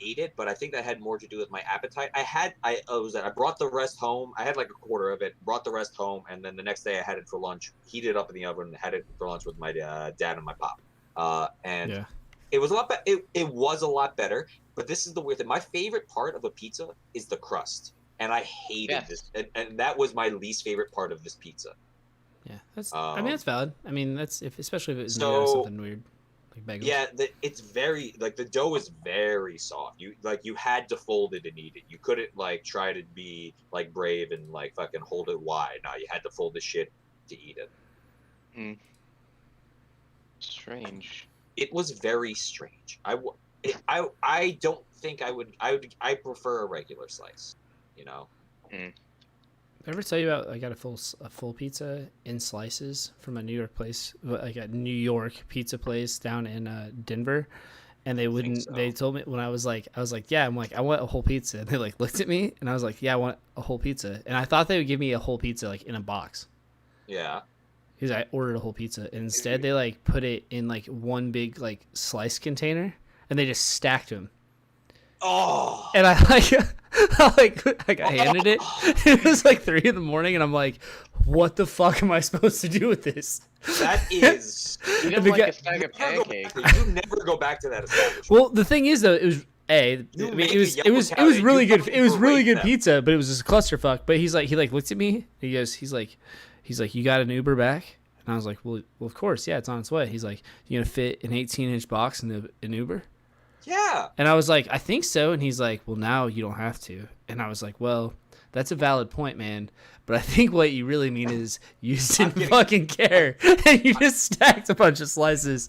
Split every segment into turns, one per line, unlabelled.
ate it, but I think that had more to do with my appetite. I brought the rest home. I had like a quarter of it, brought the rest home, and then the next day I had it for lunch, heated it up in the oven, had it for lunch with my dad and my pop. And
Yeah.
it was a lot. It was a lot better. But this is the weird thing. My favorite part of a pizza is the crust, and I hated this, and that was my least favorite part of this pizza.
Yeah, I mean, that's valid. I mean, especially if it was made out of
So
something weird, like bagels.
yeah, it's very like the dough is very soft. You had to fold it and eat it. You couldn't like try to be like brave and like fucking hold it wide. No, you had to fold the shit to eat it.
Hmm. Strange.
It was very strange. I don't think I prefer a regular slice. You know.
Did I ever tell you about I got a full pizza in slices from a New York place, like a New York pizza place down in Denver, and they wouldn't.
so.
They told me when I was like, yeah, I'm like, I want a whole pizza, and they like looked at me, and I was like, yeah, I want a whole pizza, and I thought they would give me a whole pizza like in a box.
Yeah.
Because I ordered a whole pizza, and instead they like put it in like one big like slice container, and they just stacked them.
Oh.
And I I got handed it. It was like 3 a.m, and I'm like, what the fuck am I supposed to do with this?
That is.
You don't like a stack of pancakes.
You never go back to that establishment.
Well, the thing is though, it was it was really good. It was really good pizza, but it was just a clusterfuck. But he looked at me. He's like, you got an Uber back? And I was like, well, of course, yeah, it's on its way. He's like, you gonna fit an 18-inch box in an Uber?
Yeah.
And I was like, I think so. And he's like, well, now you don't have to. And I was like, well, that's a valid point, man. But I think what you really mean is you just didn't fucking care. And you just stacked a bunch of slices.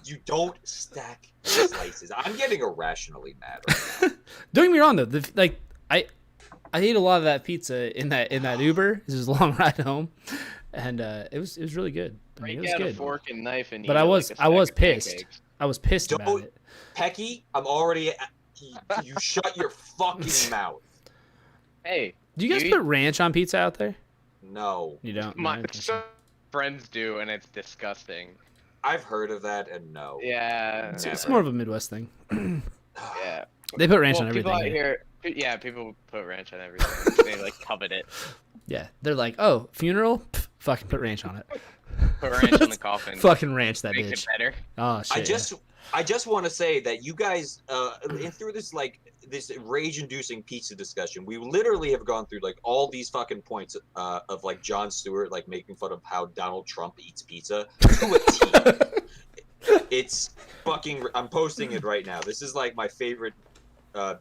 You don't stack slices. I'm getting irrationally mad right now.
Don't get me wrong, though. I ate a lot of that pizza in that Uber. This was a long ride home. And it was really good. I mean, it was good.
A fork and knife and
but I was pissed.
Pancakes.
I was pissed about it.
Pecky, I'm already. You shut your fucking mouth.
Hey.
Do you guys put ranch on pizza out there?
No.
You don't?
My friends do, and it's disgusting.
I've heard of that, and no.
Yeah.
It's more of a Midwest thing.
Yeah.
They put ranch on everything.
People put ranch on everything. They like covet it.
Yeah, they're like, oh, funeral? Pff, fucking put ranch on it.
Put ranch on the coffin.
Fucking ranch that
Makes
bitch.
it better.
Oh shit.
I just want to say that you guys, through this rage-inducing pizza discussion, we literally have gone through like all these fucking points of like Jon Stewart like making fun of how Donald Trump eats pizza to a T. It's fucking. I'm posting it right now. This is like my favorite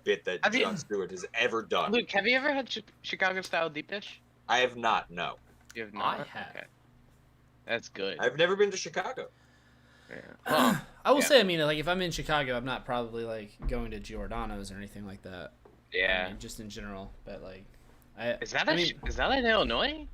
bit that Jon Stewart has ever done.
Luke, have you ever had Chicago-style deep dish?
I have not. No.
You have not.
I have.
Okay. That's good.
I've never been to Chicago.
Yeah. Well,
I will say, I mean, like if I'm in Chicago, I'm not probably like going to Giordano's or anything like that.
Yeah.
I mean, just in general, but like,
is that in Illinois?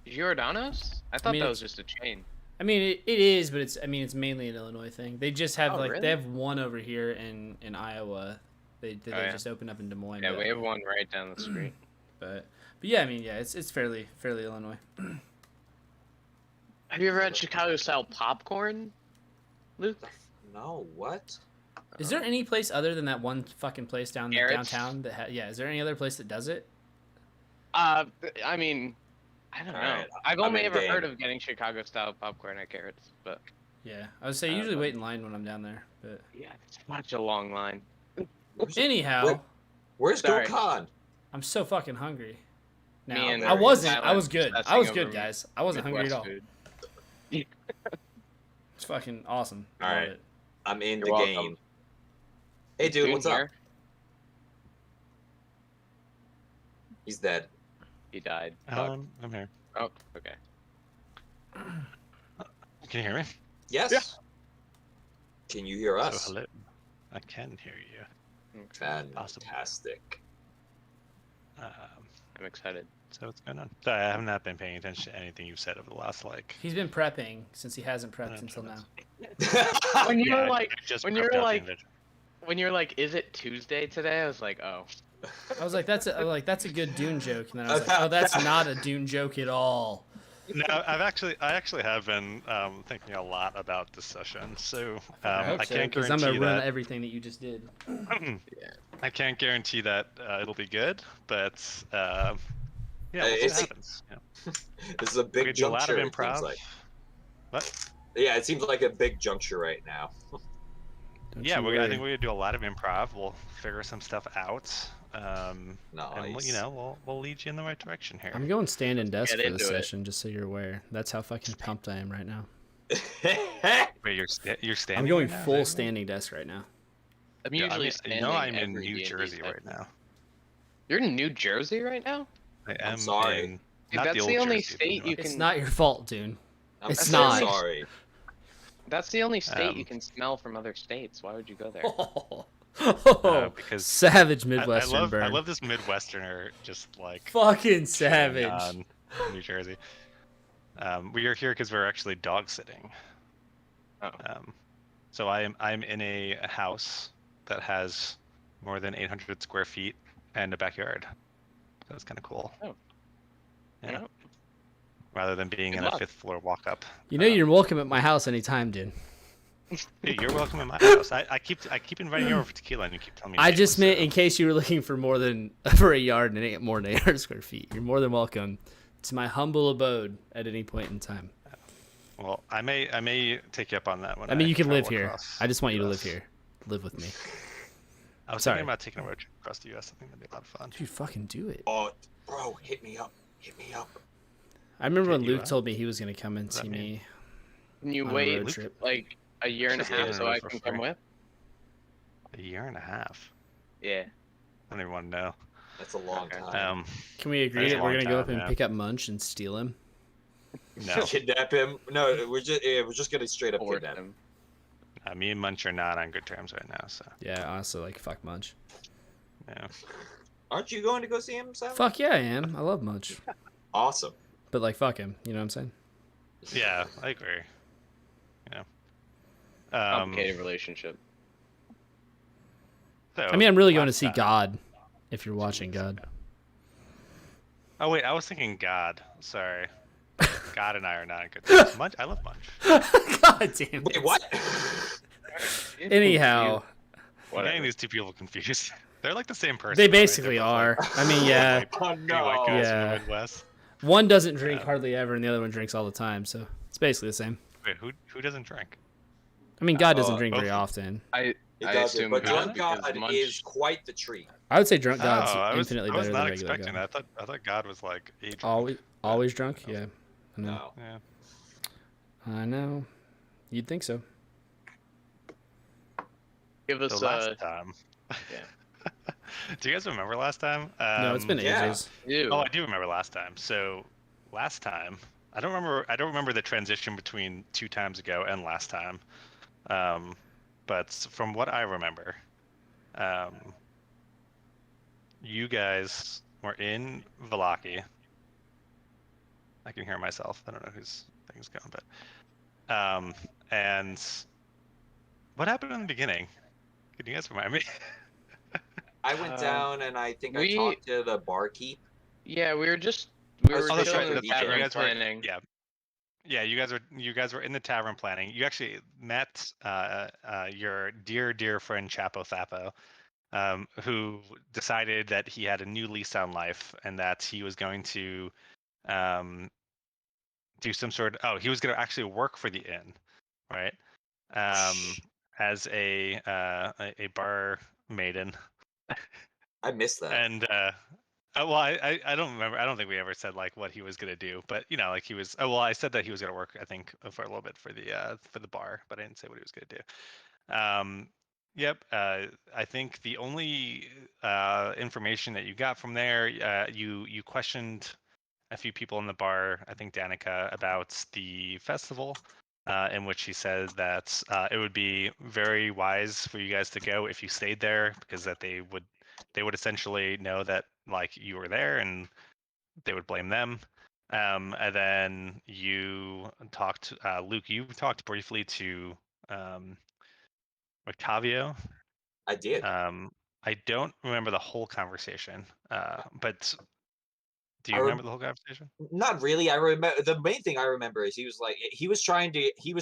Giordano's? I thought that was just a chain.
I mean, it is, but it's mainly an Illinois thing. They just have
really?
they have one over here in Iowa. They just opened up in Des Moines.
Yeah, we have one right down the street.
But yeah, I mean, yeah, it's fairly Illinois.
Have you ever had Chicago-style popcorn, Luke?
No, what?
Is there any place other than that one fucking place
Garrett's?
downtown that is there any other place that does it?
I mean, I don't know.
Right,
I've only ever heard of getting Chicago-style popcorn at Garrett's, but
Yeah, I would say I usually wait in line when I'm down there, but
yeah, it's such a long line.
anyhow,
where's Gokhan?
I'm so fucking hungry. Now,
Me and
I wasn't.
Silent
I was good. I
obsessing
was
over
good, guys. I wasn't hungry at
Midwest
all.
food.
It's fucking awesome.
All
Love
right.
it.
I'm in
You're
the
welcome.
game. Hey, dude, what's up? He's dead.
He died.
I'm here.
Oh, okay.
Can you hear me?
Yes.
Yeah.
Can you hear us?
So hello. I can hear you.
Fantastic.
I'm excited.
So what's going on? Sorry, I have not been paying attention to anything you've said over the last
He's been prepping since he hasn't prepped until now.
When you were
I
like,
just
when you
prepped
were
out
like,
the individual.
when you're like, is it Tuesday today? I was like, oh.
I was like, that's a good Dune joke, and then I was like, oh, that's not a Dune joke at all.
No, I actually have been thinking a lot about this session. So
I hope
I
so,
can't
because I'm
guarantee
gonna run
that.
everything that you just did.
I can't guarantee that it'll be good, but yeah, we'll see what
It's
happens. Yeah.
this is a
We
big
do a lot of
juncture. It seems
improv.
like.
What?
Yeah, it seems like a big juncture right now.
Don't
Yeah,
you
I
worry.
think we're gonna do a lot of improv. We'll figure some stuff out, and
Nice.
we'll lead you in the right direction here.
I'm going stand-in desk
Get
for this
into it.
session, just so you're aware. That's how fucking pumped I am right now.
Wait, you're standing.
I'm going
right now?
full standing desk right now.
I'm
Yeah,
usually standing
I'm in
every
New
D&D
Jersey
session.
right now.
You're in New Jersey right now?
I
I'm
am
sorry.
in
Dude,
not
that's
the old
the only
Jersey, but
state
the
you
It's
can.
not your fault, dude.
I'm
It's
so
not.
sorry.
That's the only state you
Um,
can smell from other states. Why would you go there?
because
Savage
I
Midwestern burn.
love this Midwesterner just like
Fucking
shitting
savage.
on New Jersey. We are here because we're actually dog sitting.
Oh.
So I'm in a house that has more than 800 square feet and a backyard. So it's kind of cool.
Oh.
Yeah.
Oh.
Rather than being
Good
in
luck.
a fifth floor walk up.
You know you're welcome at my house anytime, dude.
Hey, you're welcome in my house. I keep inviting you over for tequila, and you keep telling me.
I
no,
just meant
so-
in case you were looking for more than for a yard and more than 800 square feet. You're more than welcome to my humble abode at any point in time.
Well, I may take you up on that one.
I mean, you can live here. I just want you to live
US.
here. Live with me.
I was
Sorry.
thinking about taking a road trip across the U.S. I think that'd be a lot of fun.
Dude, fucking do it.
Oh, bro, hit me up. Hit me up.
I remember when
Hit you
Luke
up?
told me he was going to come and
What does
see
that mean?
me
Can you
on a
wait
road trip.
like a year and a
Just live
half
in
so
a
I
road for
can
free.
come with?
A year and a half.
Yeah.
I don't even want to know.
That's a long
Okay.
time.
Can we agree
That's a
that we're
long
going to go up
time,
and
yeah.
pick up Munch and steal him?
No,
Kidnap him? No, we're just gonna straight up
Force
kidnap him.
him.
me and Munch are not on good terms right now. So
Yeah, honestly, like, fuck Munch.
yeah.
Aren't you going to go see him, Sam?
Fuck yeah, I am. I love Munch.
Awesome.
But, like, fuck him. You know what I'm saying?
Yeah, I agree. Yeah.
Complicated relationship.
So,
I mean, I'm really going to
last
see
time-
God, if you're watching God.
Oh wait, I was thinking God. Sorry. God and I are not on good terms. Munch, I love Munch.
God damn
Wait,
it.
what?
Anyhow,
I'm
Whatever.
getting these two people confused. They're like the same person.
they
though, right?
basically
They're both,
are.
like,
I mean, yeah.
white-
Oh
pretty white
no.
guys
Yeah.
from the Midwest.
One doesn't drink
Yeah.
hardly ever, and the other one drinks all the time, so it's basically the same.
Wait, who doesn't drink?
I mean, God doesn't drink
both
very
of-
often.
I
He
I
does it,
assume
but
God
drunk
because
God
Munch-
is quite the treat.
I would say drunk God's
I was
infinitely
not
better than regular
expecting
God.
that. I thought God was like age.
Always drunk? Yeah. I know.
No.
Yeah.
I know. You'd think so.
give us
So last time.
yeah.
Do you guys remember last time?
No, it's been
yeah.
ages.
Ew.
Oh, I do remember last time. So last time, I don't remember the transition between 2 times ago and last time. But from what I remember, you guys were in Valaki. I can hear myself. I don't know whose thing's going, but and what happened in the beginning? Can you guys remind me?
I went down and I think I
we-
talked to the barkeep.
Yeah, we were just we
Oh,
were
that's
still
right,
in the
that's right.
tavern
You guys were-
planning.
Yeah, you guys were in the tavern planning. You actually met your dear friend Chapo Thapo, who decided that he had a new lease on life and that he was going to do some sort of he was going to actually work for the inn, right? As a bar maiden.
I missed that.
And well, I don't remember. I don't think we ever said like what he was gonna do, but you know, like he was. Oh well, I said that he was gonna work. I think for a little bit for the bar, but I didn't say what he was gonna do. Yep. I think the only information that you got from there, you questioned a few people in the bar. I think Danica about the festival. In which he said that it would be very wise for you guys to go if you stayed there, because that they would essentially know that like you were there and they would blame them. And then you talked, Luke. You talked briefly to Octavio.
I did.
I don't remember the whole conversation, but Do you remember the whole conversation?
Not really. I remember the main thing I remember is he was trying to he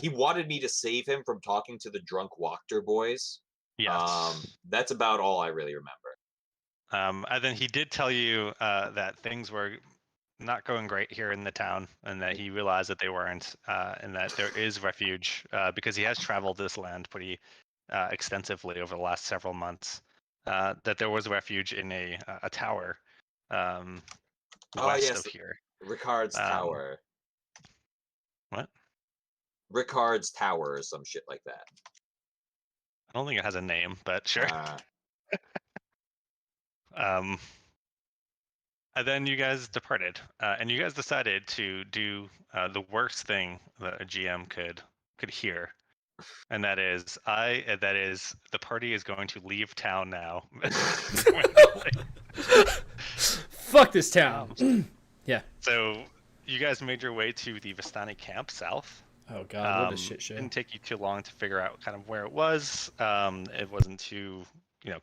wanted me to save him from talking to the drunk Wachter boys.
Yes.
That's about all I really remember.
And then he did tell you that things were not going great here in the town, and that he realized that they weren't, and that there is refuge because he has traveled this land pretty extensively over the last several months. That there was refuge in a tower west
Yes,
of here.
Ricard's Tower.
What?
Ricard's Tower or some shit like that.
I don't think it has a name, but sure. And then you guys departed, and you guys decided to do the worst thing that a GM could hear, and that is the party is going to leave town now.
Fuck this town. Yeah.
So you guys made your way to the Vistani camp south.
Oh god, what a shit show.
Didn't take you too long to figure out kind of where it was. It wasn't too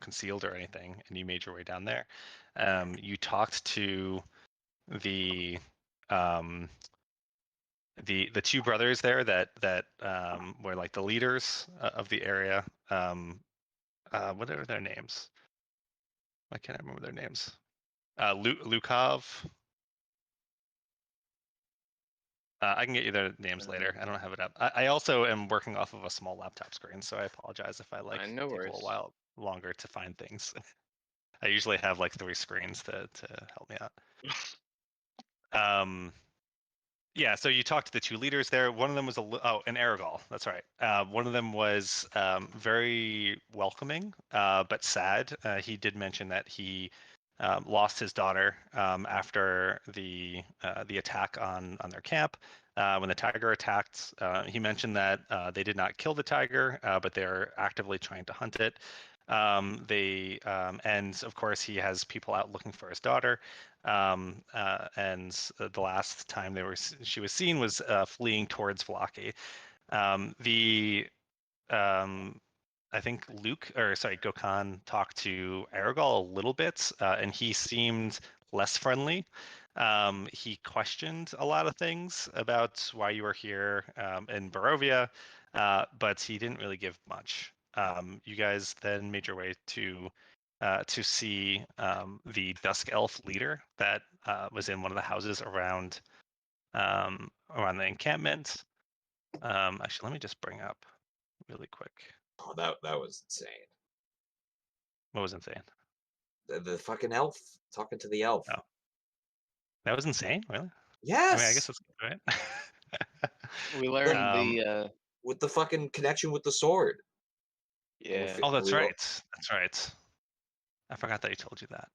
concealed or anything, and you made your way down there. You talked to the the two brothers there that were like the leaders of the area. What are their names? Why can't I remember their names? Lukov. I can get you their names later. I don't have it up. I also am working off of a small laptop screen, so I apologize if I
no
take a little while longer to find things. I usually have like 3 screens to help me out. Yeah, so you talked to the 2 leaders there. One of them was an Aragal. That's right. One of them was very welcoming, but sad. He did mention that he lost his daughter after the attack on their camp. When the tiger attacked, he mentioned that they did not kill the tiger, but they're actively trying to hunt it. And of course he has people out looking for his daughter. And the last time she was seen was fleeing towards Vlaki. I think Gokhan talked to Aragal a little bit, and he seemed less friendly. He questioned a lot of things about why you were here in Barovia, but he didn't really give much. You guys then made your way to see the Dusk Elf leader that was in one of the houses around the encampment. Actually, let me just bring up really quick.
Oh, that was insane.
What was insane?
The fucking elf talking to the elf.
Oh. That was insane, really?
Yes.
I mean, I guess that's good, right?
We learned
with the fucking connection with the sword.
Yeah.
Oh, that's right. That's right. I forgot that he told you that.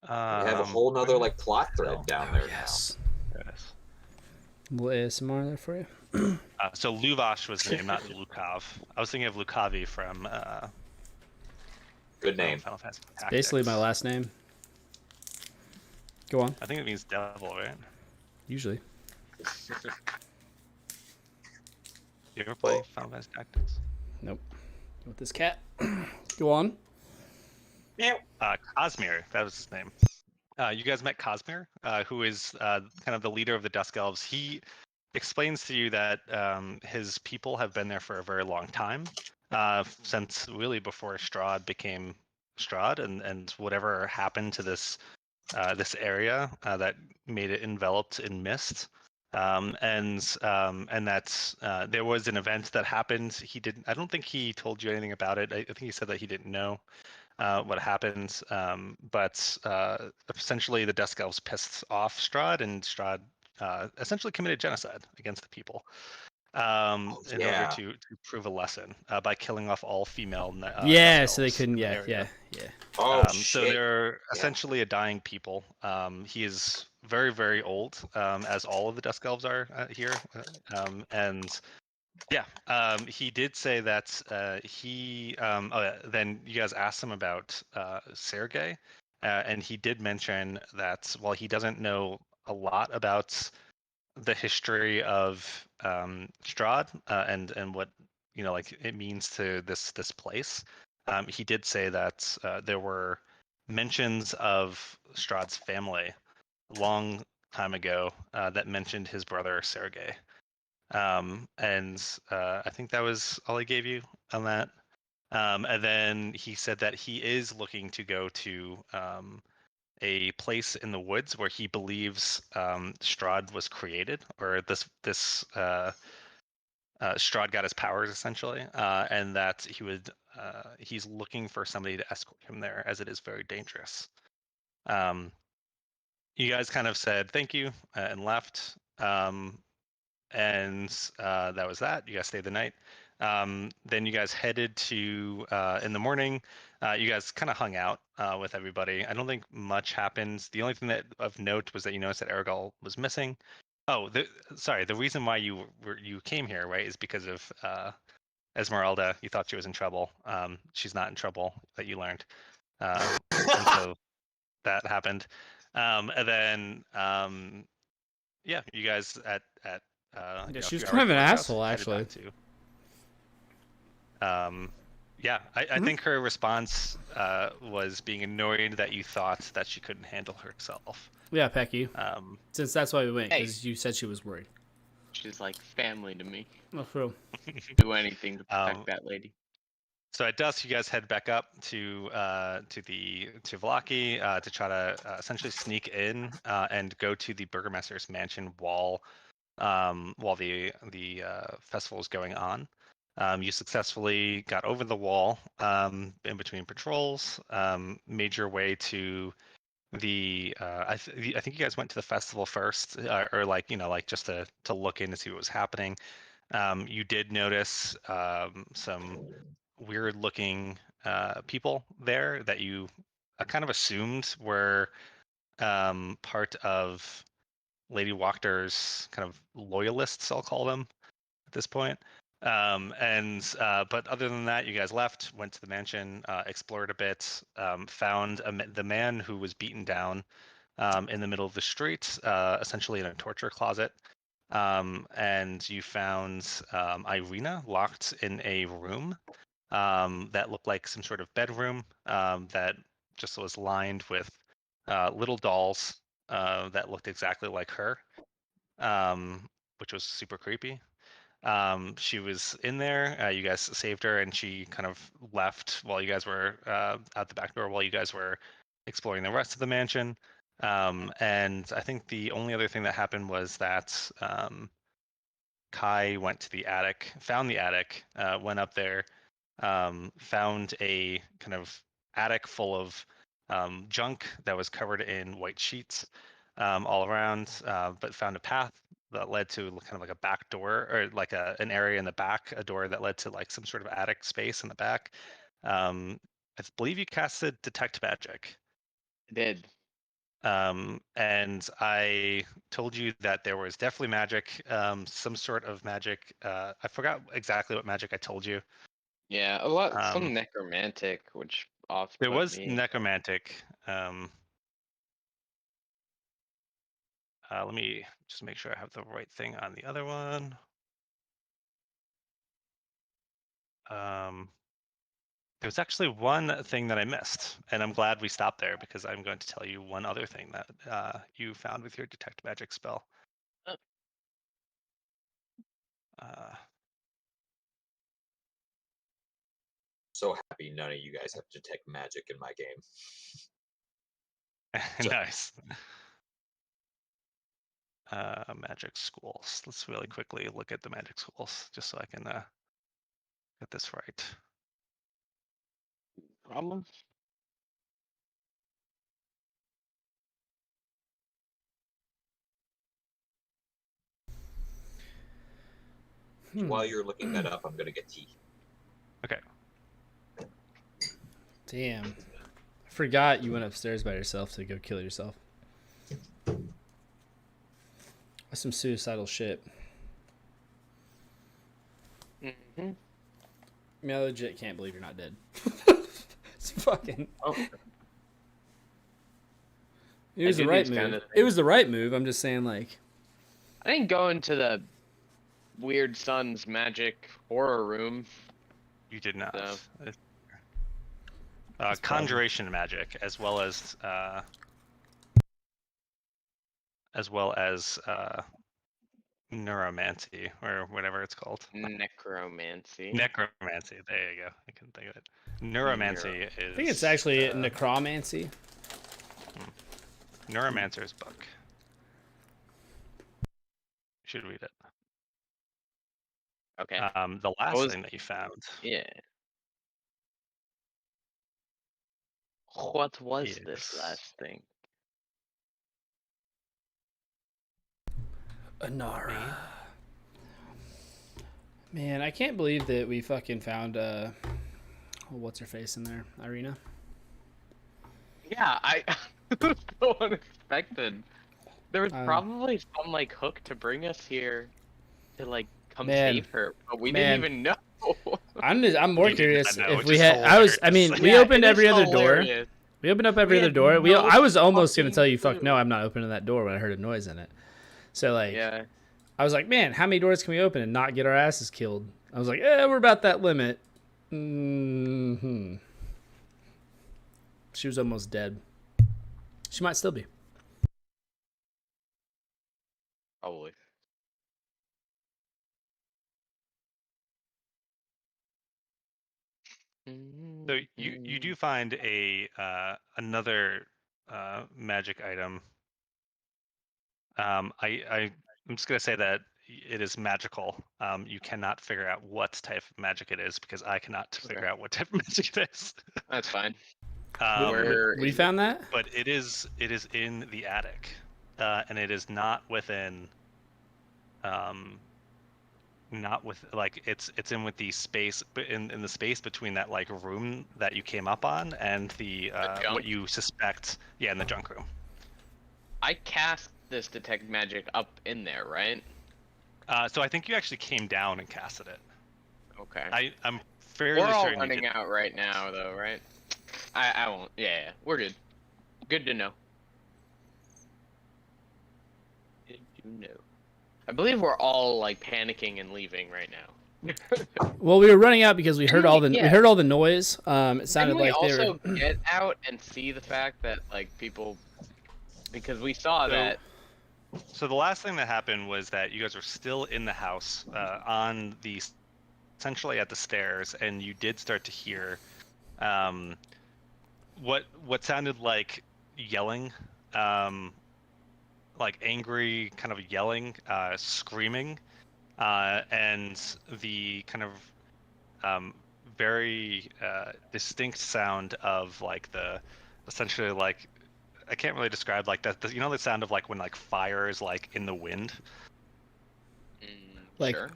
We have a whole nother like plot thread down there now.
There it is.
A little ASMR there for you.
So Luvash was the name, not Lukov. I was thinking of Lukavi from
good name.
Final Fantasy
It's basically my last name. Go on.
I think it means devil, right?
Usually.
You ever play Final Fantasy Tactics?
Nope. With this cat. Go on.
Cosmere, that was his name. You guys met Cosmere, who is kind of the leader of the Dusk Elves. He explains to you that his people have been there for a very long time, since really before Strahd became Strahd, and whatever happened to this area that made it enveloped in mist. And that's there was an event that happened. I don't think he told you anything about it. I think he said that he didn't know what happened. But essentially, the Dusk Elves pissed off Strahd, and Strahd essentially committed genocide against the people. In order to prove a lesson by killing off all female.
So they couldn't. Yeah.
Oh shit!
So they're essentially a dying people. He is very, very old, as all of the Dusk Elves are here, and he did say that he. Then you guys asked him about Sergei, and he did mention that while he doesn't know a lot about the history of Strahd and what it means to this place. He did say that there were mentions of Strahd's family a long time ago that mentioned his brother Sergei. And I think that was all he gave you on that. And then he said that he is looking to go to a place in the woods where he believes Strahd was created, or this Strahd got his powers essentially, and that he's looking for somebody to escort him there, as it is very dangerous. You guys kind of said thank you and left. And that was that. You guys stayed the night. Then you guys headed to in the morning. You guys kind of hung out with everybody. I don't think much happened. The only thing that of note was that you noticed that Aragol was missing. Oh, sorry. The reason why you came here, right, is because of Esmeralda. You thought she was in trouble. She's not in trouble. That you learned, and so that happened. And then yeah, you guys at
yeah, she was kind of an asshole, actually.
Yeah, I think her response was being annoyed that you thought that she couldn't handle herself.
Yeah, Pecky. Since that's why we went, because you said she was worried.
She's like family to me.
Oh, true.
Do anything to protect that lady.
So at dusk, you guys head back up to Vlaki to try to essentially sneak in and go to the burgomaster's mansion while the festival is going on. You successfully got over the wall in between patrols, made your way to the. I think you guys went to the festival first, or like just to look in to see what was happening. You did notice some weird-looking people there that you kind of assumed were part of Lady Wachter's kind of loyalists, I'll call them at this point. But other than that, you guys left, went to the mansion, explored a bit, found the man who was beaten down in the middle of the street, essentially in a torture closet. And you found Irina locked in a room that looked like some sort of bedroom that just was lined with little dolls that looked exactly like her, which was super creepy. She was in there. You guys saved her, and she kind of left while you guys were out the back door while you guys were exploring the rest of the mansion. And I think the only other thing that happened was that Kai went to the attic, found the attic, went up there, found a kind of attic full of junk that was covered in white sheets all around, but found a path that led to kind of like a back door, or like an area in the back, a door that led to like some sort of attic space in the back. I believe you casted Detect Magic.
I did.
And I told you that there was definitely magic, some sort of magic. I forgot exactly what magic I told you.
Yeah, some necromantic, which off.
There was necromantic. Let me just make sure I have the right thing on the other one. There's actually one thing that I missed, and I'm glad we stopped there because I'm going to tell you one other thing that you found with your Detect Magic spell.
So happy none of you guys have Detect Magic in my game.
Nice. Magic schools. Let's really quickly look at the magic schools just so I can get this right.
Problem?
While you're looking that up, I'm gonna get tea.
Okay.
Damn. I forgot you went upstairs by yourself to go kill yourself. That's some suicidal shit.
Mm-hmm.
I mean, I legit can't believe you're not dead. It's fucking...
Oh.
It was the right move. It was the right move. I'm just saying, like...
I didn't go into the Weird Son's magic horror room.
You did not.
So.
conjuration magic, as well as neuromancy, or whatever it's called.
Necromancy.
Necromancy. There you go. I couldn't think of it. Neuromancy is.
I think it's actually necromancy.
Neuromancer's book. You should read it.
Okay.
The last thing that you found.
Yeah. What was this last thing?
Anara. Man, I can't believe that we fucking found what's her face in there, Irina.
Yeah, I so unexpected. There was probably some like hook to bring us here to like come save her, but we didn't even know.
I'm more curious if we had. We opened every other door. We opened up every other door. I was almost gonna tell you, fuck no, I'm not opening that door when I heard a noise in it. So like, I was like, man, how many doors can we open and not get our asses killed? I was like, we're about that limit. She was almost dead. She might still be.
Probably.
So you do find another magic item. I'm just gonna say that it is magical. You cannot figure out what type of magic it is because I cannot figure out what type of magic it is.
That's fine.
We found that,
but it is in the attic, and it is not within. Not with like it's in with the space in the space between that like room that you came up on and the what you suspect, in the junk room.
I cast this detect magic up in there, right?
So I think you actually came down and casted it.
Okay.
I'm fairly
certain. We're all
certain
running out right now, though, right? I won't. Yeah, we're good. Good to know. Good to know. I believe we're all like panicking and leaving right now.
Well, we were running out because we heard all the noise. It sounded like they were.
Also get out and see the fact that like people, because we saw that.
So the last thing that happened was that you guys were still in the house, essentially at the stairs, and you did start to hear, what sounded like yelling, like angry kind of yelling, screaming, and the kind of very distinct sound of like essentially like, I can't really describe like that. You know the sound of like when like fire is like in the wind?
Like.
Sure.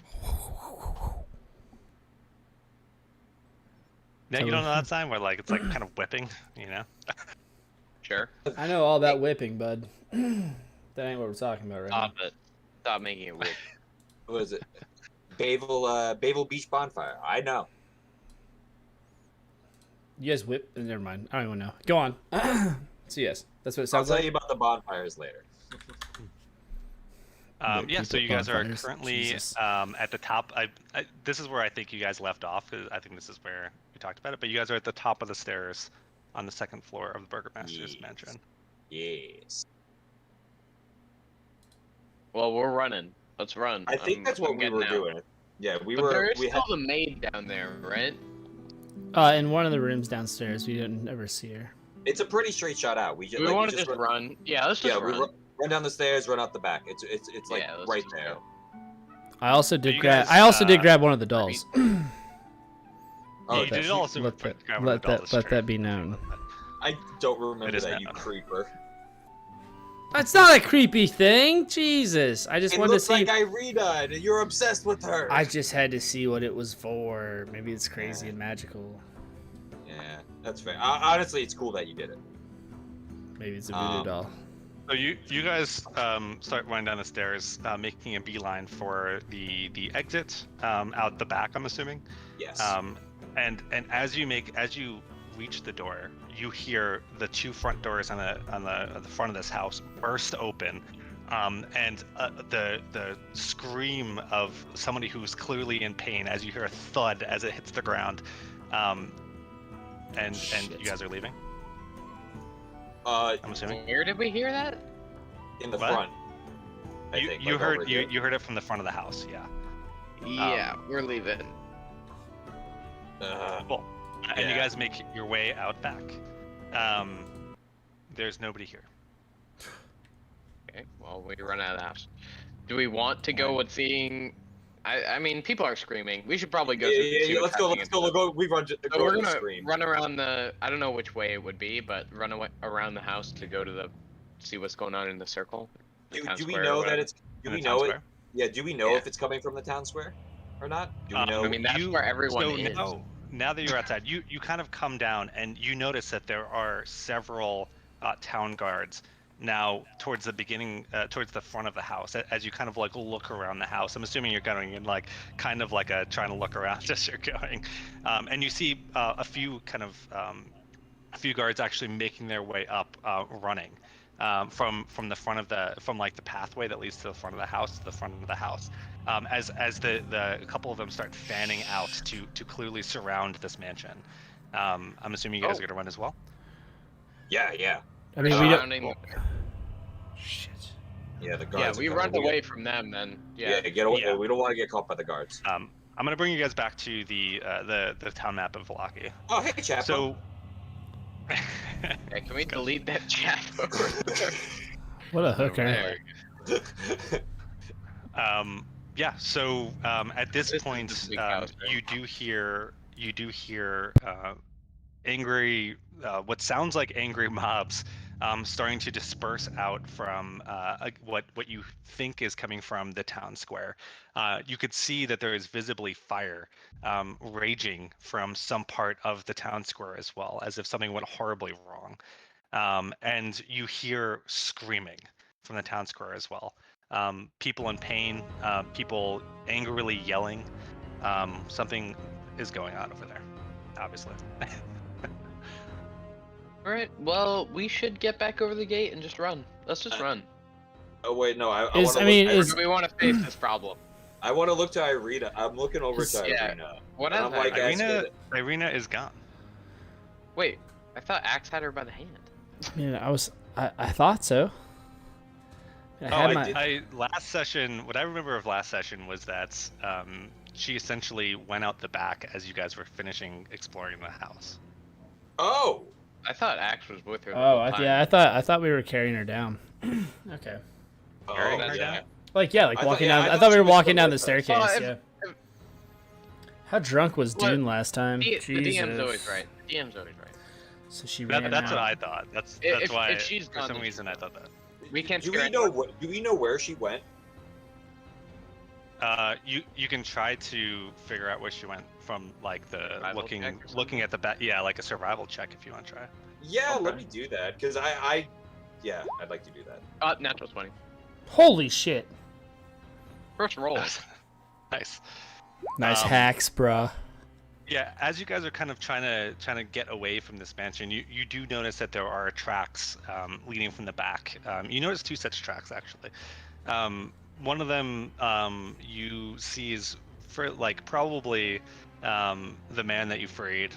Yeah, you don't know that sound where like it's like kind of whipping, you know?
Sure.
I know all that whipping, bud. That ain't what we're talking about right now.
Stop making it whip.
What is it? Bavel Beach Bonfire. I know.
You guys whip? Never mind. I don't even know. Go on. So yes, that's what it sounds like.
I'll tell you about the bonfires later.
So you guys are currently at the top. This is where I think you guys left off, because I think this is where we talked about it. But you guys are at the top of the stairs on the second floor of the Burgermaster's mansion.
Yes.
Well, we're running. Let's run.
I think that's what we were doing. Yeah, we were.
There is still the maid down there, right?
In one of the rooms downstairs. We didn't ever see her.
It's a pretty straight shot out. We
want to just run. Yeah, let's just run.
Run down the stairs, run out the back. It's like right there.
Go.
I also did grab one of the dolls.
Oh, you did also grab one of the dolls.
Let that be known.
I don't remember that, you creeper.
That's not a creepy thing. Jesus, I just wanted to see.
It looks like Irina, and you're obsessed with her.
I just had to see what it was for. Maybe it's crazy and magical.
Yeah, that's fair. Honestly, it's cool that you did it.
Maybe it's a voodoo doll.
So you guys start running down the stairs, making a beeline for the exit out the back, I'm assuming.
Yes.
And as you reach the door, you hear the two front doors on the front of this house burst open, and the scream of somebody who's clearly in pain as you hear a thud as it hits the ground. and you guys are leaving. I'm assuming.
Where did we hear that?
In the
What?
front. I think,
You
like,
heard
over here.
you heard it from the front of the house. Yeah.
Yeah, we're leaving.
Cool. And you
Yeah.
guys make your way out back. There's nobody here.
Okay, well, we run out of the house. Do we want to go with seeing? I mean, people are screaming. We should probably go.
Yeah, let's go. We run.
So
Go
we're
to the
gonna
scream.
run around the. I don't know which way it would be, but run away around the house to go to the, see what's going on in the circle. The town
Do we
square or
know that
whatever.
it's? Do
In
we
the town
know it?
square?
Yeah. Do we know
Yeah.
if it's coming from the town square or not? Do we know?
I mean, that's where everyone
so
is.
Now that you're outside, you kind of come down and you notice that there are several town guards now towards the beginning, towards the front of the house. As you kind of like look around the house, I'm assuming you're going in like kind of like trying to look around as you're going, and you see a few guards actually making their way up, running. From the front of the pathway that leads to the front of the house as the couple of them start fanning out to clearly surround this mansion. I'm assuming you guys are gonna run as well.
Yeah.
I mean, we don't.
Surrounding-
Shit.
Yeah, the
Yeah,
guards.
we run away from them then.
Yeah, get away.
Yeah.
We don't want to get caught by the guards.
I'm gonna bring you guys back to the town map of Valaki.
Oh, hey, Chapo.
So.
Hey, can we delete that chat over there?
What a hooker.
There.
Yeah. So at this
This is
point,
the big house, right?
you do hear angry, what sounds like angry mobs, starting to disperse out from what you think is coming from the town square. You could see that there is visibly fire raging from some part of the town square as well, as if something went horribly wrong. And you hear screaming from the town square as well. People in pain, people angrily yelling. Something is going on over there, obviously.
Alright, well, we should get back over the gate and just run. Let's just run.
Oh wait, no. I
Is-
want to.
I mean,
Or
is-
do we want to face this problem?
I want to look to Irina. I'm looking over to
Yeah.
Irina.
What
And
else?
I'm like,
Irina is gone.
Wait, I thought Axe had her by the hand.
Yeah, I thought so.
Last session, what I remember of last session was that she essentially went out the back as you guys were finishing exploring the house.
Oh.
I thought Axe was with her. The
Oh,
whole time.
yeah. I thought we were carrying her down. Okay.
Carrying
Oh,
her
yeah.
down?
Like yeah, like
I thought-
walking
yeah,
down.
I
I
thought
thought we
she
were
was
walking
still
down the
with us.
staircase.
Well,
Yeah. How drunk was
Well,
Dune last time?
The
Jesus.
DM's always right. The DM's always right.
So she ran
That's
out.
what I thought. That's
If
why
she's
for
gone,
some
then
reason I thought that.
We can't
Do
scare
we know
anyone.
what? Do we know where she went?
You can try to figure out where she went from, like the
Survival check or something?
looking at the back. Yeah, like a survival check if you want to try.
Yeah,
Okay.
let me do that because yeah, I'd like to do that.
Natural 20.
Holy shit!
First roll.
Nice.
Nice
Um,
hacks, bruh.
Yeah, as you guys are kind of trying to get away from this mansion, you do notice that there are tracks leading from the back. You notice two such tracks actually. One of them you see is for like probably the man that you freed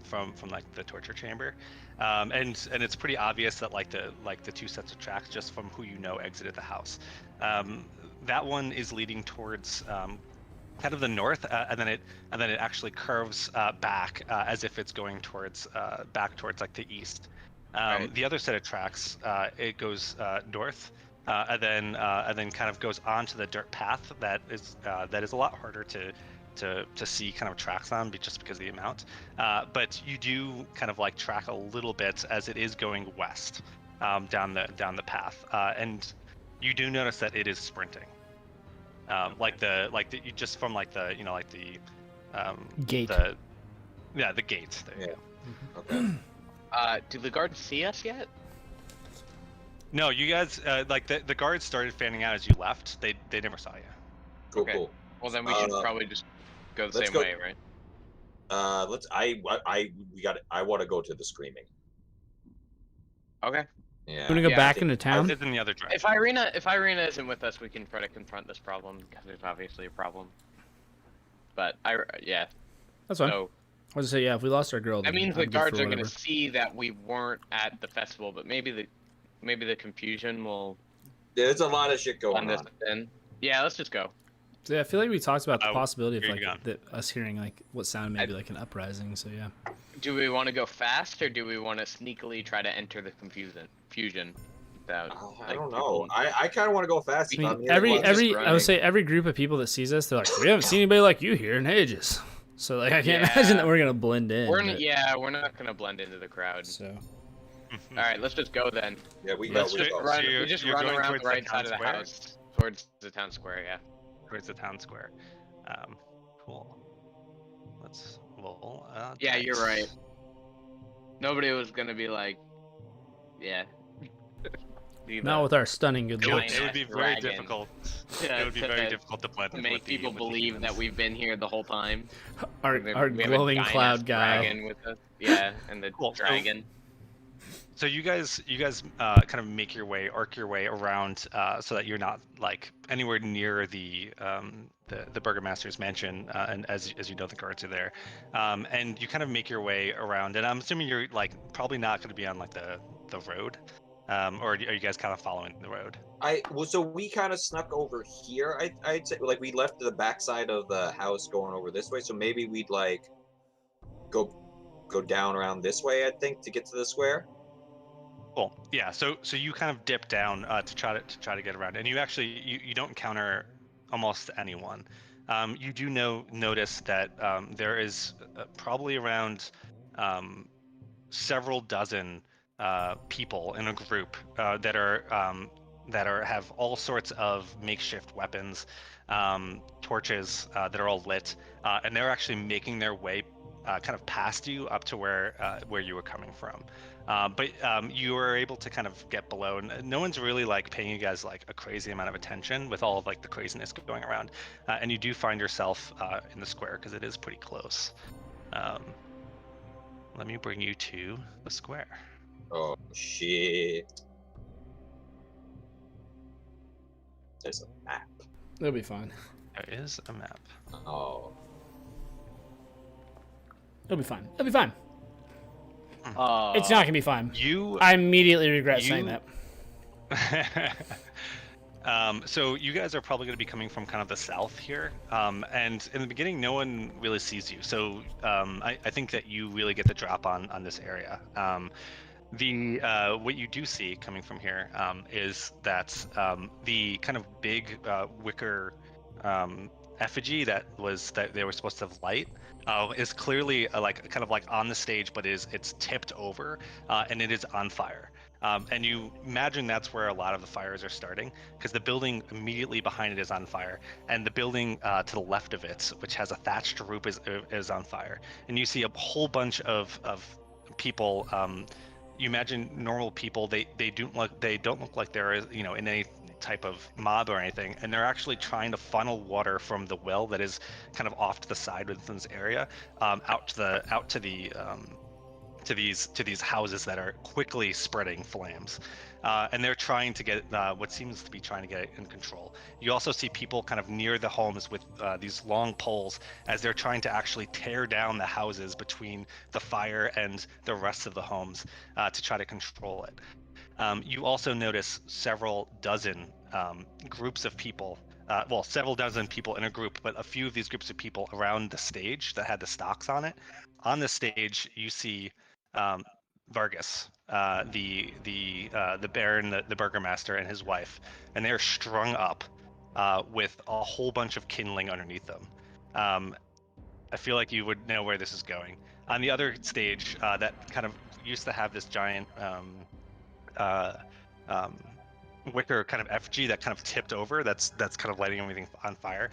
from like the torture chamber, and it's pretty obvious that like the two sets of tracks just from who you know exited the house. That one is leading towards kind of the north, and then it actually curves back as if it's going towards back towards like the east.
Right.
The other set of tracks, it goes north, and then kind of goes onto the dirt path that is a lot harder to see kind of tracks on, just because of the amount. But you do kind of like track a little bit as it is going west down the path, and you do notice that it is sprinting. You just from like the
Gate.
the gate. There you
Yeah.
go.
Okay.
Do the guards see us yet?
No, you guys like the guards started fanning out as you left. They never saw you.
Cool.
Okay.
Cool.
Well, then we should probably just go the
let's
same
go-
way, right?
Let's. We got. I want to go to the screaming.
Okay.
Yeah.
You wanna go
Yeah, I
back
think-
into town?
It's in the other direction.
If Irina isn't with us, we can try to confront this problem because there's obviously a problem. But yeah.
That's fine.
So
I was gonna say, yeah, if we lost our girl,
That
then
means
I'm
the
good
guards
for
are gonna
whatever.
see that we weren't at the festival, but maybe the confusion will
There's a lot of shit going
blend us
on.
in. Yeah, let's just go.
So yeah, I feel like we talked about the possibility of
here you
like
go.
us hearing like what sounded maybe like an uprising. So yeah.
Do we want to go fast, or do we want to sneakily try to enter the fusion without?
I don't know.
people-
I kind of want to go fast.
I
I'm
mean,
hearing lots of
I would
running.
say every group of people that sees us, they're like, we haven't seen anybody like you here in ages. So like, I can't imagine that we're gonna blend in.
We're
but-
we're not gonna blend into the crowd.
So
All right, let's just go then.
Yeah, we go.
Let's just
We go.
run.
you're-
We just
you're
run
going
around
towards
the
the
right
town
side of the
square?
house towards the town square. Yeah.
Towards the town square. Cool. Let's roll.
Yeah, you're
dice.
right. Nobody was gonna be like, yeah. Be
not
the-
with our stunning good
It would,
looks.
it would be very
Dragon.
difficult.
Yeah,
It would be very difficult to blend
to
in
make
with
people
with the
believe that
humans.
we've been here the whole time.
Our
We
our
have a
glowing
giant-ass
cloud guy.
dragon with us. Yeah, and the
Cool.
dragon.
So you guys kind of make your way, arc your way around, so that you're not like anywhere near the burgomaster's mansion, and as you know, the guards are there, and you kind of make your way around. And I'm assuming you're like probably not going to be on like the road, or are you guys kind of following the road?
So we kind of snuck over here. I'd say like we left the backside of the house going over this way. So maybe we'd like go down around this way. I think to get to the square.
Cool. Yeah. So you kind of dip down to try to get around, and you actually you don't encounter almost anyone. You do notice that there is probably around several dozen people in a group that have all sorts of makeshift weapons, torches that are all lit, and they're actually making their way kind of past you up to where you were coming from. But you were able to kind of get below, and no one's really like paying you guys like a crazy amount of attention with all of like the craziness going around, and you do find yourself in the square because it is pretty close. Let me bring you to the square.
Oh shit! There's a map.
It'll be fine.
There is a map.
Oh.
It'll be fine. It'll be fine.
Uh,
It's not gonna be fine.
You
I immediately regret saying that.
So you guys are probably going to be coming from kind of the south here, and in the beginning, no one really sees you. So I think that you really get the drop on this area. What you do see coming from here is that the kind of big wicker effigy that they were supposed to light is clearly like kind of like on the stage, but it's tipped over and it is on fire. And you imagine that's where a lot of the fires are starting, because the building immediately behind it is on fire, and the building to the left of it, which has a thatched roof, is on fire. And you see a whole bunch of people. You imagine normal people. They don't look like they're in any type of mob or anything, and they're actually trying to funnel water from the well that is kind of off to the side within this area out to these houses that are quickly spreading flames, and they're trying to get what seems to be trying to get it in control. You also see people kind of near the homes with these long poles as they're trying to actually tear down the houses between the fire and the rest of the homes to try to control it. You also notice several dozen groups of people, several dozen people in a group, but a few of these groups of people around the stage that had the stocks on it. On the stage, you see Vargas, the Baron, the Burgomaster, and his wife, and they're strung up with a whole bunch of kindling underneath them. I feel like you would know where this is going. On the other stage, that kind of used to have this giant wicker kind of effigy that kind of tipped over, that's kind of lighting everything on fire,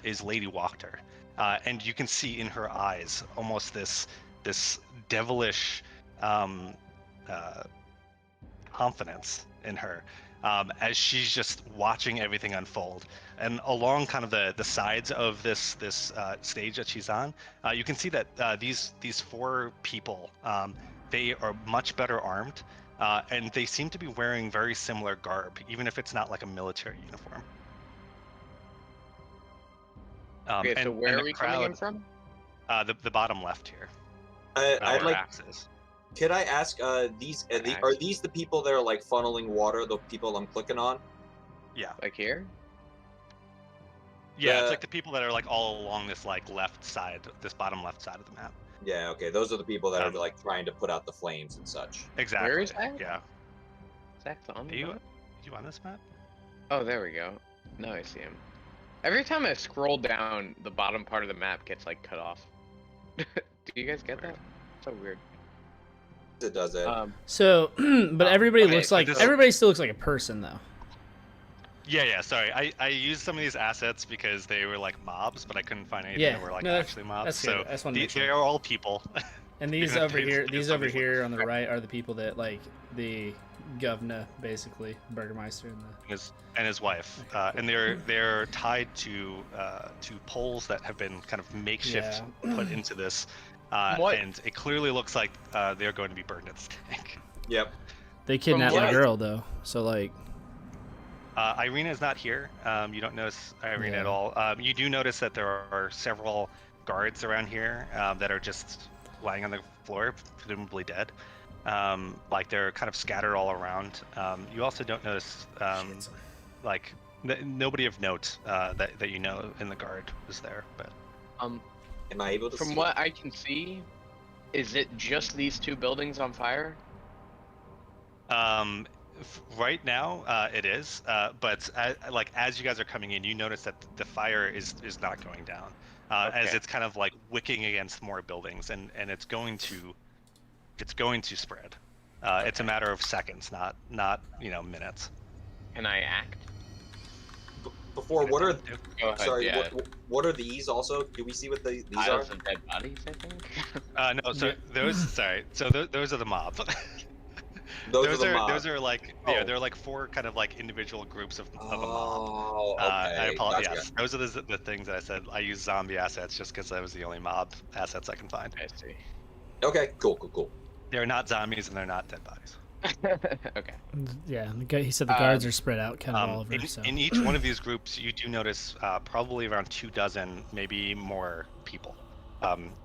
is Lady Wachter. And you can see in her eyes almost this devilish confidence in her, as she's just watching everything unfold. And along kind of the sides of this stage that she's on, you can see that these four people, they are much better armed, and they seem to be wearing very similar garb, even if it's not like a military uniform.
Okay, so where are we coming in from?
The bottom left here.
I'd like.
Axis.
Could I ask? Are these the people that are like funneling water? The people I'm clicking on?
Yeah.
Like here?
Yeah, it's like the people that are like all along this like left side, this bottom left side of the map.
Yeah. Okay. Those are the people that are like trying to put out the flames and such.
Exactly.
Where is that?
Yeah.
Zach's on
Are you on this map?
Oh, there we go. Now I see him. Every time I scroll down, the bottom part of the map gets like cut off. Do you guys get that? So weird.
It does it.
So, but everybody
okay,
looks
so
like
this-
everybody still looks like a person though.
Yeah. Sorry, I used some of these assets because they were like mobs, but I couldn't find anything
Yeah,
that were like
no,
actually mobs.
that's
So
good. I just wanted to make
they
sure.
are all people.
And these
Even if
over
they-
here,
if
these over
somebody's like-
here on the right are the people that like the governor, basically Burgermeister and
his wife, and they're tied to poles that have been kind of makeshift put into this, and it clearly looks like they're going to be burned at the stake.
Yep.
they kidnapped
what
my
I-
girl though. So like,
Irina's not here. You don't notice Irina at
Yeah.
all. You do notice that there are several guards around here that are just lying on the floor, presumably dead. Like they're kind of scattered all around. You also don't notice like nobody of note that you know in the guard was there. But
Am I able to?
From
see?
what I can see, is it just these two buildings on fire?
right now it is, but as you guys are coming in, you notice that the fire is not going down, as
Okay.
it's kind of like wicking against more buildings, and it's going to spread. It's a matter of seconds, not minutes.
Can I act?
Before, what are?
Go ahead.
Sorry,
yeah.
what are these? Also, do we see what these are?
Piles of dead bodies, I think.
No, so
Yeah.
those sorry, so those are the mob.
Those are the mobs.
Those are like they're like four kind of like individual groups of a mob.
Oh, okay.
I apologize.
Gotcha.
Yes, those are the things that I said. I use zombie assets just because that was the only mob assets I can find.
I see.
Okay, cool.
They're not zombies and they're not dead bodies.
Okay.
yeah, the guy, he said the guards are spread out kind of all over. So
In each one of these groups, you do notice probably around 24, maybe more people.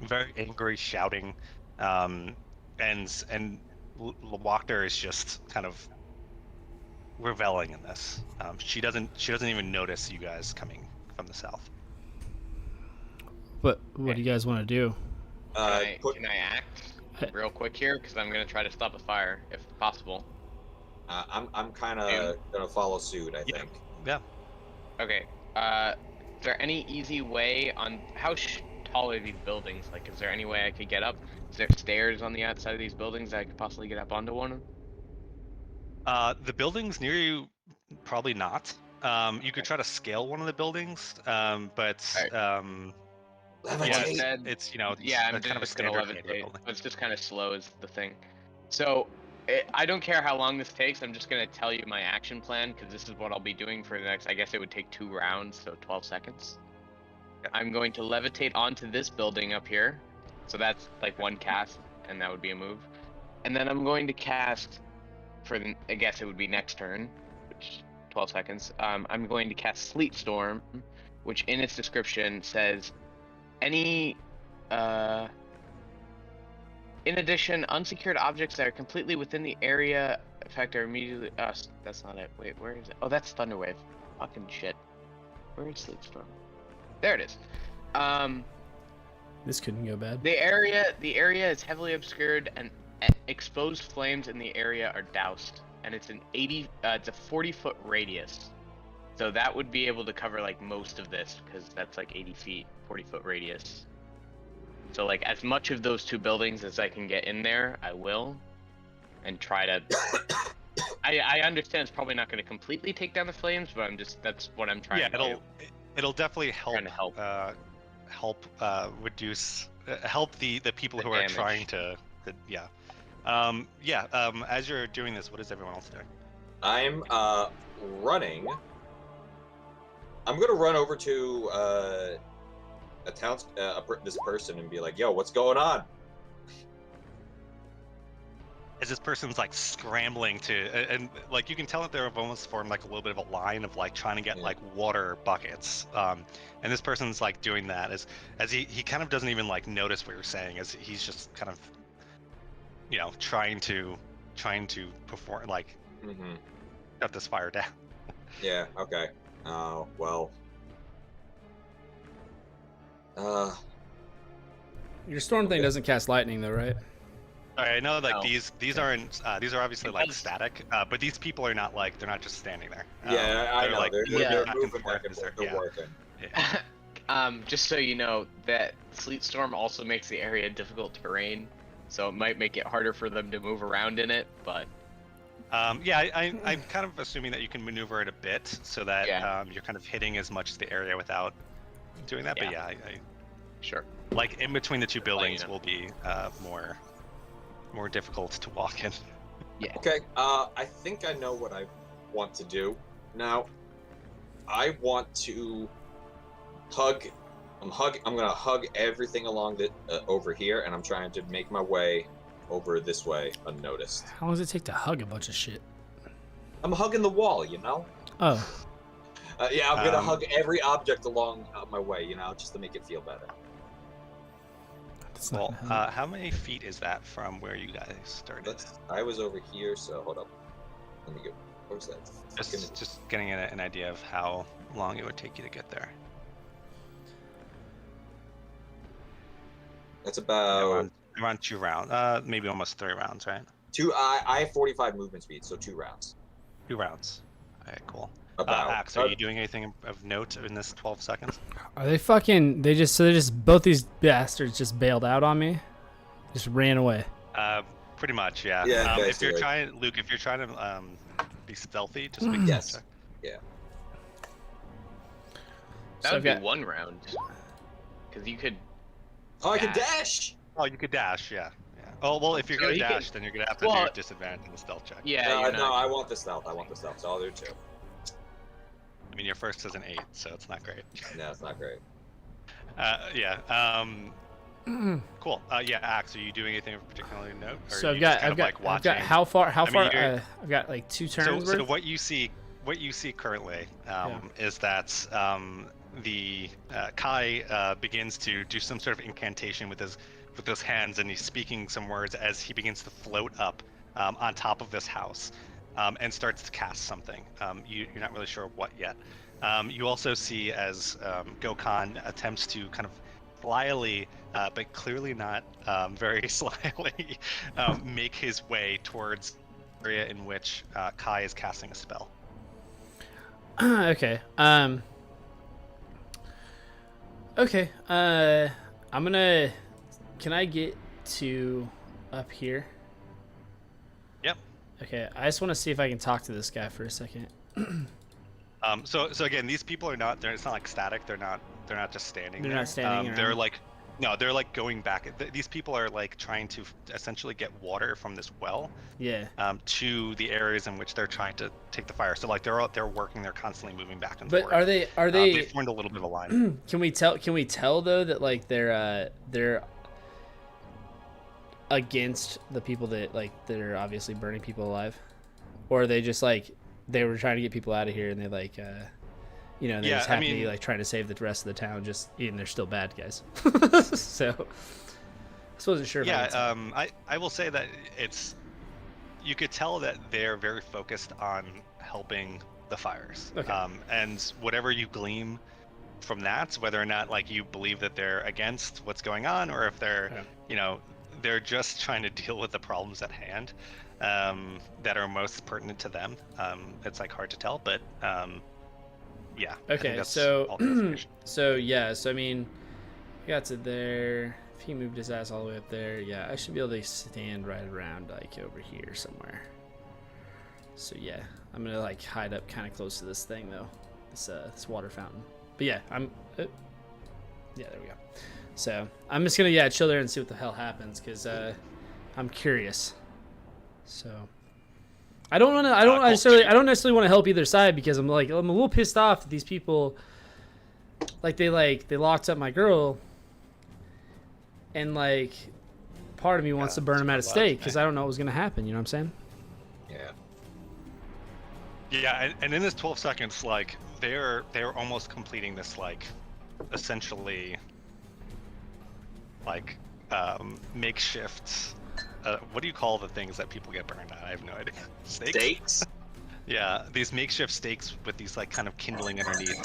Very angry, shouting, and Wachter is just kind of reveling in this. She doesn't even notice you guys coming from the south.
what do you guys want to do?
Can I act real quick here? Because I'm gonna try to stop a fire if possible.
I'm kind of gonna follow suit. I think.
Yeah.
Okay. Is there any easy way on how tall are these buildings? Like, is there any way I could get up? Is there stairs on the outside of these buildings that I could possibly get up onto one of them?
The buildings near you, probably not. You could try to scale one of the buildings, but
Levitate.
Yeah,
it's
Yeah, I'm
kind of a
just gonna
standard neighborhood
levitate.
building.
It's just kind of slow is the thing. So, I don't care how long this takes. I'm just gonna tell you my action plan because this is what I'll be doing for the next. I guess it would take 2 rounds, so 12 seconds. I'm going to levitate onto this building up here, so that's like 1 cast, and that would be a move. And then I'm going to cast for the. I guess it would be next turn, which 12 seconds. I'm going to cast Sleet Storm, which in its description says any. In addition, unsecured objects that are completely within the area effect are immediately. That's not it. Wait, where is it? Oh, that's Thunderwave. Fucking shit. Where is Sleep Storm? There it is.
This couldn't go bad.
The area is heavily obscured, and exposed flames in the area are doused. And it's it's a 40-foot radius. So that would be able to cover like most of this, because that's like 80 feet, 40-foot radius. So like as much of those 2 buildings as I can get in there, I will, and try to. I understand it's probably not going to completely take down the flames, but that's what I'm trying to do.
It'll definitely help.
Trying to help.
Reduce help the people who
damage.
are trying to as you're doing this, what is everyone else doing?
I'm running. I'm gonna run over to this person and be like, "Yo, what's going on?"
as this person's like scrambling to, and like you can tell that they've almost formed like a little bit of a line of like trying to get like water buckets. And this person's like doing that as he kind of doesn't even like notice what you're saying, as he's just kind of, you know, trying to perform like shut this fire down.
Yeah. Okay. Oh well.
Your storm thing doesn't cast lightning though, right?
All right, I know like
No.
these aren't these are obviously like static, but these people are not like, they're not just standing there.
Yeah, I know.
Like,
They're
back and
moving
forth
back and
as they're-
forth. They're working.
Just so you know, that sleet storm also makes the area difficult terrain, so it might make it harder for them to move around in it. But
yeah, I'm kind of assuming that you can maneuver it a bit so that you're kind of hitting as much of the area without doing that. But yeah, I
sure.
like in between the two buildings will be more difficult to walk in.
Yeah.
Okay. I think I know what I want to do now. I want to hug. I'm gonna hug everything along the over here, and I'm trying to make my way over this way unnoticed.
How long does it take to hug a bunch of shit?
I'm hugging the wall, you know.
Oh.
Yeah, I'm gonna hug every object along my way, you know, just to make it feel better.
Well, how many feet is that from where you guys started?
I was over here, so hold up. Let me go. Where's that?
Just getting an idea of how long it would take you to get there.
That's about
around 2 rounds, maybe almost 3 rounds, right?
I have 45 movement speed, so 2 rounds.
2 rounds. All right, cool.
About.
Axe, are you doing anything of note in this 12 seconds?
Are they fucking? They just both these bastards just bailed out on me, just ran away.
Pretty much, yeah.
Yeah.
If you're trying, Luke, if you're trying to be stealthy, just make a check.
Yeah.
That
So
would
I've
be
got-
1 round, because you could.
Oh, I can dash.
Oh, you could dash, yeah. Oh well, if you're
So
gonna
he could-
dash, then you're gonna have to do
Well,
a disadvantage in the stealth check.
Yeah.
No,
you're
no,
not-
I want the stealth. So I'll do 2.
I mean, your first is an 8, so it's not great.
No, it's not great.
Yeah. Cool. Yeah, Axe, are you doing anything of particular note? Or
So
are
I've
you
got
just kind of, like,
I've got
watching?
how far
you're-
I've got like 2 turns
So
worth.
what you see currently is that the Kai begins to do some sort of incantation with his hands, and he's speaking some words as he begins to float up on top of this house and starts to cast something. You're not really sure what yet. You also see as Gokhan attempts to kind of slyly, but clearly not very slyly, make his way towards the area in which Kai is casting a spell.
Okay. Okay. I'm gonna. Can I get to up here?
Yep.
Okay. I just want to see if I can talk to this guy for a second.
So again, these people are not. It's not like static. They're not just standing.
They're
there.
not standing
They're
around.
like, no, they're like going back. These people are like trying to essentially get water from this well.
Yeah.
To the areas in which they're trying to take the fire. So like they're working. They're constantly moving back and
But
forth.
are they?
They formed a little bit of a line.
Can we tell though that like they're against the people that are obviously burning people alive, or are they just like they were trying to get people out of here and they like they just happen to be like trying to save the rest of the town, just and they're still bad guys. So I just wasn't sure.
Yeah, I will say that you could tell that they're very focused on helping the fires.
Okay.
And whatever you glean from that, whether or not like you believe that they're against what's going on, or if they're they're just trying to deal with the problems at hand that are most pertinent to them. It's like hard to tell, but yeah. I think
Okay,
that's
so
all the information.
so I mean, I got to there. If he moved his ass all the way up there, yeah, I should be able to stand right around like over here somewhere. So yeah, I'm gonna like hide up kind of close to this thing though, this water fountain. But yeah, yeah, there we go. So I'm just gonna chill there and see what the hell happens because I'm curious. So I don't necessarily want to help either side because I'm a little pissed off that these people they locked up my girl and part of me wants to burn him at a
that's
stake because I don't know what was gonna happen. You know what I'm saying?
Yeah.
Yeah, and in this 12 seconds, like they're almost completing this like essentially like makeshift. What do you call the things that people get burned at? I have no idea.
Stakes?
Yeah, these makeshift stakes with these like kind of kindling underneath,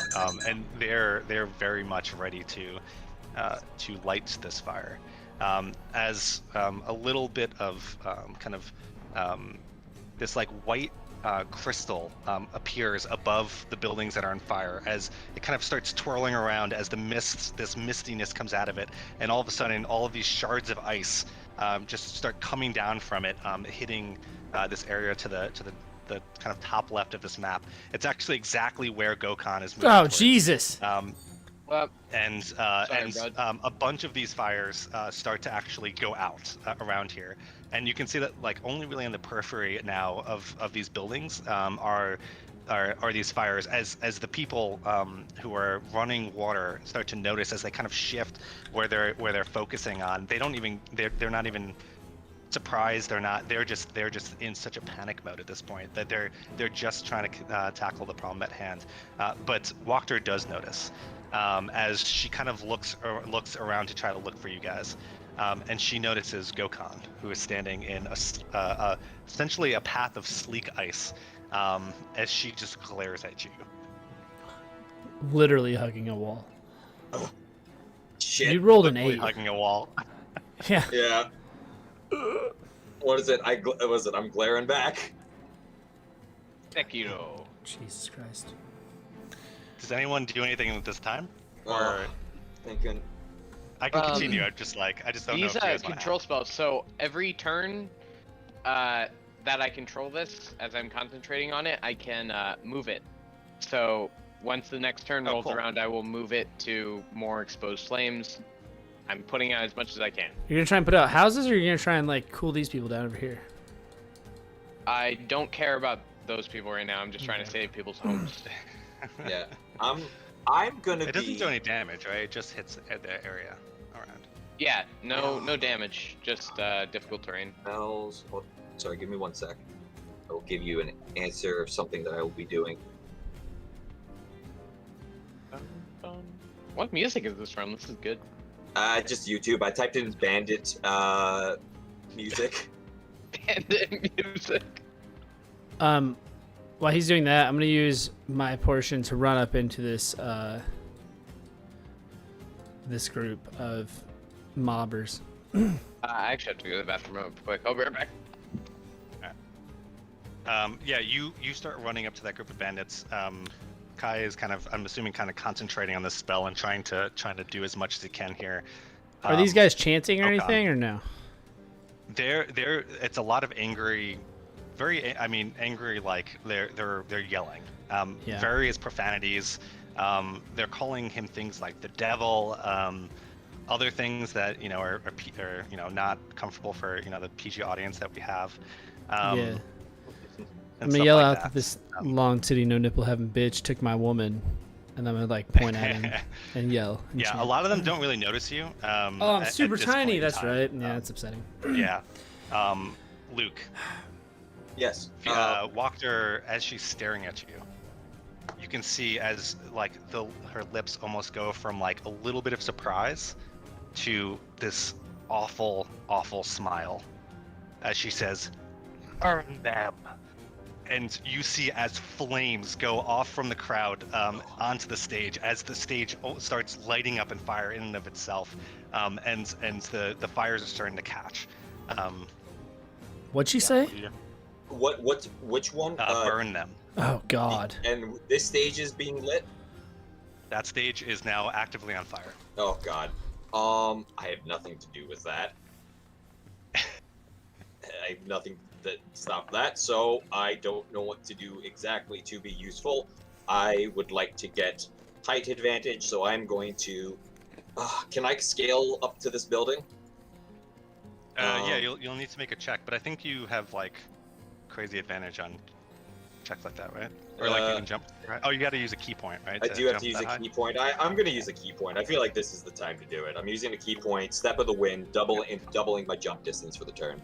and they're very much ready to light this fire. As a little bit of kind of this like white crystal appears above the buildings that are on fire as it kind of starts twirling around as this mistiness comes out of it, and all of a sudden all of these shards of ice just start coming down from it, hitting this area to the kind of top left of this map. It's actually exactly where Gokhan is moving towards.
Jesus!
And a bunch of these fires start to actually go out around here, and you can see that like only really in the periphery now of these buildings are these fires as the people who are running water start to notice as they kind of shift where they're focusing on. They're not even surprised. They're just in such a panic mode at this point that they're just trying to tackle the problem at hand. But Wachter does notice as she kind of looks around to try to look for you guys, and she notices Gokhan, who is standing in essentially a path of sleek ice, as she just glares at you.
Literally hugging a wall.
Shit.
You rolled an
Literally
8.
hugging a wall.
Yeah.
Yeah. What is it? I'm glaring back.
Sekiro.
Jesus Christ.
Does anyone do anything at this time? Or
Thinking.
I can continue. I just don't know if
These
you guys
control spells. So every turn that I control this, as I'm concentrating on it, I can move it. So once the next turn rolls around, I will move it to more exposed flames. I'm putting out as much as I can.
You're gonna try and put out houses, or you're gonna try and like cool these people down over here?
I don't care about those people right now. I'm just trying to save people's homes.
Yeah. I'm gonna
It doesn't do any damage, right? It just hits at the area around.
Yeah, no damage, just difficult terrain.
Spells. Oh, sorry, give me 1 sec. I will give you an answer of something that I will be doing.
What music is this from? This is good.
Just YouTube. I typed in bandit music.
Bandit music.
While he's doing that, I'm gonna use my portion to run up into this this group of mobbers.
I actually have to go to the bathroom real quick. I'll be right back.
Yeah, you start running up to that group of bandits. Kai is kind of, I'm assuming, kind of concentrating on this spell and trying to do as much as he can here.
Are these guys chanting or anything, or no?
It's a lot of angry, angry, like they're yelling, various profanities. They're calling him things like the devil, other things that are not comfortable for the PG audience that we have.
Yeah. I'm gonna yell out that this long titty, no nipple having bitch took my woman, and I'm gonna like point at him and yell. And chant.
A lot of them don't really notice you.
Oh, I'm super tiny. That's right. Yeah, that's upsetting.
Yeah. Luke.
Yes.
Wachter, as she's staring at you, you can see as like her lips almost go from like a little bit of surprise to this awful, awful smile as she says, "Burn them." And you see as flames go off from the crowd onto the stage, as the stage starts lighting up in fire in and of itself, and the fires are starting to catch.
What'd she say?
Which one?
Burn them.
Oh God.
And this stage is being lit?
That stage is now actively on fire.
Oh God. I have nothing to do with that. I have nothing that stop that, so I don't know what to do exactly to be useful. I would like to get height advantage, so I'm going to. Can I scale up to this building?
Yeah, you'll need to make a check, but I think you have like crazy advantage on checks like that, right? Or like you can jump. Right? Oh, you got to use a key point, right?
I do have to use a key point. I'm gonna use a key point. I feel like this is the time to do it. I'm using a key point, step of the wind, doubling my jump distance for the turn.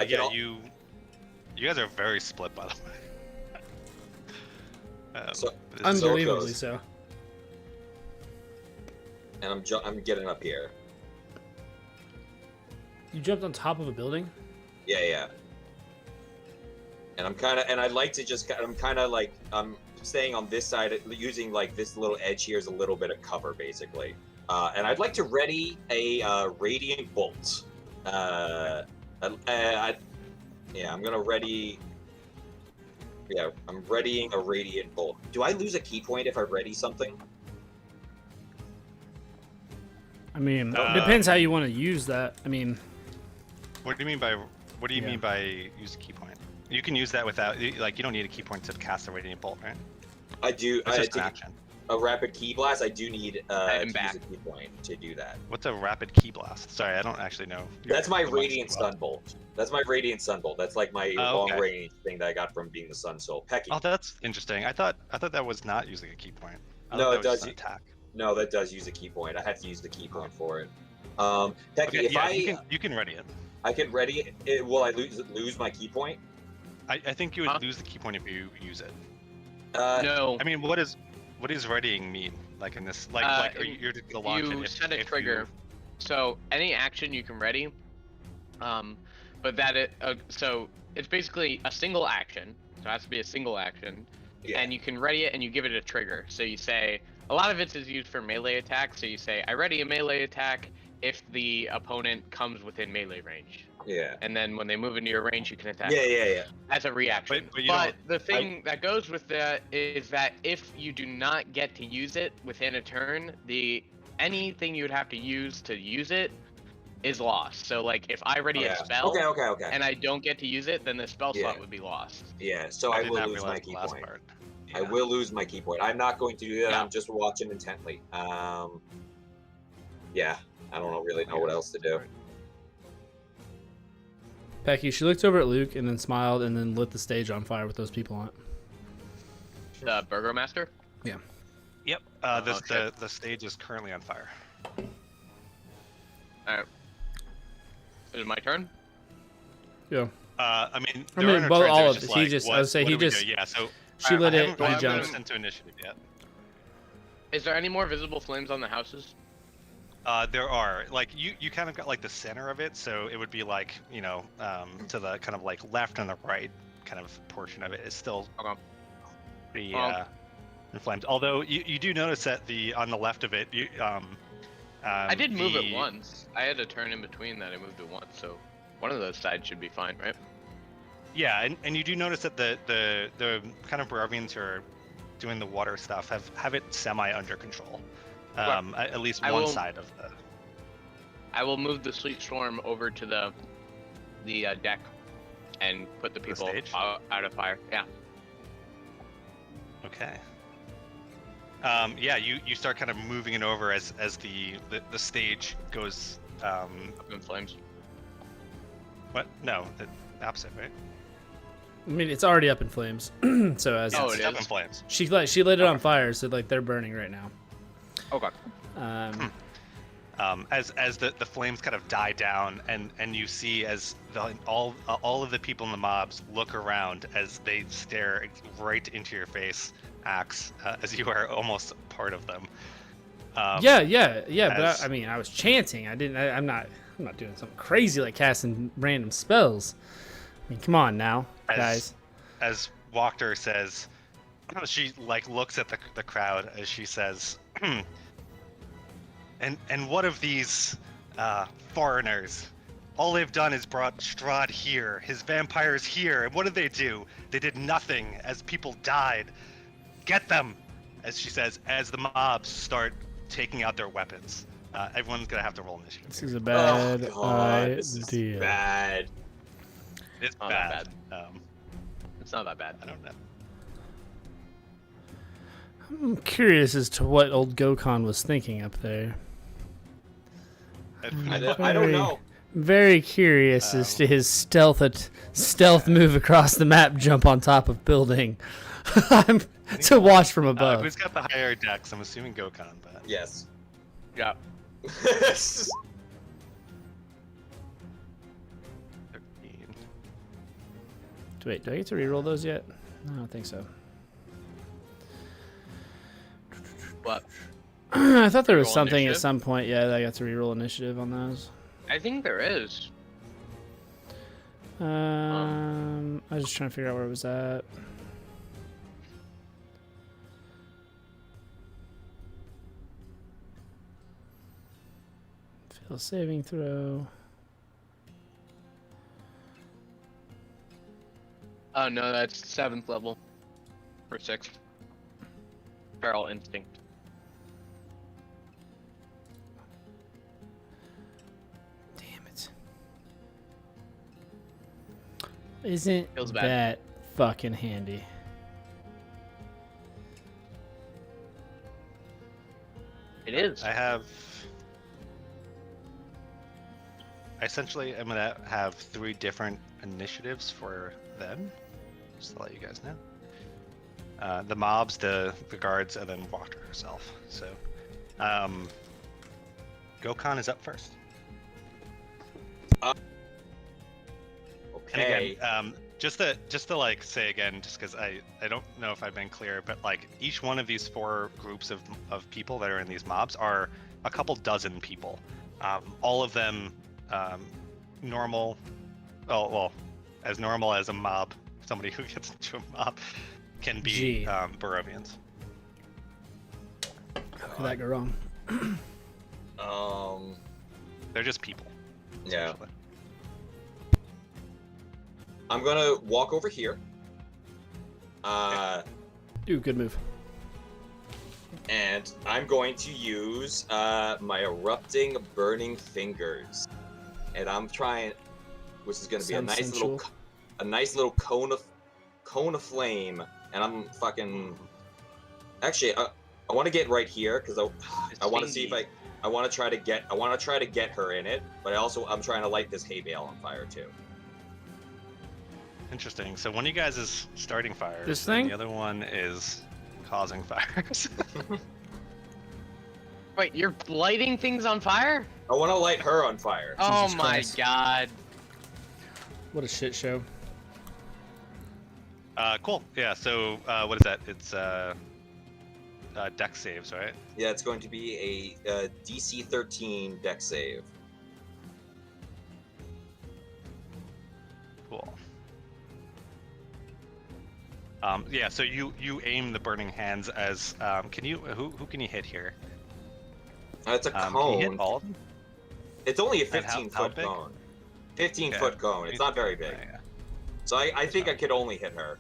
You guys are very split, by the way.
So
unbelievably so.
And I'm getting up here.
You jumped on top of a building?
Yeah. And I'd like to just, I'm staying on this side, using like this little edge here as a little bit of cover, basically. And I'd like to ready a radiant bolt. I'm gonna ready. Yeah, I'm readying a radiant bolt. Do I lose a key point if I ready something?
I mean, it depends how you want to use that. I mean,
what do you mean by use a key point? You can use that without, like, you don't need a key point to cast a radiant bolt, right?
I do.
It's just an action.
A rapid key blast. I do need to use a key point to do that.
What's a rapid key blast? Sorry, I don't actually know.
That's my radiant sunbolt. That's my radiant sunbolt. That's like my long range thing that I got from being the sun soul. Pecky.
Oh, that's interesting. I thought that was not using a key point.
No, it does.
Attack.
No, that does use a key point. I have to use the key point for it. Pecky,
you can ready it.
I can ready it. Will I lose my key point?
I think you would lose the key point if you use it.
No.
I mean, what does readying mean? Like in this, you're the launch.
You set a trigger. So any action you can ready, but so it's basically a single action. So it has to be a single action, and you can ready it and you give it a trigger. So you say a lot of it is used for melee attack. So you say I ready a melee attack if the opponent comes within melee range.
Yeah.
And then when they move into your range, you can attack.
Yeah.
As a reaction. But the thing that goes with that is that if you do not get to use it within a turn, anything you would have to use it is lost. So like if I ready a spell and I don't get to use it, then the spell slot would be lost.
Yeah, so I will lose my key point. I will lose my key point. I'm not going to do that. I'm just watching intently. Yeah, I don't really know what else to do.
Pecky, she looked over at Luke and then smiled and then lit the stage on fire with those people on it.
The Burgomaster?
Yeah.
Yep. The stage is currently on fire.
Alright. Is it my turn?
Yeah.
All of it. Yeah. So
she lit it.
He jumped into initiative yet.
Is there any more visible flames on the houses?
There are, like, you kind of got like the center of it, so it would be like, to the kind of like left and the right kind of portion of it is still pretty inflamed. Although you do notice that on the left of it,
I did move it once. I had a turn in between that. I moved it once, so one of those sides should be fine, right?
Yeah, and you do notice that the kind of Baravians who are doing the water stuff have it semi under control. At least one side of the.
I will move the Sleet Storm over to the deck and put the people out of fire. Yeah.
Okay. You start kind of moving it over as the stage goes
up in flames.
What? No, the opposite, right?
I mean, it's already up in flames. So as
it
it's up
is.
in flames.
She lit it on fire, so like they're burning right now.
Okay.
As the flames kind of die down, and you see as all of the people in the mobs look around as they stare right into your face, Axe, as you are almost part of them.
But I was chanting. I'm not doing something crazy like casting random spells. I mean, come on now, guys.
As Wachter says, she like looks at the crowd as she says, and what of these foreigners? All they've done is brought Strahd here, his vampires here, and what did they do? They did nothing as people died. Get them, as she says, as the mobs start taking out their weapons. Everyone's gonna have to roll initiative.
This is a bad idea.
This is bad.
It's
not
bad.
that bad. It's not that bad.
I don't know.
I'm curious as to what old Gokon was thinking up there.
I don't know.
very curious as to his stealth move across the map, jump on top of building, to watch from above.
Who's got the higher dex? I'm assuming Gokhan, but
Yes.
Yeah.
13.
Wait, do I get to reroll those yet? I don't think so.
What?
I thought there was
Reroll
something
initiative?
at some point. Yeah, that I got to reroll initiative on those.
I think there is.
I was just trying to figure out where it was at. Fail saving throw.
Oh no, that's 7th level. Or 6th. Feral instinct.
Damn it. Isn't
Feels bad.
that fucking handy?
It is.
I essentially am gonna have 3 different initiatives for them, just to let you guys know. The mobs, the guards, and then Water herself. So, Gokhan is up first.
Okay.
And again, just to like say again, just because I don't know if I've been clear, but like each one of these 4 groups of people that are in these mobs are a couple dozen people. All of them normal. Well, as normal as a mob, somebody who gets into a mob can be Barovians.
How could that go wrong?
They're just people.
Yeah.
essentially.
I'm gonna walk over here.
Ooh, good move.
And I'm going to use my erupting burning fingers, and I'm trying, which is going to be
Sounds sensual.
a nice little cone of flame, and I'm fucking. Actually, I want to get right here because I want to see if I want to try to get her in it, but I'm trying to light this hay bale on fire too.
Interesting. So one of you guys is starting fires,
This
and
thing?
the other one is causing fires.
Wait, you're lighting things on fire?
I want to light her on fire.
Oh
Jesus
my
Christ.
god.
What a shit show.
Cool. Yeah. So what is that? It's dex saves, right?
Yeah, it's going to be a DC 13 dex save.
Cool. Yeah. So you aim the burning hands as can you who can you hit here?
It's a
Can you
cone.
hit all of them?
It's only a
And how
15-foot
big?
cone. 15
Okay.
foot cone. It's not very big.
Yeah.
So I think I could only hit her.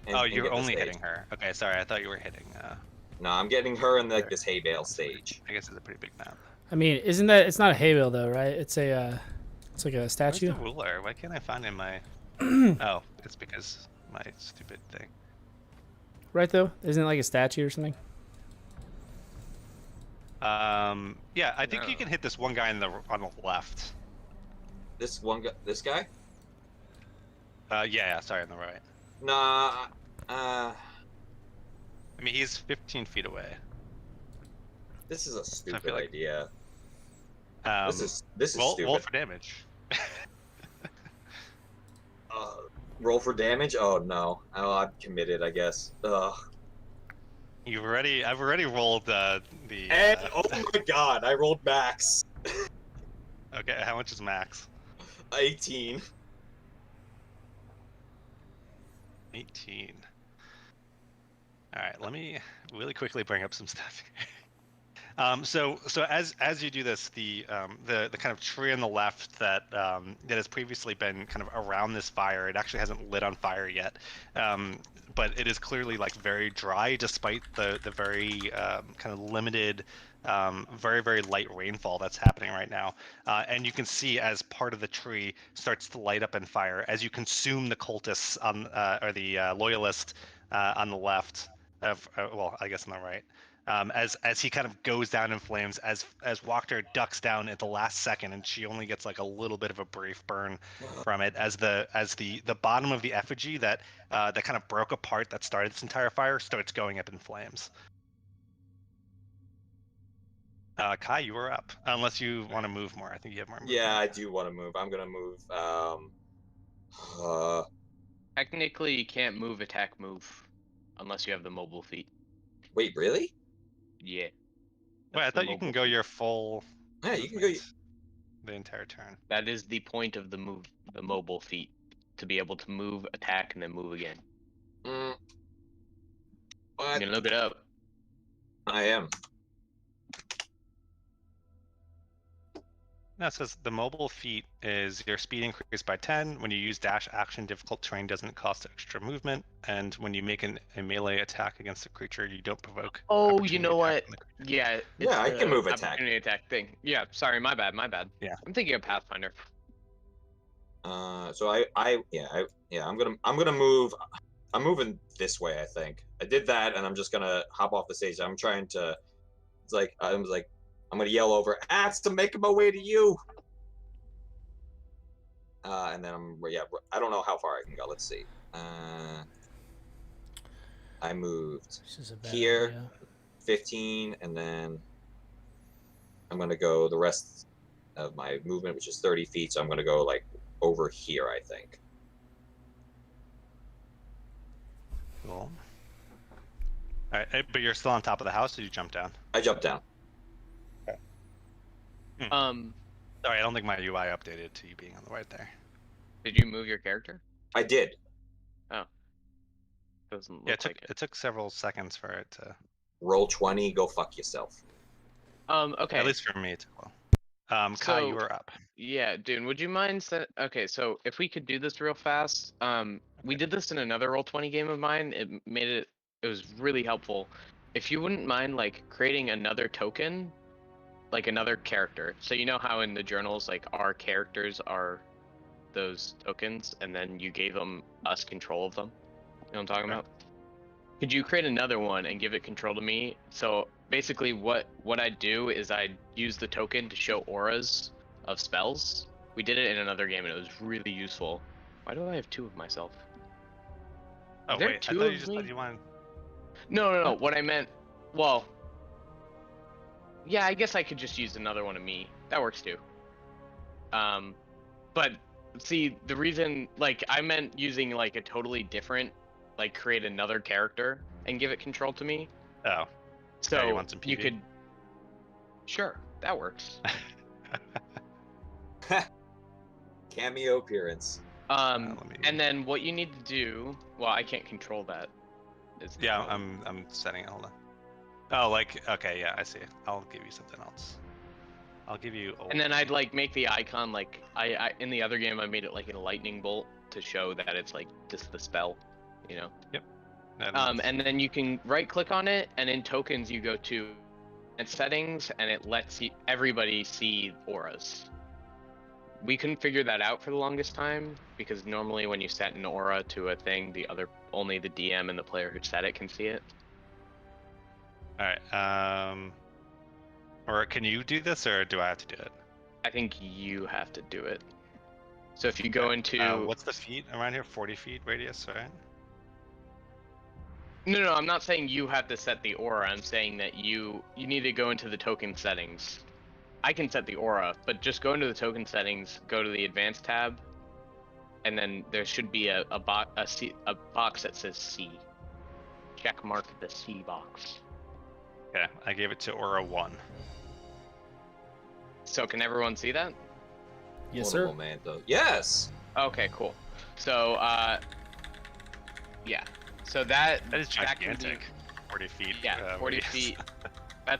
and-
Oh,
and
you're
get the
only
stage.
hitting her. Okay, sorry. I thought you were hitting.
No, I'm getting her in like this hay bale stage.
I guess it's a pretty big map.
I mean, isn't that? It's not a hay bale though, right? It's a. It's like a
Where's
statue.
the ruler? Why can't I find it in my? Oh, it's because my stupid thing.
Right though, isn't it like a statue or something?
Yeah, I think you
No.
can hit this one guy on the left.
This this guy?
Yeah, sorry, on the right.
Nah.
I mean, he's 15 feet away.
This is a stupid
feel like-
idea.
Um,
This is
roll
stupid.
for damage.
Roll for damage? Oh no. Oh, I'm committed, I guess. Ugh.
I've already rolled the.
And oh my god, I rolled max.
Okay, how much is max?
18.
18. All right, let me really quickly bring up some stuff. So as you do this, the kind of tree on the left that has previously been kind of around this fire, it actually hasn't lit on fire yet, but it is clearly like very dry despite the very kind of limited, very light rainfall that's happening right now. And you can see as part of the tree starts to light up in fire as you consume the cultists on or the loyalist on the left. Well, I guess on the right. as he kind of goes down in flames, as Wachter ducks down at the last second, and she only gets like a little bit of a brief burn from it, as the bottom of the effigy that kind of broke apart that started this entire fire starts going up in flames. Kai, you are up. Unless you want to move more. I think you have more movement.
Yeah, I do want to move. I'm gonna move.
Technically, you can't move, attack, move, unless you have the mobile feat.
Wait, really?
Yeah.
Wait, I thought you can go your full.
Yeah, you can go.
The entire turn.
That is the point of the mobile feat, to be able to move, attack, and then move again.
What?
You can look it up.
I am.
No, it says the mobile feat is your speed increased by 10. When you use dash action, difficult terrain doesn't cost extra movement. And when you make a melee attack against a creature, you don't provoke.
Oh, you know what? Yeah.
Yeah, I can move attack.
Opportunity attack thing. Yeah, sorry, my bad.
Yeah.
I'm thinking of Pathfinder.
So I'm gonna move. I'm moving this way. I think I did that, and I'm just gonna hop off the stage. I'm trying to. It's like I'm gonna yell over, "Axe to make my way to you." And then I don't know how far I can go. Let's see. I moved here,
idea.
15, and then I'm gonna go the rest of my movement, which is 30 feet. So I'm gonna go like over here, I think.
Cool. All right, but you're still on top of the house, or you jump down?
I jumped down.
Sorry, I don't think my UI updated to you being on the right there.
Did you move your character?
I did.
Oh. Doesn't look
Yeah,
it
took several seconds for it to.
Roll 20. Go fuck yourself.
Okay.
At least for me, it took well. Kai, you were up.
Yeah, Dune, would you mind okay, so if we could do this real fast, we did this in another Roll20 game of mine. It was really helpful. If you wouldn't mind like creating another token, like another character. So you know how in the journals like our characters are those tokens, and then you gave us control of them. You know what I'm talking about? Could you create another one and give it control to me? So basically what I'd do is I'd use the token to show auras of spells. We did it in another game and it was really useful. Why do I have two of myself?
Oh wait, I thought you just said you wanted.
No. What I meant, well, yeah, I guess I could just use another one of me. That works too. But see, the reason, like, I meant using like a totally different, like, create another character and give it control to me.
Oh.
So
you want some PV?
You could. Sure, that works.
Cameo appearance.
And then what you need to do. Well, I can't control that.
Yeah, I'm setting it. Hold on. Oh, like, okay, yeah, I see. I'll give you something else. I'll give you.
And then I'd like make the icon like I in the other game I made it like a lightning bolt to show that it's like just the spell, you know.
Yep.
And then you can right click on it, and in tokens you go to settings, and it lets everybody see auras. We couldn't figure that out for the longest time because normally when you set an aura to a thing, only the DM and the player who set it can see it.
All right. Or can you do this, or do I have to do it?
I think you have to do it. So if you go into
what's the feet around here? 40 feet radius, right?
No, I'm not saying you have to set the aura. I'm saying that you need to go into the token settings. I can set the aura, but just go into the token settings, go to the advanced tab, and then there should be a box that says C. Check mark the C box.
Okay, I gave it to Aura 1.
So can everyone see that?
Yes, sir.
Momento. Yes.
Okay, cool. So yeah. So that
is gigantic. 40 feet.
Yeah, 40
radius.
feet. That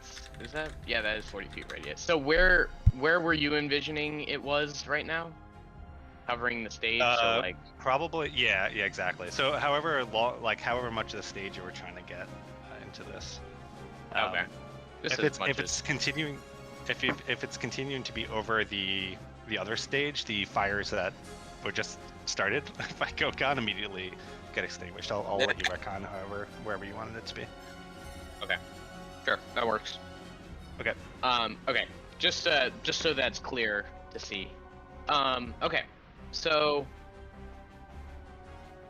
is 40 feet radius. So where were you envisioning it was right now? Covering the stage, so like
probably yeah, exactly. So however much of the stage you were trying to get into this.
Okay.
If it's continuing to be over the other stage, the fires that were just started by Gokon immediately get extinguished. I'll let you retcon wherever you wanted it to be.
Okay. Sure, that works.
Okay.
Okay. Just so that's clear to see. Okay. So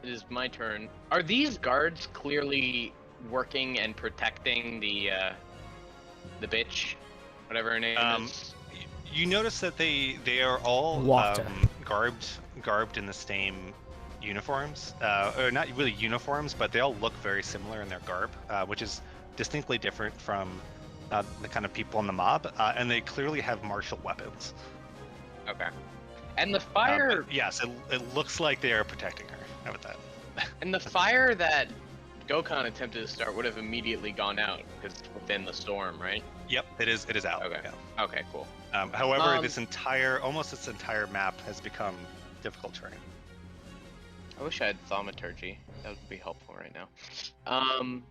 it is my turn. Are these guards clearly working and protecting the bitch, whatever her name is?
You notice that they are all garbed in the same uniforms, or not really uniforms, but they all look very similar in their garb, which is distinctly different from the kind of people in the mob, and they clearly have martial weapons.
Okay. And the fire.
Yes, it looks like they are protecting her. How about that?
And the fire that Gokhan attempted to start would have immediately gone out because it's within the storm, right?
Yep, it is out.
Okay.
Yeah.
Okay, cool.
However, this entire map has become difficult terrain.
I wish I had thaumaturgy. That would be helpful right now. I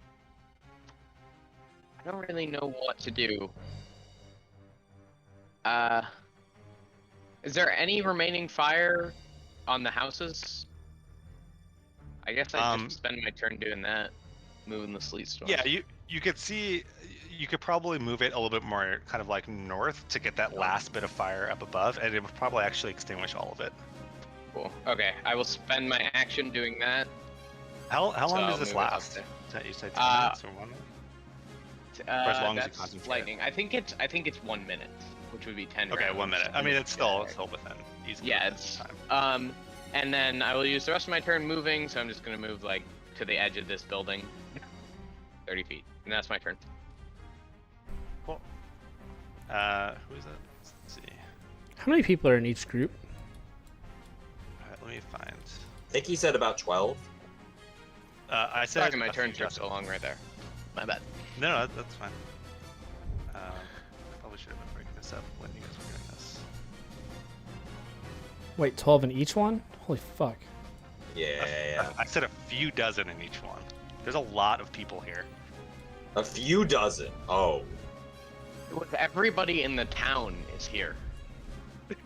don't really know what to do. Is there any remaining fire on the houses? I guess I'd just spend my turn doing that, moving the sleet storm.
Yeah, you could see, you could probably move it a little bit more kind of like north to get that last bit of fire up above, and it would probably actually extinguish all of it.
Cool. Okay, I will spend my action doing that.
How long does this last? You said 2 minutes or 1 minute?
Or
as long as you concentrate.
Lightning. I think it's 1 minute, which would be 10
Okay,
rounds.
1 minute. I mean, it's still within easily.
Yeah, it's time. And then I will use the rest of my turn moving, so I'm just gonna move like to the edge of this building, 30 feet, and that's my turn.
Cool. Who is that? Let's see.
How many people are in each group?
Alright, let me find.
I think he said about 12.
I said.
My turn took so long right there. My bad.
No, that's fine. I probably should have been breaking this up when you guys were doing this.
Wait, 12 in each one? Holy fuck.
Yeah.
I said a few dozen in each one. There's a lot of people here.
A few dozen. Oh.
Everybody in the town is here.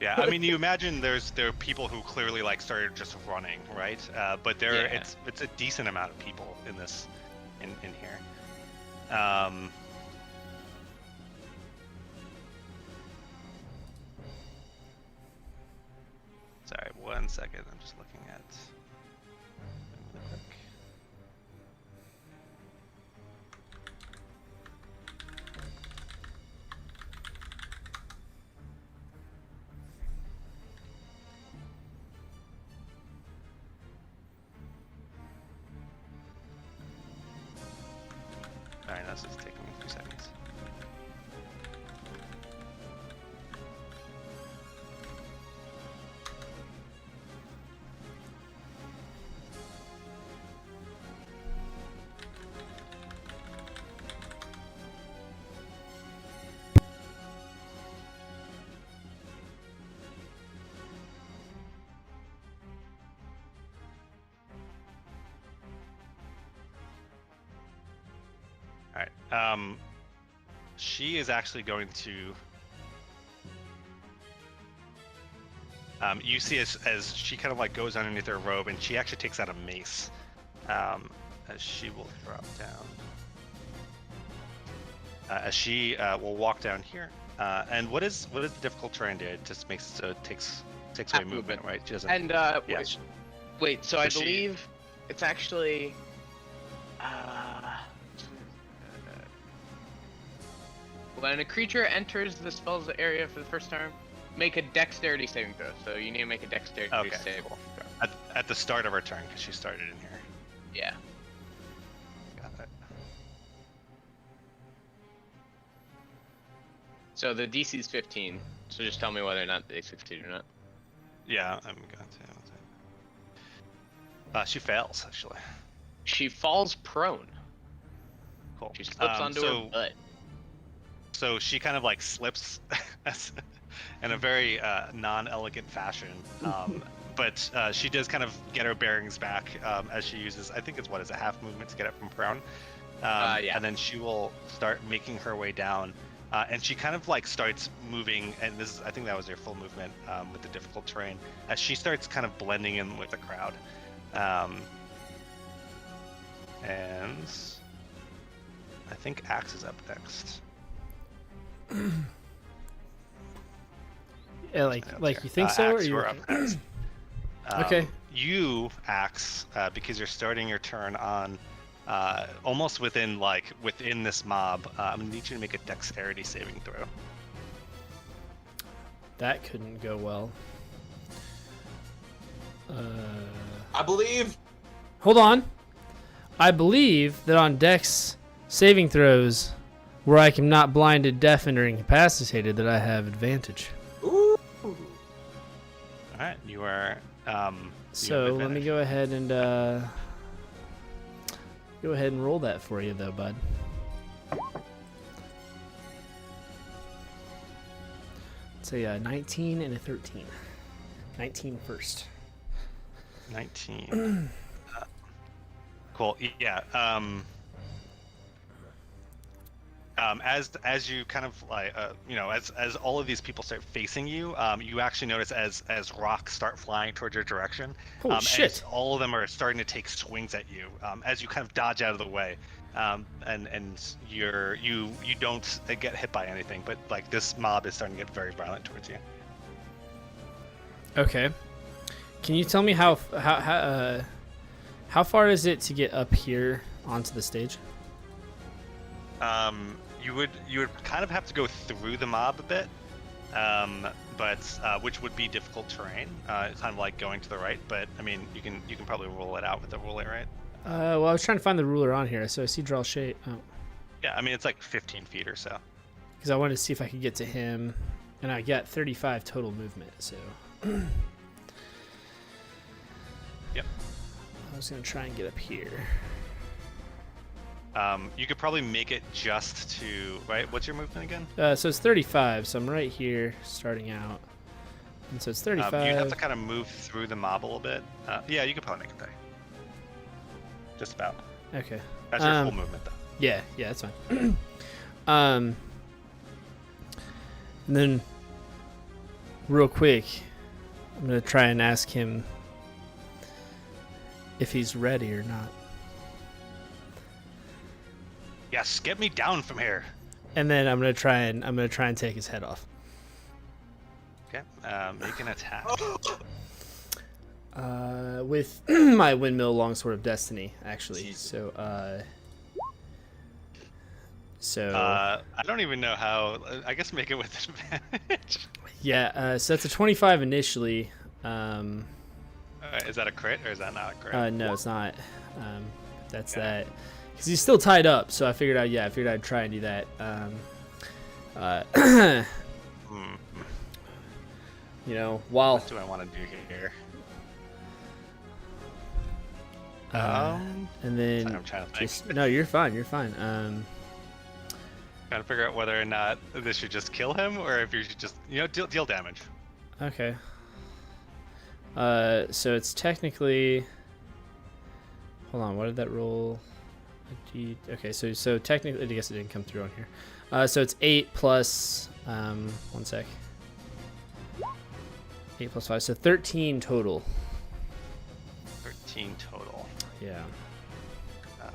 Yeah, I mean, you imagine there are people who clearly like started just running, right? But it's a decent amount of people in this, in here. Sorry, 1 second. I'm just looking at. Really quick. Alright, that's just taking a few seconds. Alright, she is actually going to, you see as she kind of like goes underneath her robe, and she actually takes out a mace, as she will drop down, as she will walk down here, and what is the difficult terrain do? It just makes so it takes away movement, right? She doesn't.
And
yeah.
wait, so I believe it's actually when a creature enters the spell's area for the first time, make a dexterity saving throw. So you need to make a dexterity saving throw.
At the start of her turn, because she started in here.
Yeah.
Got it.
So the DC is 15. So just tell me whether or not they succeed or not.
Yeah, I'm going to. She fails, actually.
She falls prone.
Cool.
She slips onto her butt.
So she kind of like slips in a very non-elegant fashion, but she does kind of get her bearings back as she uses, I think it's a half movement to get up from prone.
Yeah.
And then she will start making her way down, and she kind of like starts moving, and I think that was her full movement with the difficult terrain, as she starts kind of blending in with the crowd. I think Axe is up next.
Yeah, like you think so,
Axe,
or
you're up next.
Okay.
You, Axe, because you're starting your turn on almost within this mob. I'm gonna need you to make a dexterity saving throw.
That couldn't go well.
I believe.
Hold on. I believe that on Dex saving throws, where I am not blinded, deafened, or incapacitated, that I have advantage.
Ooh.
All right, you are.
So let me go ahead and roll that for you, though, bud. So yeah, 19 and a 13. 19 first.
19. Cool. Yeah. As you kind of like, as all of these people start facing you, you actually notice as rocks start flying towards your direction.
Holy shit!
As all of them are starting to take swings at you. As you kind of dodge out of the way, and you don't get hit by anything, but like this mob is starting to get very violent towards you.
Okay. Can you tell me how far is it to get up here onto the stage?
You would kind of have to go through the mob a bit, but which would be difficult terrain. It's kind of like going to the right, but I mean you can probably roll it out with the ruler, right?
Well, I was trying to find the ruler on here, so I see draw shape. Oh.
Yeah, I mean it's like 15 feet or so.
Because I wanted to see if I could get to him, and I got 35 total movement. So.
Yep.
I was gonna try and get up here.
You could probably make it just to right. What's your movement again?
So it's 35. So I'm right here, starting out, and so it's 35.
You'd have to kind of move through the mob a little bit. Yeah, you could probably make it there. Just about.
Okay.
That's your full movement, though.
Yeah, that's fine. And then, real quick, I'm gonna try and ask him if he's ready or not.
Yes, get me down from here.
And then I'm gonna try and take his head off.
Okay. Make an attack.
With my windmill longsword of destiny, actually.
Jesus.
So
I
don't even know how. I guess make it with advantage.
Yeah. So that's a 25 initially.
Is that a crit or is that not a crit?
No, it's not. That's that. Because he's still tied up, so I figured I'd try and do that. You know, while.
What do I want to do here?
And then
I'm trying to think.
No, you're fine. You're fine.
Trying to figure out whether or not this should just kill him or if you should just deal damage.
Okay. So it's technically. Hold on. What did that roll? Okay, so technically, I guess it didn't come through on here. So it's 8 plus. 1 sec. 8 plus 5, so 13 total.
13 total.
Yeah.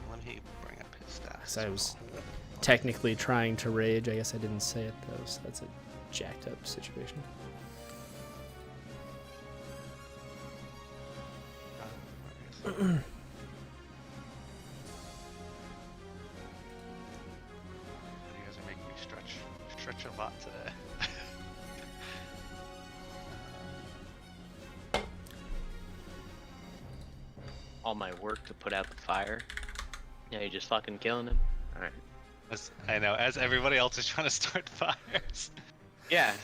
Let me bring up his stats.
So I was technically trying to rage. I guess I didn't say it though, so that's a jacked up situation.
You guys are making me stretch a lot today.
All my work to put out the fire. Yeah, you're just fucking killing him. All right.
I know, as everybody else is trying to start fires.
Yeah.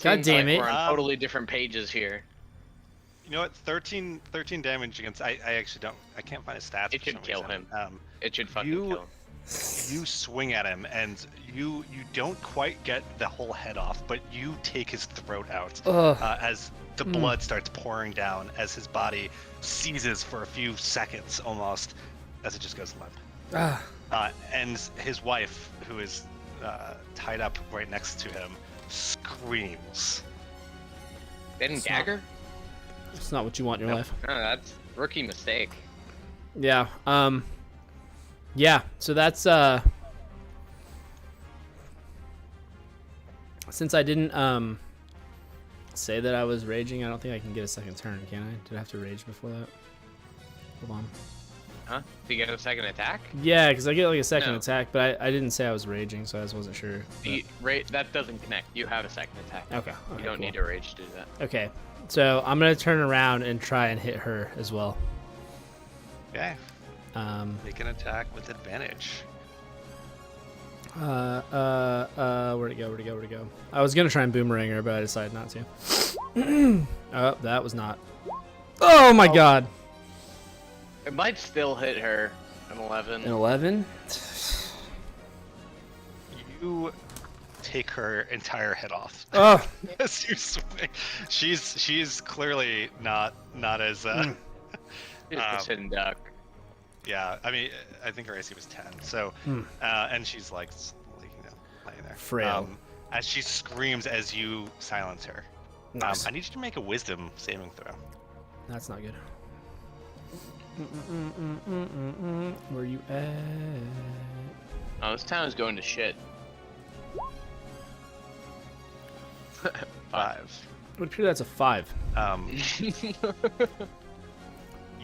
God
Seems
damn
like
it.
We're on totally different pages here.
You know what? 13 damage against. I actually don't. I can't find his stats.
It should kill him. It should fucking kill him.
You swing at him, and you don't quite get the whole head off, but you take his throat out as the blood starts pouring down as his body seizes for a few seconds almost, as it just goes limp. And his wife, who is tied up right next to him, screams.
Didn't Dagger?
It's not what you want in your life.
No, that's rookie mistake.
Yeah. Yeah, so that's since I didn't say that I was raging, I don't think I can get a second turn, can I? Did I have to rage before that? Hold on.
Huh? Do you get a second attack?
Yeah, because I get like a second
No.
attack, but I didn't say I was raging, so I just wasn't sure.
That doesn't connect. You have a second attack.
Okay.
You don't
cool.
need to rage to do that.
Okay, so I'm gonna turn around and try and hit her as well.
Okay. Make an attack with advantage.
Where'd it go? I was gonna try and boomerang her, but I decided not to. Oh, that was not. Oh my god.
It might still hit her. An 11.
An 11?
You take her entire head off.
Oh.
As you swing. She's clearly not as
Just a hidden duck.
yeah, I mean, I think her AC was 10. So, and she's like laying there.
Frail.
As she screams as you silence her.
Nice.
I need you to make a wisdom saving throw.
That's not good. Where you at?
Oh, this town is going to shit.
5.
Would appear that's a 5.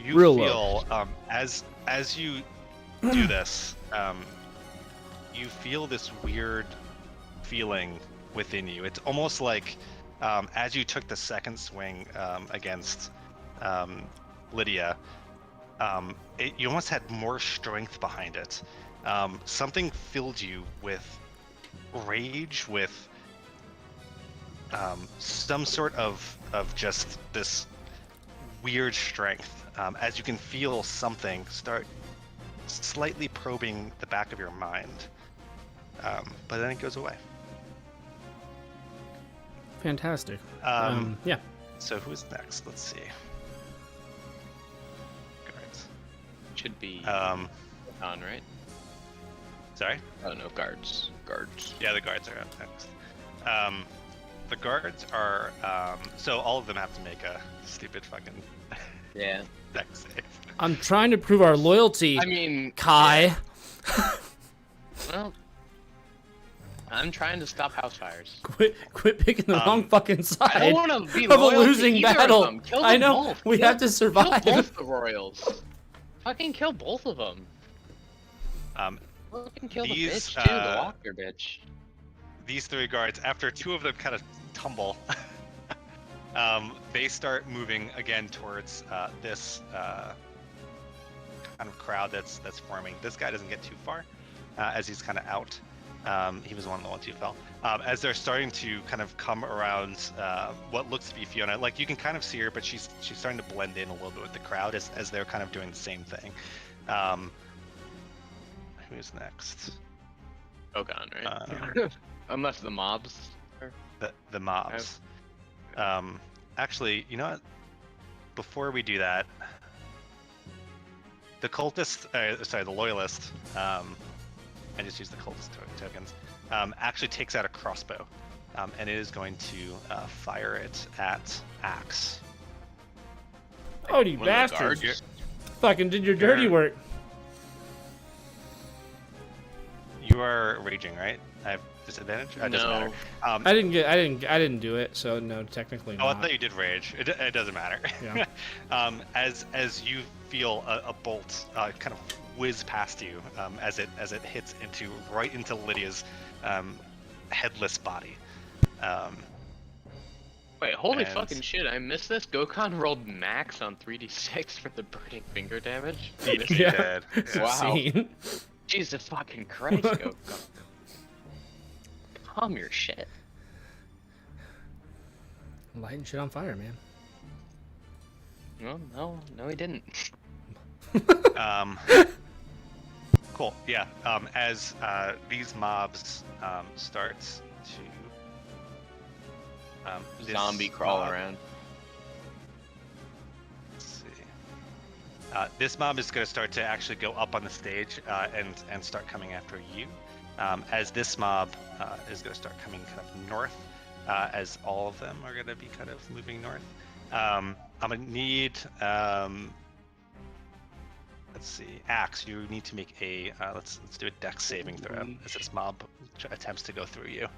You
Real
feel as you do this, you feel this weird feeling within you. It's almost like as you took the second swing against Lydia, you almost had more strength behind it. Something filled you with rage, with some sort of just this weird strength. As you can feel something start slightly probing the back of your mind, but then it goes away.
Fantastic. Yeah.
So who's next? Let's see. Guards.
Should be
Um,
on, right?
Sorry?
Oh no, guards. Guards.
Yeah, the guards are up next. The guards are so all of them have to make a stupid fucking
Yeah.
dex save.
I'm trying to prove our loyalty,
I mean,
Kai.
well, I'm trying to stop house fires.
Quit picking the wrong fucking side
I don't want to be
of a
loyal to
losing
either
battle.
Of them. Kill them
I know.
both.
We have to survive.
Kill both the royals. Fucking kill both of them. Fucking kill the
These,
bitch too, the walker bitch.
These 3 guards, after 2 of them kind of tumble, they start moving again towards this kind of crowd that's forming. This guy doesn't get too far as he's kind of out. He was one of the ones who fell. As they're starting to kind of come around what looks to be Fiona, like you can kind of see her, but she's starting to blend in a little bit with the crowd as they're kind of doing the same thing. Who's next?
Okan, right? Unless the mobs.
The mobs. Actually, you know what? Before we do that, the cultist, the loyalist, I just used the cultist tokens, actually takes out a crossbow, and it is going to fire it at Axe.
Oh, you bastard! Fucking did your dirty work.
You are raging, right? I have disadvantage. It doesn't matter.
I didn't do it, so no, technically not.
Oh, I thought you did rage. It doesn't matter.
Yeah.
As you feel a bolt kind of whiz past you, as it hits right into Lydia's headless body.
Wait, holy fucking shit! I missed this. Gokhan rolled max on 3d6 for the burning finger damage.
He did.
Wow.
Scene.
Jesus fucking Christ, Gokhan. Calm your shit.
Lighting shit on fire, man.
No, he didn't.
Cool. Yeah. As these mobs start to
Zombie crawl around.
Let's see. This mob is going to start to actually go up on the stage and start coming after you. As this mob is going to start coming kind of north, as all of them are going to be kind of moving north. I'm going to need let's see. Axe, you need to make a let's do a dex saving throw as this mob attempts to go through you.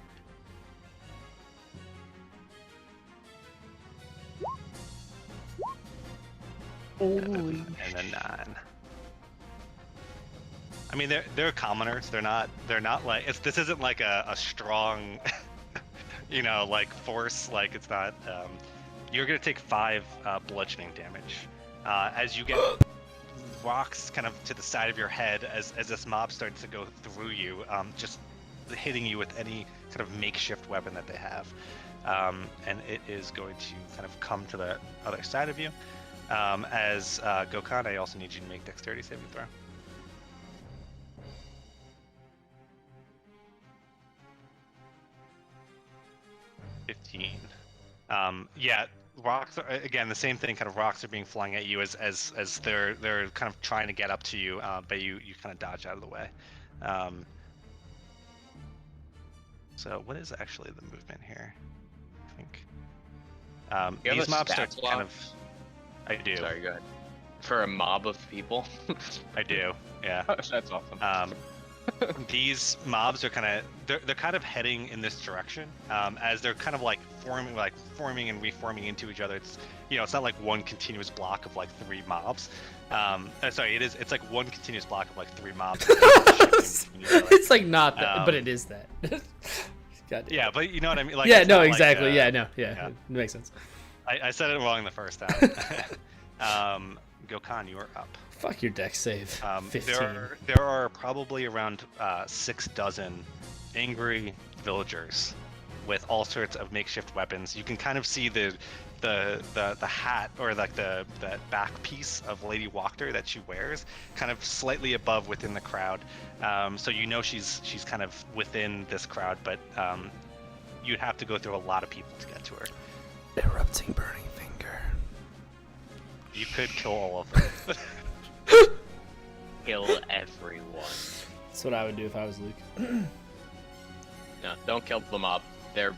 And then 9. I mean, they're commoners. They're not like this isn't like a strong, like force. Like it's not. You're gonna take 5 bludgeoning damage as you get rocks kind of to the side of your head as this mob starts to go through you, just hitting you with any kind of makeshift weapon that they have, and it is going to kind of come to the other side of you. As Gokhan, I also need you to make dexterity saving throw. 15. Yeah, rocks are, again, the same thing. Kind of rocks are being flung at you as they're kind of trying to get up to you, but you kind of dodge out of the way. So what is actually the movement here? I think these mobs start to kind of. I do.
Sorry, go ahead. For a mob of people.
I do. Yeah.
That's awesome.
These mobs are they're kind of heading in this direction, as they're kind of like forming and reforming into each other. It's it's not like one continuous block of like 3 mobs. Sorry, it's like one continuous block of like 3 mobs.
It's like not that, but it is that.
Yeah, but you know what I mean. Like,
yeah, no, exactly. Like, yeah, it makes sense.
I said it wrong the first time. Gokhan, you are up.
Fuck your dex save. 15.
There are probably around 6 dozen angry villagers with all sorts of makeshift weapons. You can kind of see the hat, or like the back piece of Lady Wachter that she wears, kind of slightly above within the crowd. So she's kind of within this crowd, but you'd have to go through a lot of people to get to her.
Erupting burning finger.
You could kill all of them.
Kill everyone.
That's what I would do if I was Luke.
No, don't kill the mob. They're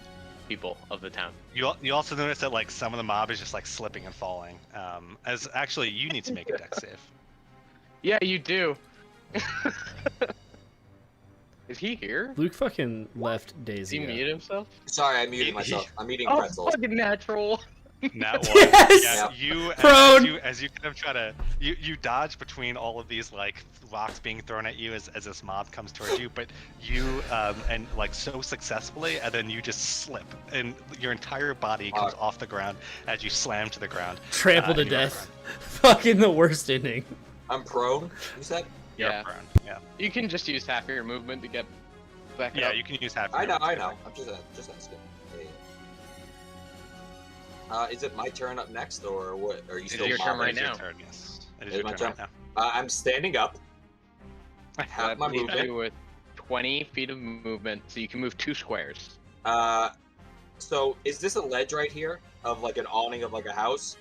people of the town.
You also notice that like some of the mob is just like slipping and falling. As actually you need to make a dex save.
Yeah, you do. Is he here?
Luke fucking left days
Does he
ago.
mute himself?
Sorry, I muted myself. I'm eating pretzels.
Oh, fucking natural.
That one.
Yes!
Yeah, as you kind of try to you dodge between all of these like rocks being thrown at you as this mob comes towards you, but you and like so successfully, and then you just slip and your entire body comes off the ground as you slam to the ground.
Trampled to death. Fucking the worst ending.
I'm prone, you said?
Yeah.
Prone. Yeah.
You can just use half of your movement to get back up.
Yeah, you can use half.
I know. I'm just asking. Yeah. Is it my turn up next, or what? Are you still?
It's your turn right now.
Turn, yes. It is
It
your
my
turn
turn?
right now.
I'm standing up. Half my
Leaves
movement.
you with 20 feet of movement, so you can move 2 squares.
So is this a ledge right here of like an awning of like a house?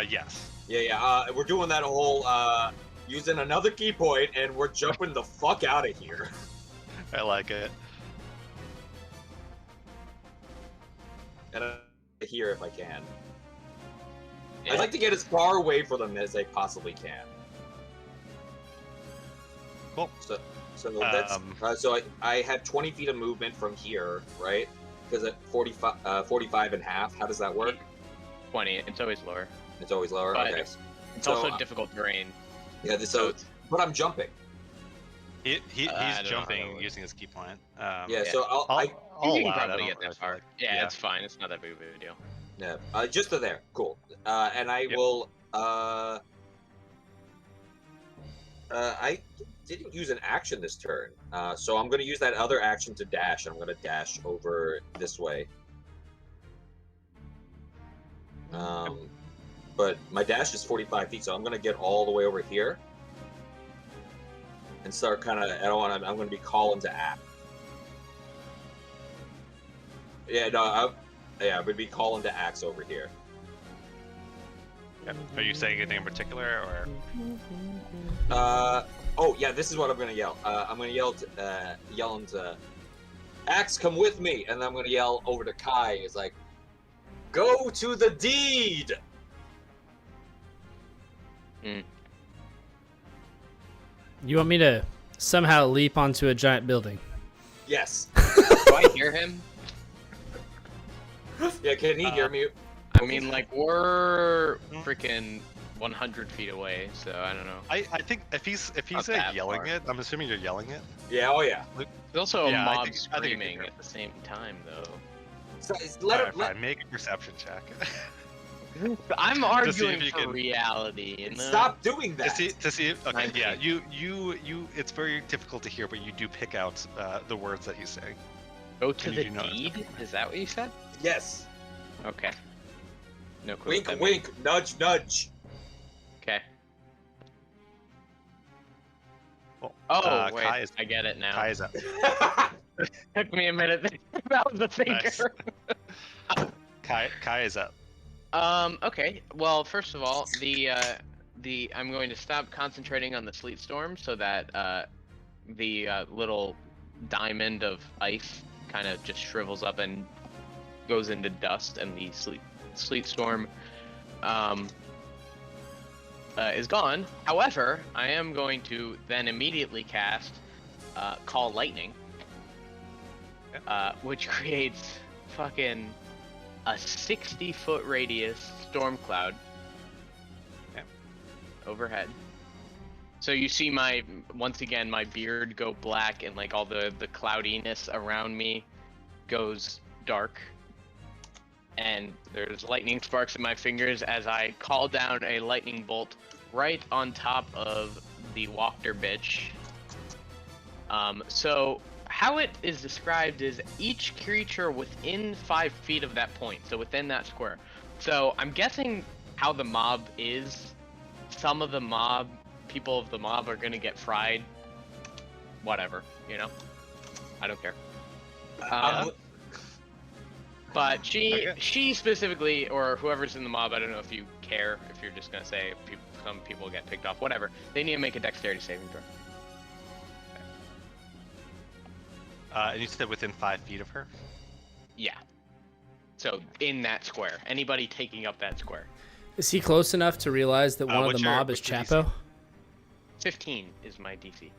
Yes.
Yeah. We're doing that whole using another key point, and we're jumping the fuck out of here.
I like it.
And here if I can.
Yeah.
I'd like to get as far away from them as I possibly can.
Cool.
So that's so I have 20 feet of movement from here, right? Because at 45 and a half, how does that work?
20. It's always lower.
It's always lower.
But
Okay.
It's
So,
also difficult terrain.
Yeah. But I'm jumping.
He's
I don't know how
jumping
that works.
using his key point.
Yeah. So
I'll
You can
allow it. I
probably
don't
get that
really
far.
feel like-
Yeah, it's fine. It's not that big of a deal.
yeah. Just to there. Cool. And I will. I didn't use an action this turn, so I'm going to use that other action to dash. I'm going to dash over this way. But my dash is 45 feet, so I'm going to get all the way over here and start kind of. I'm going to be calling to act. Yeah, no, I would be calling to axe over here.
Yeah. Are you saying anything in particular, or?
Oh yeah, this is what I'm gonna yell. I'm gonna yell into Axe, come with me, and then I'm gonna yell over to Kai. It's like, go to the deed.
You want me to somehow leap onto a giant building?
Yes.
Do I hear him?
Yeah, can he hear me?
I mean, like, we're freaking 100 feet away, so I don't know.
I think if he's yelling
far.
it, I'm assuming you're yelling it.
Yeah, oh yeah.
There's also a
Yeah, I
mob
think
screaming
you're-
at the same time, though.
So,
Alright, fine. Make a perception check.
I'm
if
arguing
you
for
can-
reality. You know?
Stop doing that.
to see. Okay,
19.
yeah. You. It's very difficult to hear, but you do pick out the words that he's saying.
Go to
And
the
you do notice
deed?
them.
Is that what you said?
Yes.
Okay. No clue.
Wink,
what that
wink, nudge, nudge.
means. Okay.
Well,
Oh, wait.
Kai is
I get it now.
Kai is up.
Took me a minute. That was the thinker.
Kai is up.
Okay. Well, first of all, I'm going to stop concentrating on the sleet storm so that the little diamond of ice kind of just shrivels up and goes into dust, and the sleet storm is gone. However, I am going to then immediately cast Call Lightning, which creates fucking a 60-foot radius storm cloud overhead. So you see once again my beard go black, and like all the cloudiness around me goes dark, and there's lightning sparks in my fingers as I call down a lightning bolt right on top of the Walker bitch. So how it is described is each creature within 5 feet of that point, so within that square. So I'm guessing how the mob is, some of the people of the mob are gonna get fried. Whatever, you know? I don't care. But she specifically, or whoever's in the mob, I don't know if you care, if you're just gonna say some people get picked off, whatever. They need to make a dexterity saving throw.
And you said within 5 feet of her?
Yeah. So in that square, anybody taking up that square.
Is he close enough to realize that one of
what's
the
your-
mob is
what's your
Chapo?
15 is my DC.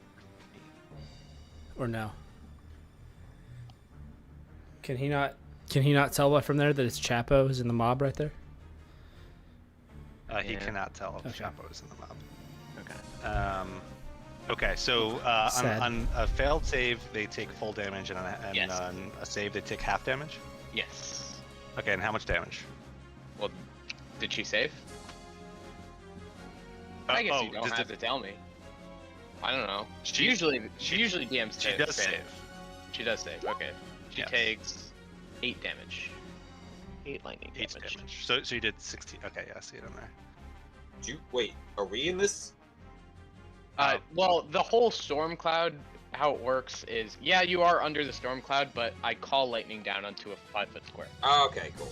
Or no? Can he not tell from there that it's Chapo who's in the mob right there?
He
Yeah.
cannot tell if
Okay.
Chapo is in the mob.
Okay.
Okay, so
Sad.
on a failed save, they take full damage, and
Yes.
on a save, they take half damage?
Yes.
Okay, and how much damage?
Well, did she save? I guess you don't
does
have to tell me. I don't know. She
She-
usually DMs.
She does save.
She does save. Okay. She
Yes.
takes 8 damage. 8 lightning
8
damage.
damage. So you did 16. Okay, yeah, I see it on there.
Wait, are we in this?
Well, the whole storm cloud, how it works is, yeah, you are under the storm cloud, but I call lightning down onto a 5-foot square.
Oh, okay, cool.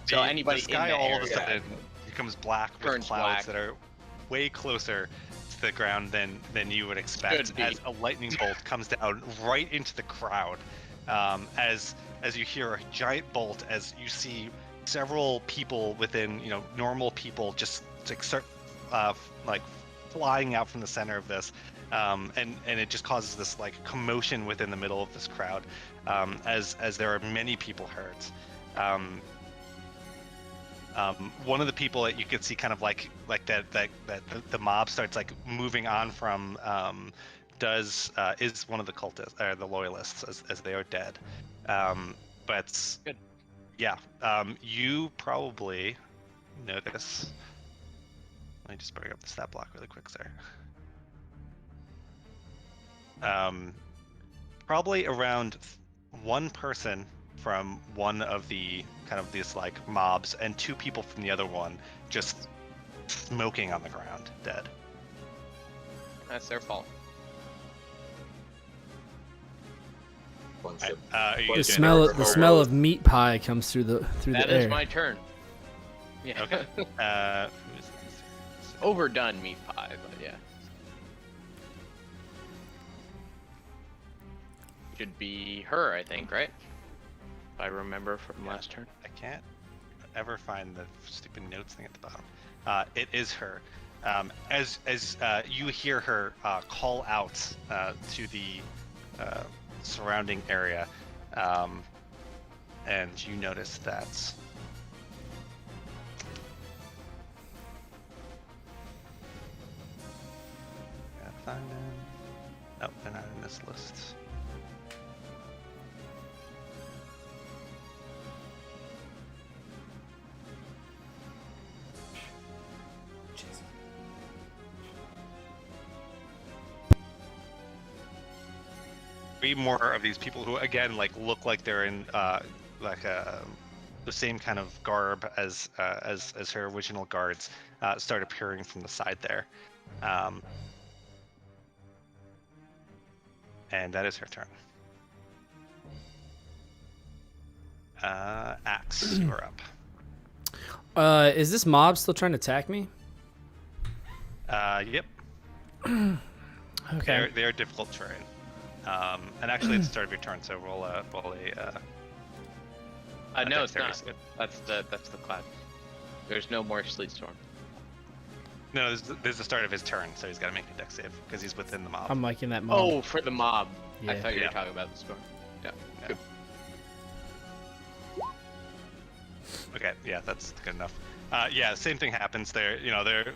So anybody
the sky
in the
all of a
area
sudden becomes black with
turns
clouds
black.
that are way closer to the ground than you would expect,
Should be.
as a lightning bolt comes down right into the crowd. As you hear a giant bolt, as you see several people within normal people just like start like flying out from the center of this, and it just causes this like commotion within the middle of this crowd, as there are many people hurt. One of the people that you could see kind of like that the mob starts like moving on from is one of the cultists or the loyalists, as they are dead. But
Good.
yeah, you probably notice. Let me just bring up the stat block really quick, sir. Probably around one person from one of the kind of these like mobs, and 2 people from the other one just smoking on the ground, dead.
That's their fault.
Bunch
Right,
of-
are you
The
gonna-
smell of meat pie comes through the
That
air.
is my turn. Yeah.
Okay. Who is this?
Overdone meat pie, but yeah. Should be her, I think, right? If I remember from last turn.
I can't ever find the stupid notes thing at the bottom. It is her. As you hear her call out to the surrounding area, and you notice that nope, they're not in this list. Three more of these people who again like look like they're in like the same kind of garb as her original guards start appearing from the side there, and that is her turn. Axe, you're up.
Is this mob still trying to attack me?
Yep.
Okay.
They're difficult terrain. And actually, it's the start of your turn, so roll a.
No, it's not. That's the class. There's no more sleet storm.
No, this is the start of his turn, so he's got to make a dex save because he's within the mob.
I'm liking that mob.
Oh, for the mob.
Yeah.
I thought you were talking about the storm. Yeah. Good.
Okay, yeah, that's good enough. Yeah, same thing happens there. You know, they're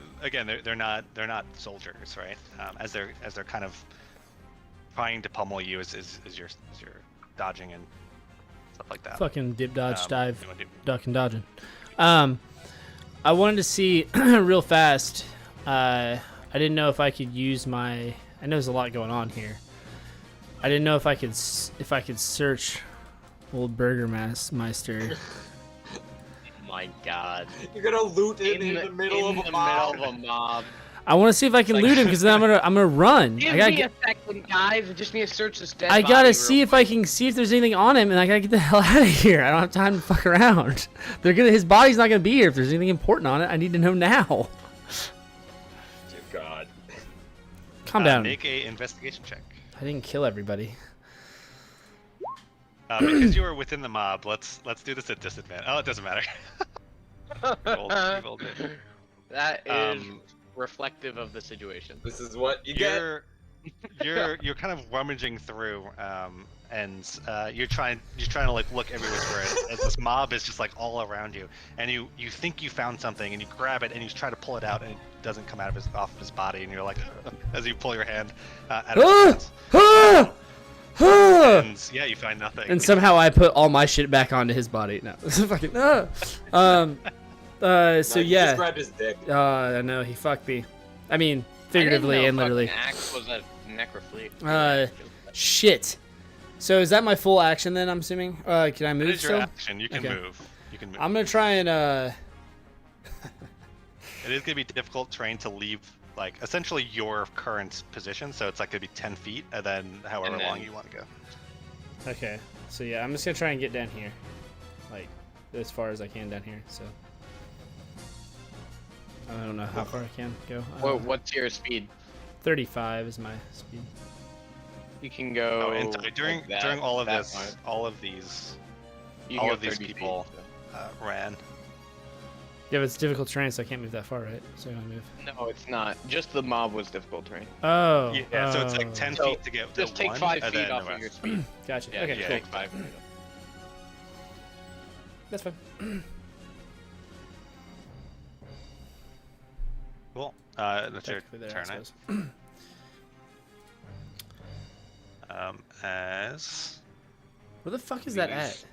not soldiers, right? As they're kind of trying to pummel you as you're dodging and stuff like that.
Fucking dip, dodge, dive, duck, and dodging. I wanted to see real fast. I didn't know if I could use my. I know there's a lot going on here. I didn't know if I could search old Burgermeister.
My God.
You're gonna loot it in the middle of a mob.
I want to see if I can loot him because then I'm gonna run.
Give me a second, guys. I just need to search this dead
I
body
gotta
real
see if
quick.
I can see if there's anything on him, and I gotta get the hell out of here. I don't have time to fuck around. His body's not gonna be here if there's anything important on it. I need to know now.
Dear God.
Calm down.
Make a investigation check.
I didn't kill everybody.
Because you were within the mob, let's do this at disadvantage. Oh, it doesn't matter. You rolled it.
That is reflective of the situation.
This is what you get.
You're kind of rummaging through, and you're trying to like look everywhere as this mob is just like all around you, and you think you found something, and you grab it, and you try to pull it out, and it doesn't come out off of his body, and you're like, as you pull your hand out of his hands. And yeah, you find nothing.
And somehow I put all my shit back onto his body. No, fucking so
No,
yeah.
you just grabbed his dick.
I know he fucked me. I mean, figuratively and literally.
Axe was a necrophilia.
Shit. So is that my full action then? I'm assuming. Can I move?
It is your
still?
action. You can move. You can move.
I'm gonna try and.
It is gonna be difficult terrain to leave, like essentially your current position. So it's like gonna be 10 feet, and then however long you want to go.
Okay. So yeah, I'm just gonna try and get down here, like as far as I can down here. So I don't know how far I can go.
What's your speed?
35 is my speed.
You can go.
Oh, and during all of this,
part.
all of these
You can go
these
30
people
feet,
ran.
Yeah, but it's difficult terrain, so I can't move that far, right? So I move.
No, it's not. Just the mob was difficult terrain.
Oh.
Yeah, so it's like 10
So
feet to get to
Just take
one,
5
and
feet
then
off
the
of your
rest.
speed.
Gotcha.
Yeah,
Okay.
you
Cool.
take 5 feet.
That's fine.
Cool. That's your
Technically there,
turn.
I
Right?
suppose.
As
Where the fuck is that at?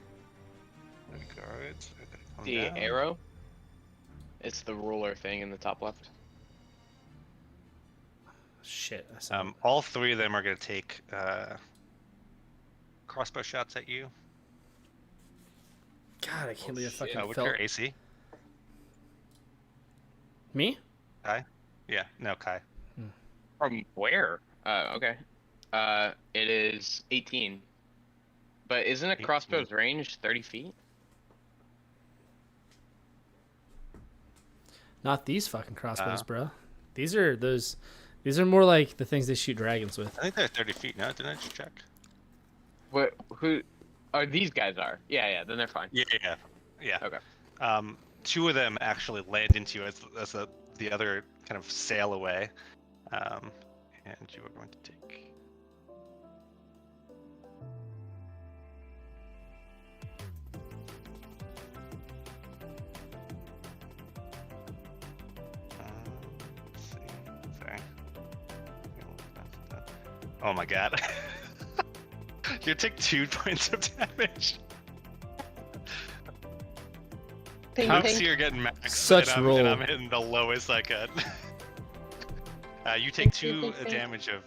The arrow? It's the ruler thing in the top left.
Shit. I saw it.
all three of them are going to take crossbow shots at you.
God, I can't believe I fucking
What's
felt.
your AC?
Me?
Kai? Yeah, no, Kai.
From where? Okay. It is 18. But isn't a
18.
crossbow's range 30 feet?
Not these fucking crossbows, bro. These are those. These are more like the things they shoot dragons with.
I think they're 30 feet now. Didn't I just check?
What? Who? Oh, these guys are. Yeah, then they're fine.
Yeah.
Okay.
two of them actually land into you as the other kind of sail away. And you are going to take. Let's see. Sorry. Oh my god. You take 2 points of damage. Oops, you're getting max.
Such roll.
And I'm hitting the lowest I could. You take 2 damage of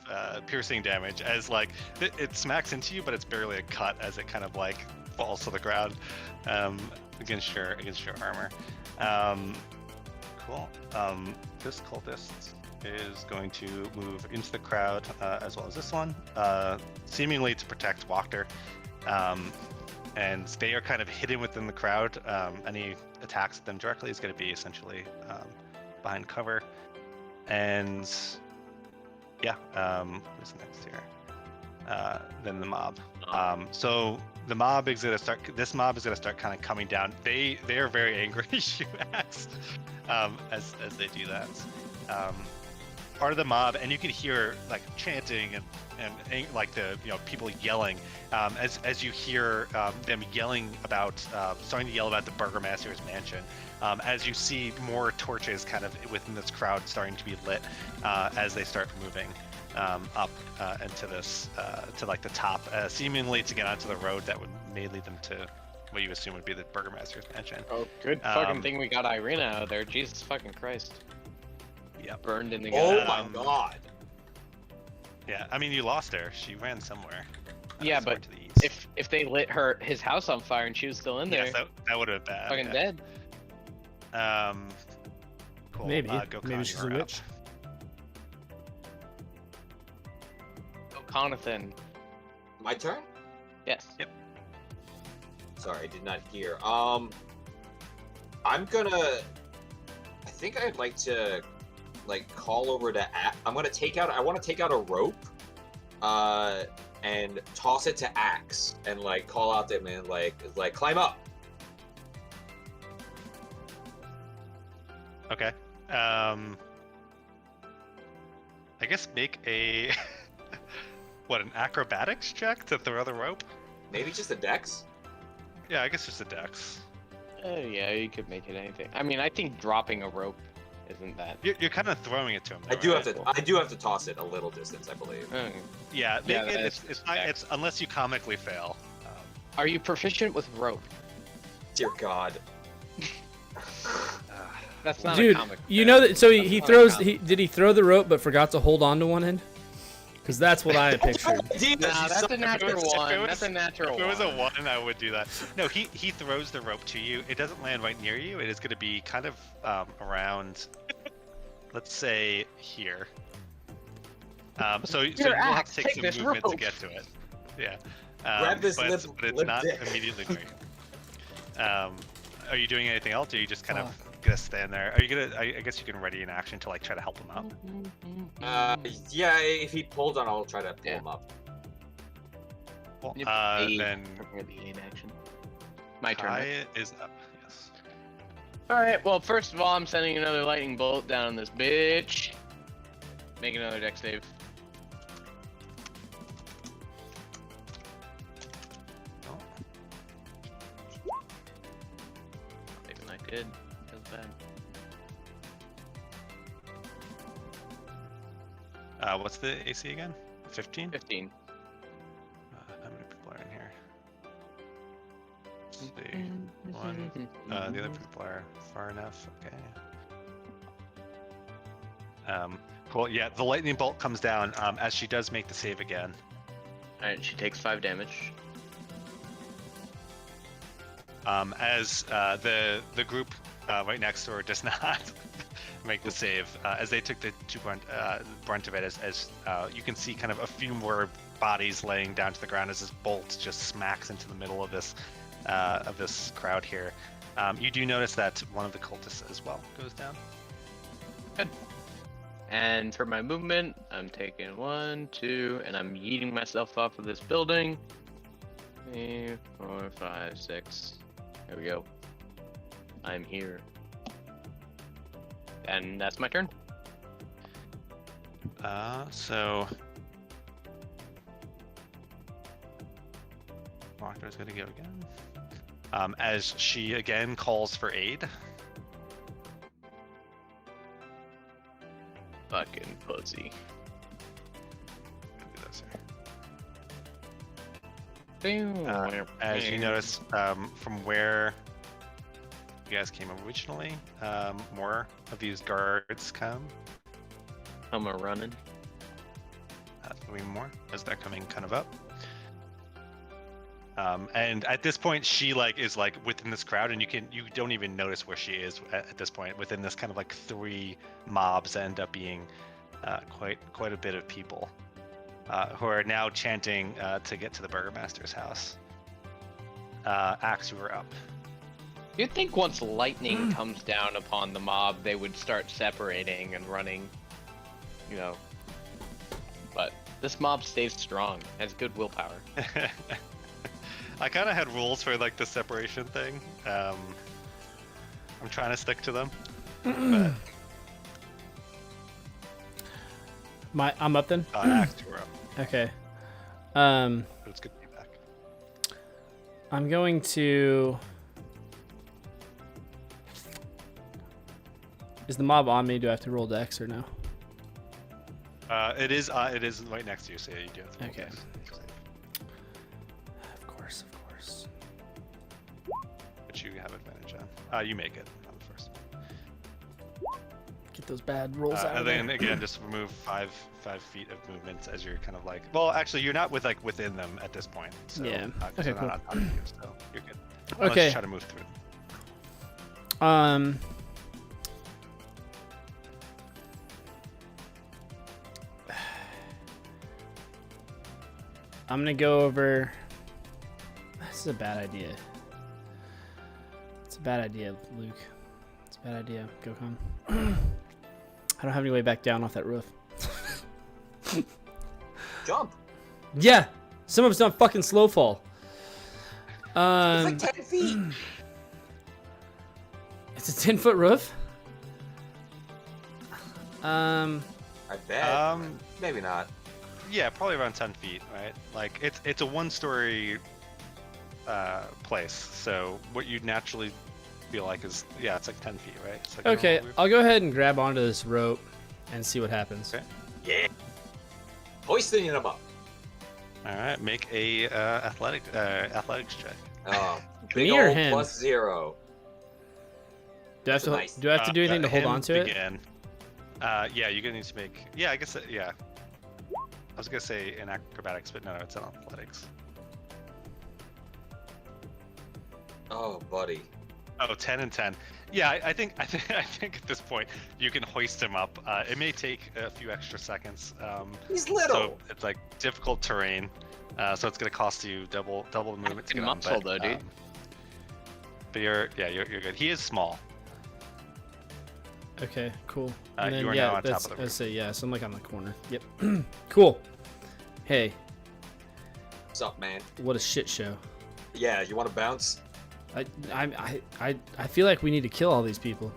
piercing damage as like it smacks into you, but it's barely a cut as it kind of like falls to the ground against your armor. Cool. This cultist is going to move into the crowd as well as this one, seemingly to protect Wachter. And they are kind of hidden within the crowd. Any attacks at them directly is going to be essentially behind cover. And yeah, who's next here? Then the mob. So the mob is gonna start. This mob is gonna start kind of coming down. They are very angry. You asked as they do that. Part of the mob, and you can hear like chanting and like the people yelling as you hear them yelling about starting to yell about the burgomaster's mansion. As you see more torches kind of within this crowd starting to be lit as they start moving up into this to like the top, seemingly to get onto the road that may lead them to what you assume would be the burgomaster's mansion.
Oh, good fucking thing we got Irina out of there. Jesus fucking Christ.
Yep.
Burned in the
Oh
gut.
my god.
Yeah, I mean you lost her. She ran somewhere.
Yeah,
somewhere
but
to the east.
if they lit his house on fire and she was still in there,
Yes, that would have been bad.
fucking
yeah.
dead.
Cool.
Maybe.
Gokhan,
Maybe she's a
you're up.
witch.
Oh, Conathan.
My turn?
Yes.
Yep.
Sorry, I did not hear. I'm gonna. I think I'd like to, like, call over to. I want to take out a rope, and toss it to Axe, and like call out to him and like climb up.
Okay. I guess make a an acrobatics check to throw the rope?
Maybe just a dex.
Yeah, I guess just a dex.
Oh yeah, you could make it anything. I mean, I think dropping a rope isn't that.
You're kind of throwing it to him.
I
Though,
do
right?
have to toss it a little distance, I believe.
Yeah,
Yeah,
it's unless you comically fail.
Are you proficient with rope?
Dear God.
That's not
Dude,
a comic.
you know that. So he
not a
throws.
comic.
Did he throw the rope but forgot to hold on to one end? Because that's what I pictured.
Nah, that's a natural one. That's a natural
If it was a
one.
1, I would do that. No, he throws the rope to you. It doesn't land right near you. It is going to be kind of around, let's say here. So you'll have to take some movement to get to it. Yeah.
Grab this
but
lip,
it's
lip
not
dick.
immediately near you. Are you doing anything else, or are you just kind of gonna stand there? Are you gonna? I guess you can ready an action to like try to help him up.
Yeah, if he pulls on, I'll try to pull him up.
Well,
Yep,
then
the aid action. My turn.
Kai
Right?
is up. Yes.
All right. Well, first of all, I'm sending another lightning bolt down on this bitch. Make another dex save.
Oh.
Not even that good. That's bad.
What's the AC again? 15?
15.
How many people are in here? Let's see. 1. The other people are far enough. Okay. Cool. Yeah, the lightning bolt comes down as she does make the save again.
Alright, she takes 5 damage.
As the group right next to her does not make the save, as they took the brunt of it, as you can see kind of a few more bodies laying down to the ground as this bolt just smacks into the middle of this crowd here. You do notice that one of the cultists as well goes down.
Good. And for my movement, I'm taking 1, 2, and I'm yeeting myself off of this building. 3, 4, 5, 6. There we go. I'm here. And that's my turn.
So Walker's gonna go again. As she again calls for aid.
Fucking pussy.
Do this here. As you notice, from where you guys came originally, more of these guards come.
I'm a running.
Maybe more as they're coming kind of up. And at this point, she is within this crowd, and you don't even notice where she is at this point. Within this kind of 3 mobs that end up being quite a bit of people who are now chanting to get to the Burgermaster's house. Axe, you were up.
You'd think once lightning comes down upon the mob, they would start separating and running, you know. But this mob stays strong, has good willpower.
I kind of had rules for the separation thing. I'm trying to stick to them. But...
I'm up then.
Axe, you were up.
Okay.
It's good to be back.
I'm going to. Is the mob on me? Do I have to roll dex or no?
It is right next to you, so yeah, you do have to roll
Okay.
dex.
Of course.
But you have advantage on. You make it on the first.
Get those bad rolls out of
And
there.
then again, just remove 5 feet of movement as you're kind of well, actually, you're not within them at this point. So,
Yeah.
'cause
Okay,
they're
cool.
not on top of you, so you're good. Unless
Okay.
you try to move through.
I'm gonna go over. This is a bad idea. It's a bad idea, Luke. It's a bad idea. Go come. I don't have any way back down off that roof.
Jump.
Yeah, some of it's not fucking slow fall.
It's 10 feet.
It's a 10-foot roof.
I bet. Maybe not.
Yeah, probably around 10 feet, right? It's a 1-story place, so what you'd naturally feel like is it's 10 feet, right? It's a
Okay,
normal roof.
I'll go ahead and grab onto this rope and see what happens.
Okay.
Yeah. Hoisting him up.
All right, make a athletics check.
Big
Me or
old
him?
+0.
Do I have to?
Nice.
Do I have to do anything to hold
him
on to it?
again. Yeah, you're gonna need to make. Yeah, I guess. Yeah. I was gonna say in acrobatics, but no, it's in athletics.
Oh, buddy.
Oh, 10 and 10. Yeah, I think at this point you can hoist him up. It may take a few extra seconds.
He's little.
So it's difficult terrain. So it's gonna cost you double the movement to get on.
Muscle though, dude.
But you're good. He is small.
Okay, cool.
You are now on top of the roof.
So I'm on the corner. Yep. Cool. Hey,
What's up, man?
what a shit show.
Yeah, you want to bounce?
I feel like we need to kill all these people.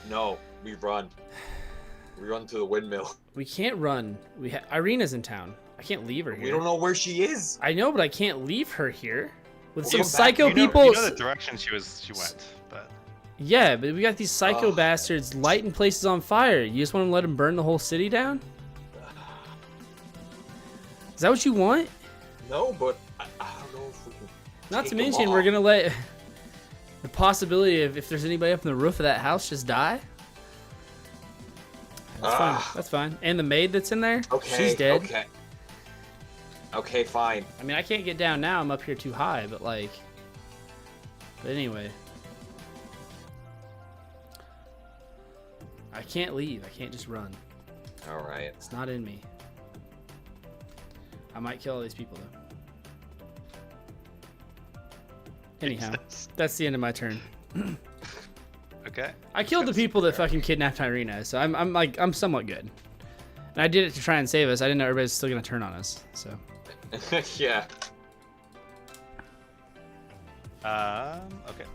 No, we run. We run to the windmill.
We can't run. Irina's in town. I can't leave her here.
We don't know where she is.
I know, but I can't leave her here with
We'll
some
come back.
psycho
You know
people.
the direction she went, but
Yeah, but we got these psycho
Ugh.
bastards lighting places on fire. You just want to let them burn the whole city down? Is that what you want?
No, but I don't know if we can.
Not to
take 'em
mention, we're
off.
gonna let the possibility of if there's anybody up on the roof of that house just die. That's fine.
Ah.
That's fine. And the maid that's in there,
Okay.
she's dead.
Okay. Okay, fine.
I mean, I can't get down now. I'm up here too high, but But anyway. I can't leave. I can't just run.
All right.
It's not in me. I might kill all these people, though. Anyhow, that's the end of my turn.
okay.
I killed the people that fucking kidnapped Irina, so I'm somewhat good. And I did it to try and save us. I didn't know everybody's still gonna turn on us, so.
Yeah.
Okay.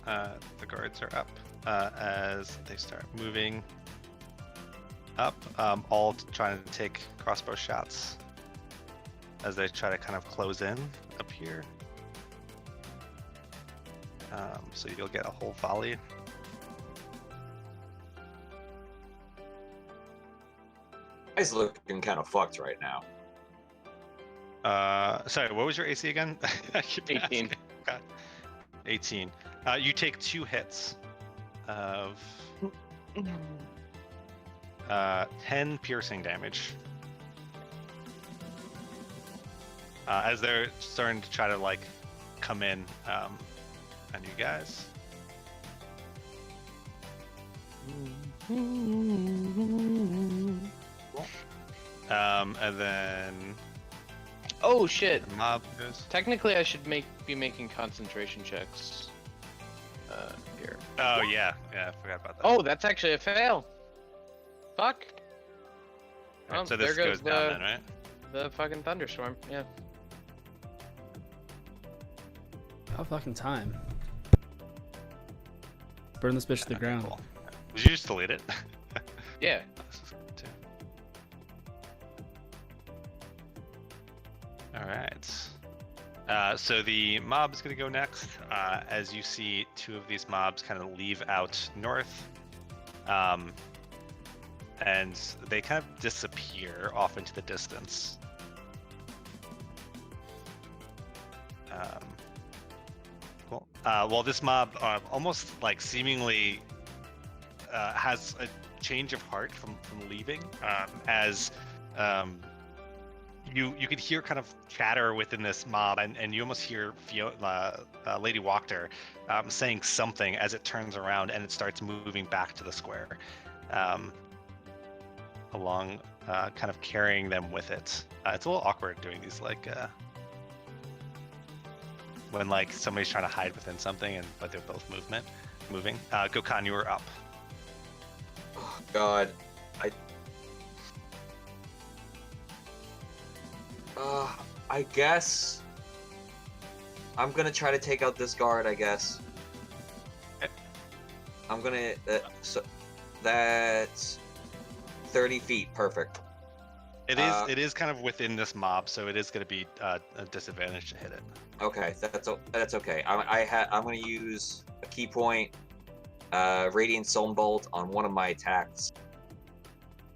The guards are up as they start moving up, all trying to take crossbow shots as they try to kind of close in up here. So you'll get a whole volley.
Guy's looking kind of fucked right now.
Sorry, what was your AC again? I keep
18.
asking. God. 18. You take 2 hits of 10 piercing damage. As they're starting to try to like come in on you guys. And then
Oh shit!
the mob goes.
Technically, I should be making concentration checks. Here.
Oh yeah, I forgot about that.
Oh, that's actually a fail. Fuck.
Right,
Oh,
so this
there
goes
goes
down then, right?
the fucking thunderstorm. Yeah.
About fucking time. Burn this bitch to the
Okay,
ground.
cool. Did you just delete it?
Yeah.
All right. So the mob is going to go next. As you see, 2 of these mobs kind of leave out north, and they kind of disappear off into the distance. Cool. Well, this mob almost like seemingly has a change of heart from leaving, as you could hear kind of chatter within this mob, and you almost hear Lady Wachter saying something as it turns around and it starts moving back to the square, along, kind of carrying them with it. It's a little awkward doing these like when like somebody's trying to hide within something but they're both moving. Gokhan, you are up.
Oh, God, I guess I'm gonna try to take out this guard. I guess I'm gonna. So that's 30 feet. Perfect.
It is kind of within this mob, so it is going to be a disadvantage to hit it.
Okay, that's okay. I'm gonna use a key point, Radiant Stone Bolt on one of my attacks.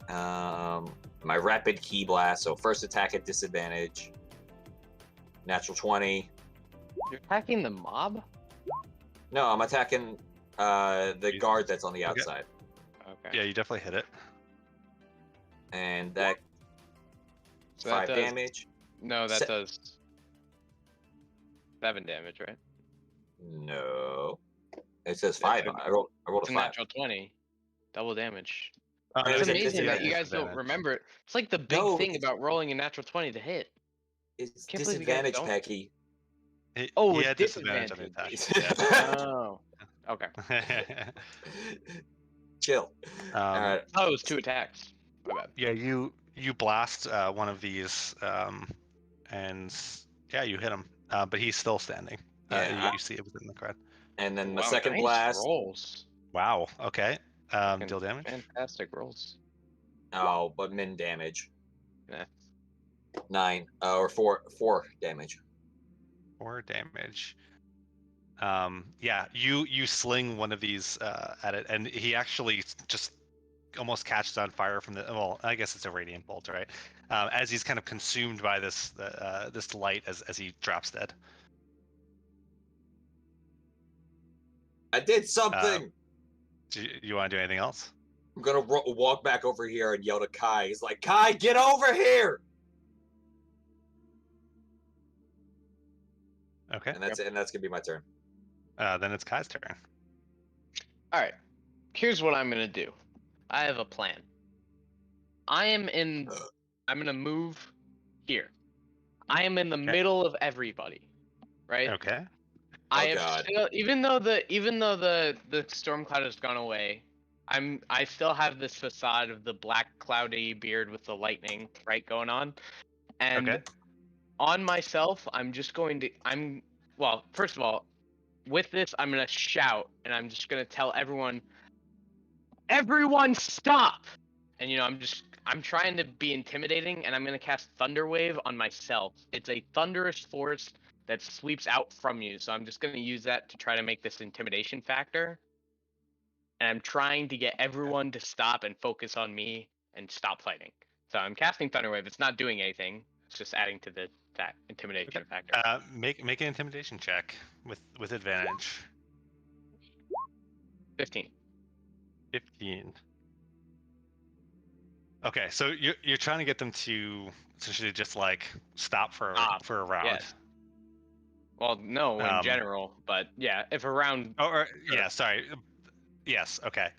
My rapid key blast. So first attack at disadvantage. Natural 20.
You're attacking the mob?
No, I'm attacking the guard that's on the outside.
Okay.
Yeah, you definitely hit it.
And that
So
5
that does,
damage.
No, that does 7 damage, right?
No. It says 5. I rolled
It's
a
a
5.
natural 20. Double damage.
Oh, no,
It's
it's a
amazing that you guys
disadvantage.
don't remember it. It's like the big
No,
thing
it's-
about rolling a natural 20 to hit.
It's
Can't believe you guys
disadvantage,
don't.
Pecky.
Oh,
He
it's
had disadvantage on the attack.
disadvantage.
Oh. Okay.
Chill. Alright.
Oh, it was 2 attacks. My bad.
Yeah, you blast one of these, and yeah, you hit him, but he's still standing.
Yeah,
You see it within the crowd.
And then the
Wow,
second
nice
blast.
rolls.
Wow. Okay.
Fucking
Deal damage.
Fantastic rolls.
Oh, but min damage.
Yeah.
9. Or 4 damage.
4 damage. Yeah, you sling one of these at it, and he actually just almost catches on fire from the. Well, I guess it's a radiant bolt, right? As he's kind of consumed by this light as he drops dead.
I did something.
Do you want to do anything else?
I'm gonna walk back over here and yell to Kai. He's like, Kai, get over here!
Okay.
And that's gonna be my turn.
Then it's Kai's turn.
All right. Here's what I'm gonna do. I have a plan. I'm gonna move here. I am in the middle of everybody, right?
Okay.
I
Oh,
have
God.
still, even though the storm cloud has gone away, I still have this facade of the black cloudy beard with the lightning right going on, and
Okay.
on myself I'm just going to well, first of all, with this, I'm gonna shout, and I'm just gonna tell everyone stop! And I'm trying to be intimidating, and I'm gonna cast Thunder Wave on myself. It's a thunderous force that sweeps out from you, so I'm just gonna use that to try to make this intimidation factor. And I'm trying to get everyone to stop and focus on me and stop fighting. So I'm casting Thunder Wave. It's not doing anything. It's just adding to the intimidation factor.
Make an intimidation check with advantage.
15.
15. Okay, so you're trying to get them to essentially just like stop for a round.
Yes. Well, no, in general, but yeah, if a round.
Yeah, sorry. Yes. Okay.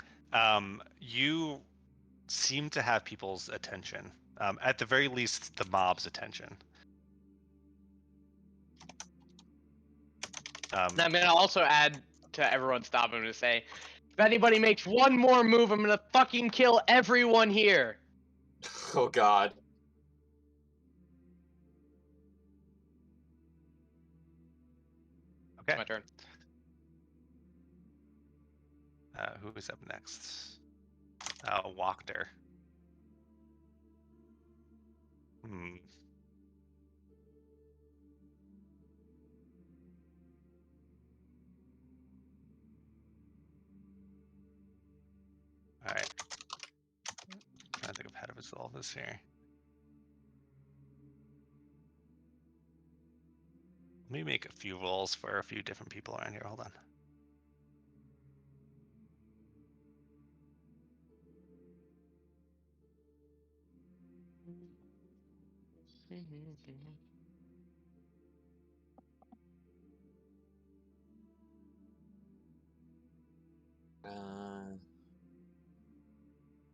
You seem to have people's attention. At the very least, the mob's attention.
I'm gonna also add to everyone stop him to say, if anybody makes one more move, I'm gonna fucking kill everyone here.
Oh God.
Okay.
My turn.
Who is up next? Wachter. All right. I think I've had to resolve this here. Let me make a few rolls for a few different people around here. Hold on.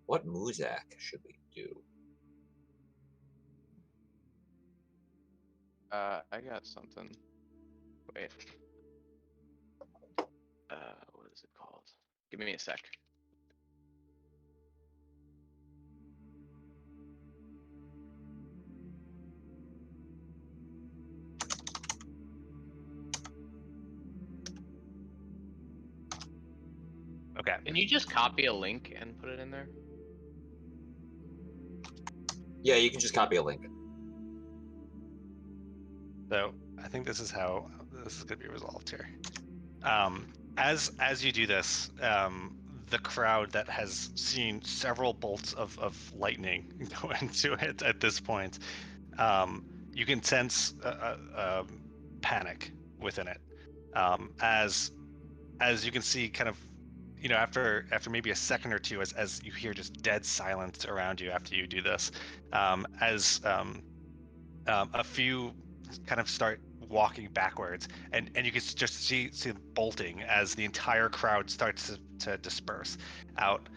What Muzak should we do?
I got something. Wait. What is it called? Give me a sec.
Okay.
Can you just copy a link and put it in there?
Yeah, you can just copy a link.
So I think this is how this is going to be resolved here. As you do this, the crowd that has seen several bolts of lightning go into it at this point, you can sense a panic within it. As you can see, kind of, after maybe a second or two, as you hear just dead silence around you after you do this, as a few kind of start walking backwards, and you can just see them bolting as the entire crowd starts to disperse out,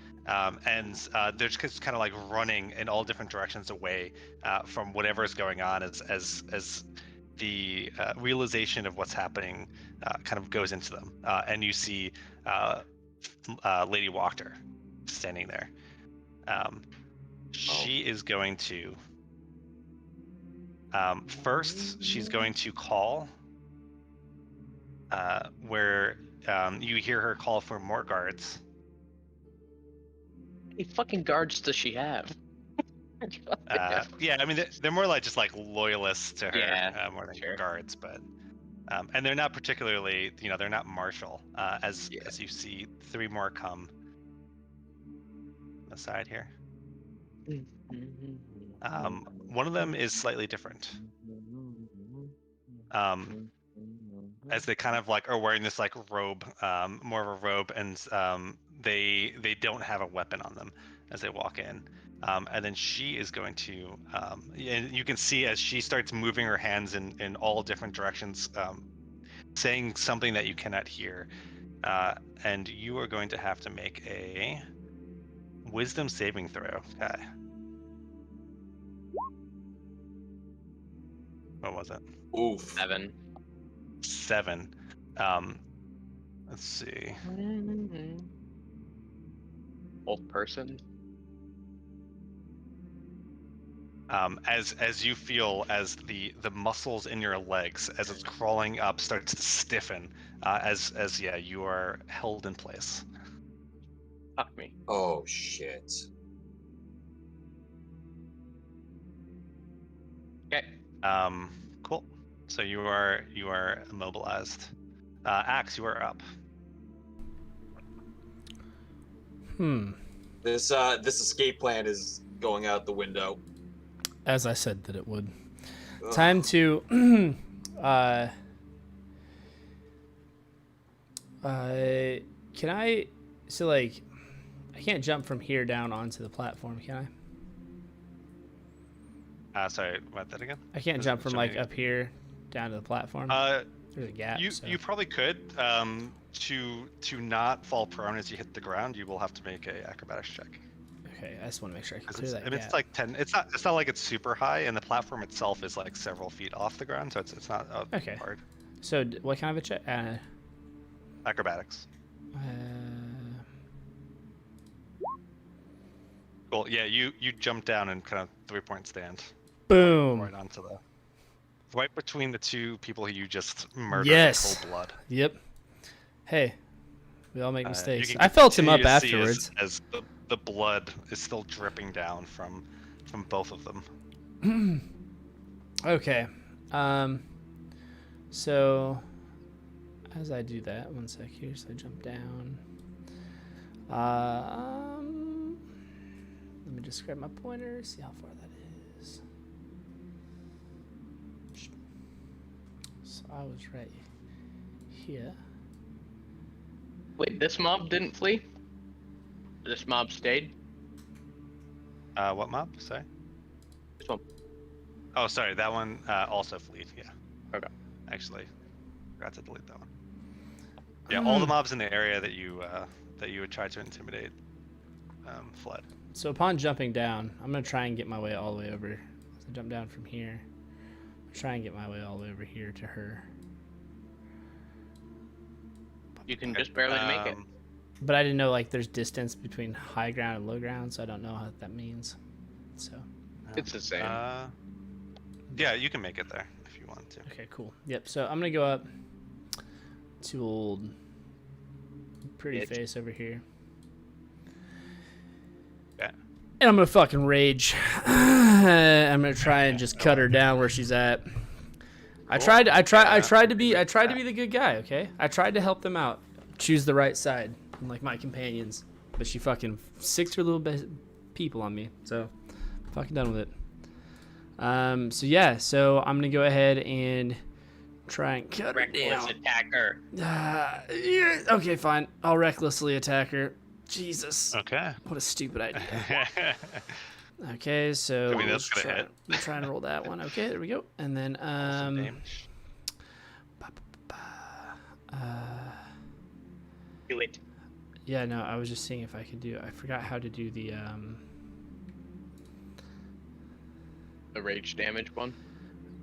and they're just kind of like running in all different directions away from whatever is going on as the realization of what's happening kind of goes into them, and you see Lady Wachter standing there. She is going to first, she's going to call where you hear her call for more guards.
How many fucking guards does she have?
Yeah, I mean, they're more like just like loyalists to her,
Yeah,
more than
sure.
guards, but and they're not particularly, they're not martial. As you see 3 more come on the side here. One of them is slightly different. As they kind of like are wearing this like robe, more of a robe, and they don't have a weapon on them as they walk in. And then she is going to, and you can see as she starts moving her hands in all different directions, saying something that you cannot hear. And you are going to have to make a wisdom saving throw. Okay. What was it?
Oof.
7.
Let's see.
Both person.
As you feel as the muscles in your legs as it's crawling up starts to stiffen, as you are held in place.
Fuck me.
Oh shit.
Okay.
Cool. So you are immobilized. Axe, you are up.
This escape plan is going out the window.
As I said that it would.
Ugh.
Time to can I I can't jump from here down onto the platform, can I?
Sorry, what that again?
I can't jump from like up here down to the platform. There's a gap.
You probably could. To not fall prone as you hit the ground, you will have to make a acrobatics check.
Okay, I just want to make sure I can clear that
I mean,
gap.
it's like 10. It's not like it's super high, and the platform itself is like several feet off the ground, so it's not
Okay.
hard.
So what kind of a check?
Acrobatics. Cool. Yeah, you jump down and kind of 3-point stand.
Boom.
Right between the two people who you just murdered
Yes.
in cold blood.
Yep. Hey, we all make mistakes. I felt him up afterwards.
As the blood is still dripping down from both of them.
Okay. So as I do that, one sec here, so I jump down. Let me just grab my pointer, see how far that is. So I was right here.
Wait, this mob didn't flee? This mob stayed?
What mob? Sorry.
This one.
Oh, sorry. That one also fleed. Yeah.
Okay.
Actually, forgot to delete that one. Yeah, all the mobs in the area that you would try to intimidate fled.
So upon jumping down, I'm gonna try and get my way all the way over. So jump down from here. Try and get my way all the way over here to her.
You can just barely make it.
But I didn't know like there's distance between high ground and low ground, so I don't know what that means. So
It's the same.
Yeah, you can make it there if you want to.
okay, cool. Yep. So I'm gonna go up to old pretty face over here.
Yeah.
And I'm gonna fucking rage. I'm gonna try and just cut her down where she's at. I tried to be the good guy, okay? I tried to help them out. Choose the right side, like my companions. But she fucking sicked her little bit people on me. So I'm fucking done with it. So I'm gonna go ahead and try and cut her down.
Attack her.
Yeah, okay, fine. I'll recklessly attack her. Jesus.
Okay.
What a stupid idea. Okay, so
that's gonna hit.
we'll try and roll that one. Okay, there we go. And then
Do it.
yeah, no, I was just seeing if I could do. I forgot how to do the
rage damage one.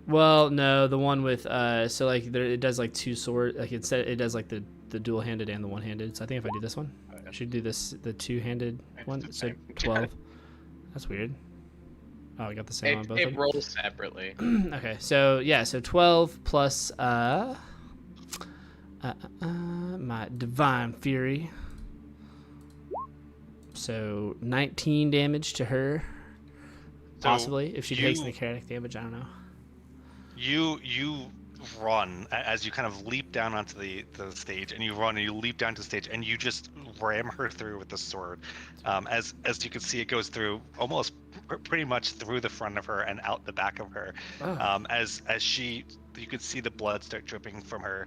Well, no, the one with so like it does like two sword, like it does like the dual handed and the one handed. So I think if I do this one, I should do the two handed one. So 12. That's weird. Oh, I got the same on both.
It rolls separately.
Okay, so yeah, so 12 plus my divine fury. So 19 damage to her. Possibly, if she takes necrotic damage, I don't know.
You run as you kind of leap down onto the stage, and you run and you leap down to the stage, and you just ram her through with the sword. As you can see, it goes through almost pretty much through the front of her and out the back of her.
Oh.
As you could see the blood start dripping from her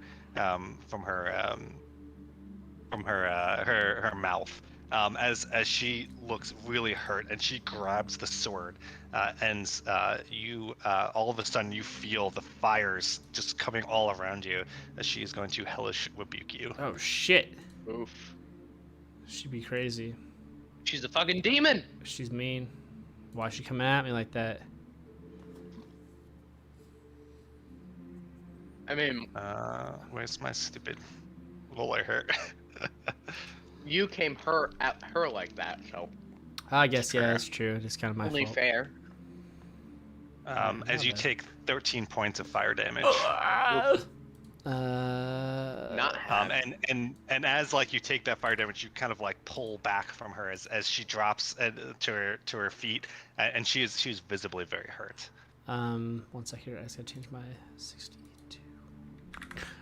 mouth. As she looks really hurt, and she grabs the sword, and you all of a sudden you feel the fires just coming all around you as she is going to hellish rebuke you.
Oh shit!
Oof.
She'd be crazy.
She's a fucking demon.
She's mean. Why is she coming at me like that?
I mean,
where's my stupid roller hurt?
you came at her like that, so.
I guess yeah, that's true. It's kind of my
Only
fault.
fair.
As you take 13 points of fire damage.
Not half.
And as like you take that fire damage, you kind of like pull back from her as she drops to her feet, and she's visibly very hurt.
1 second here. I just gotta change my 62.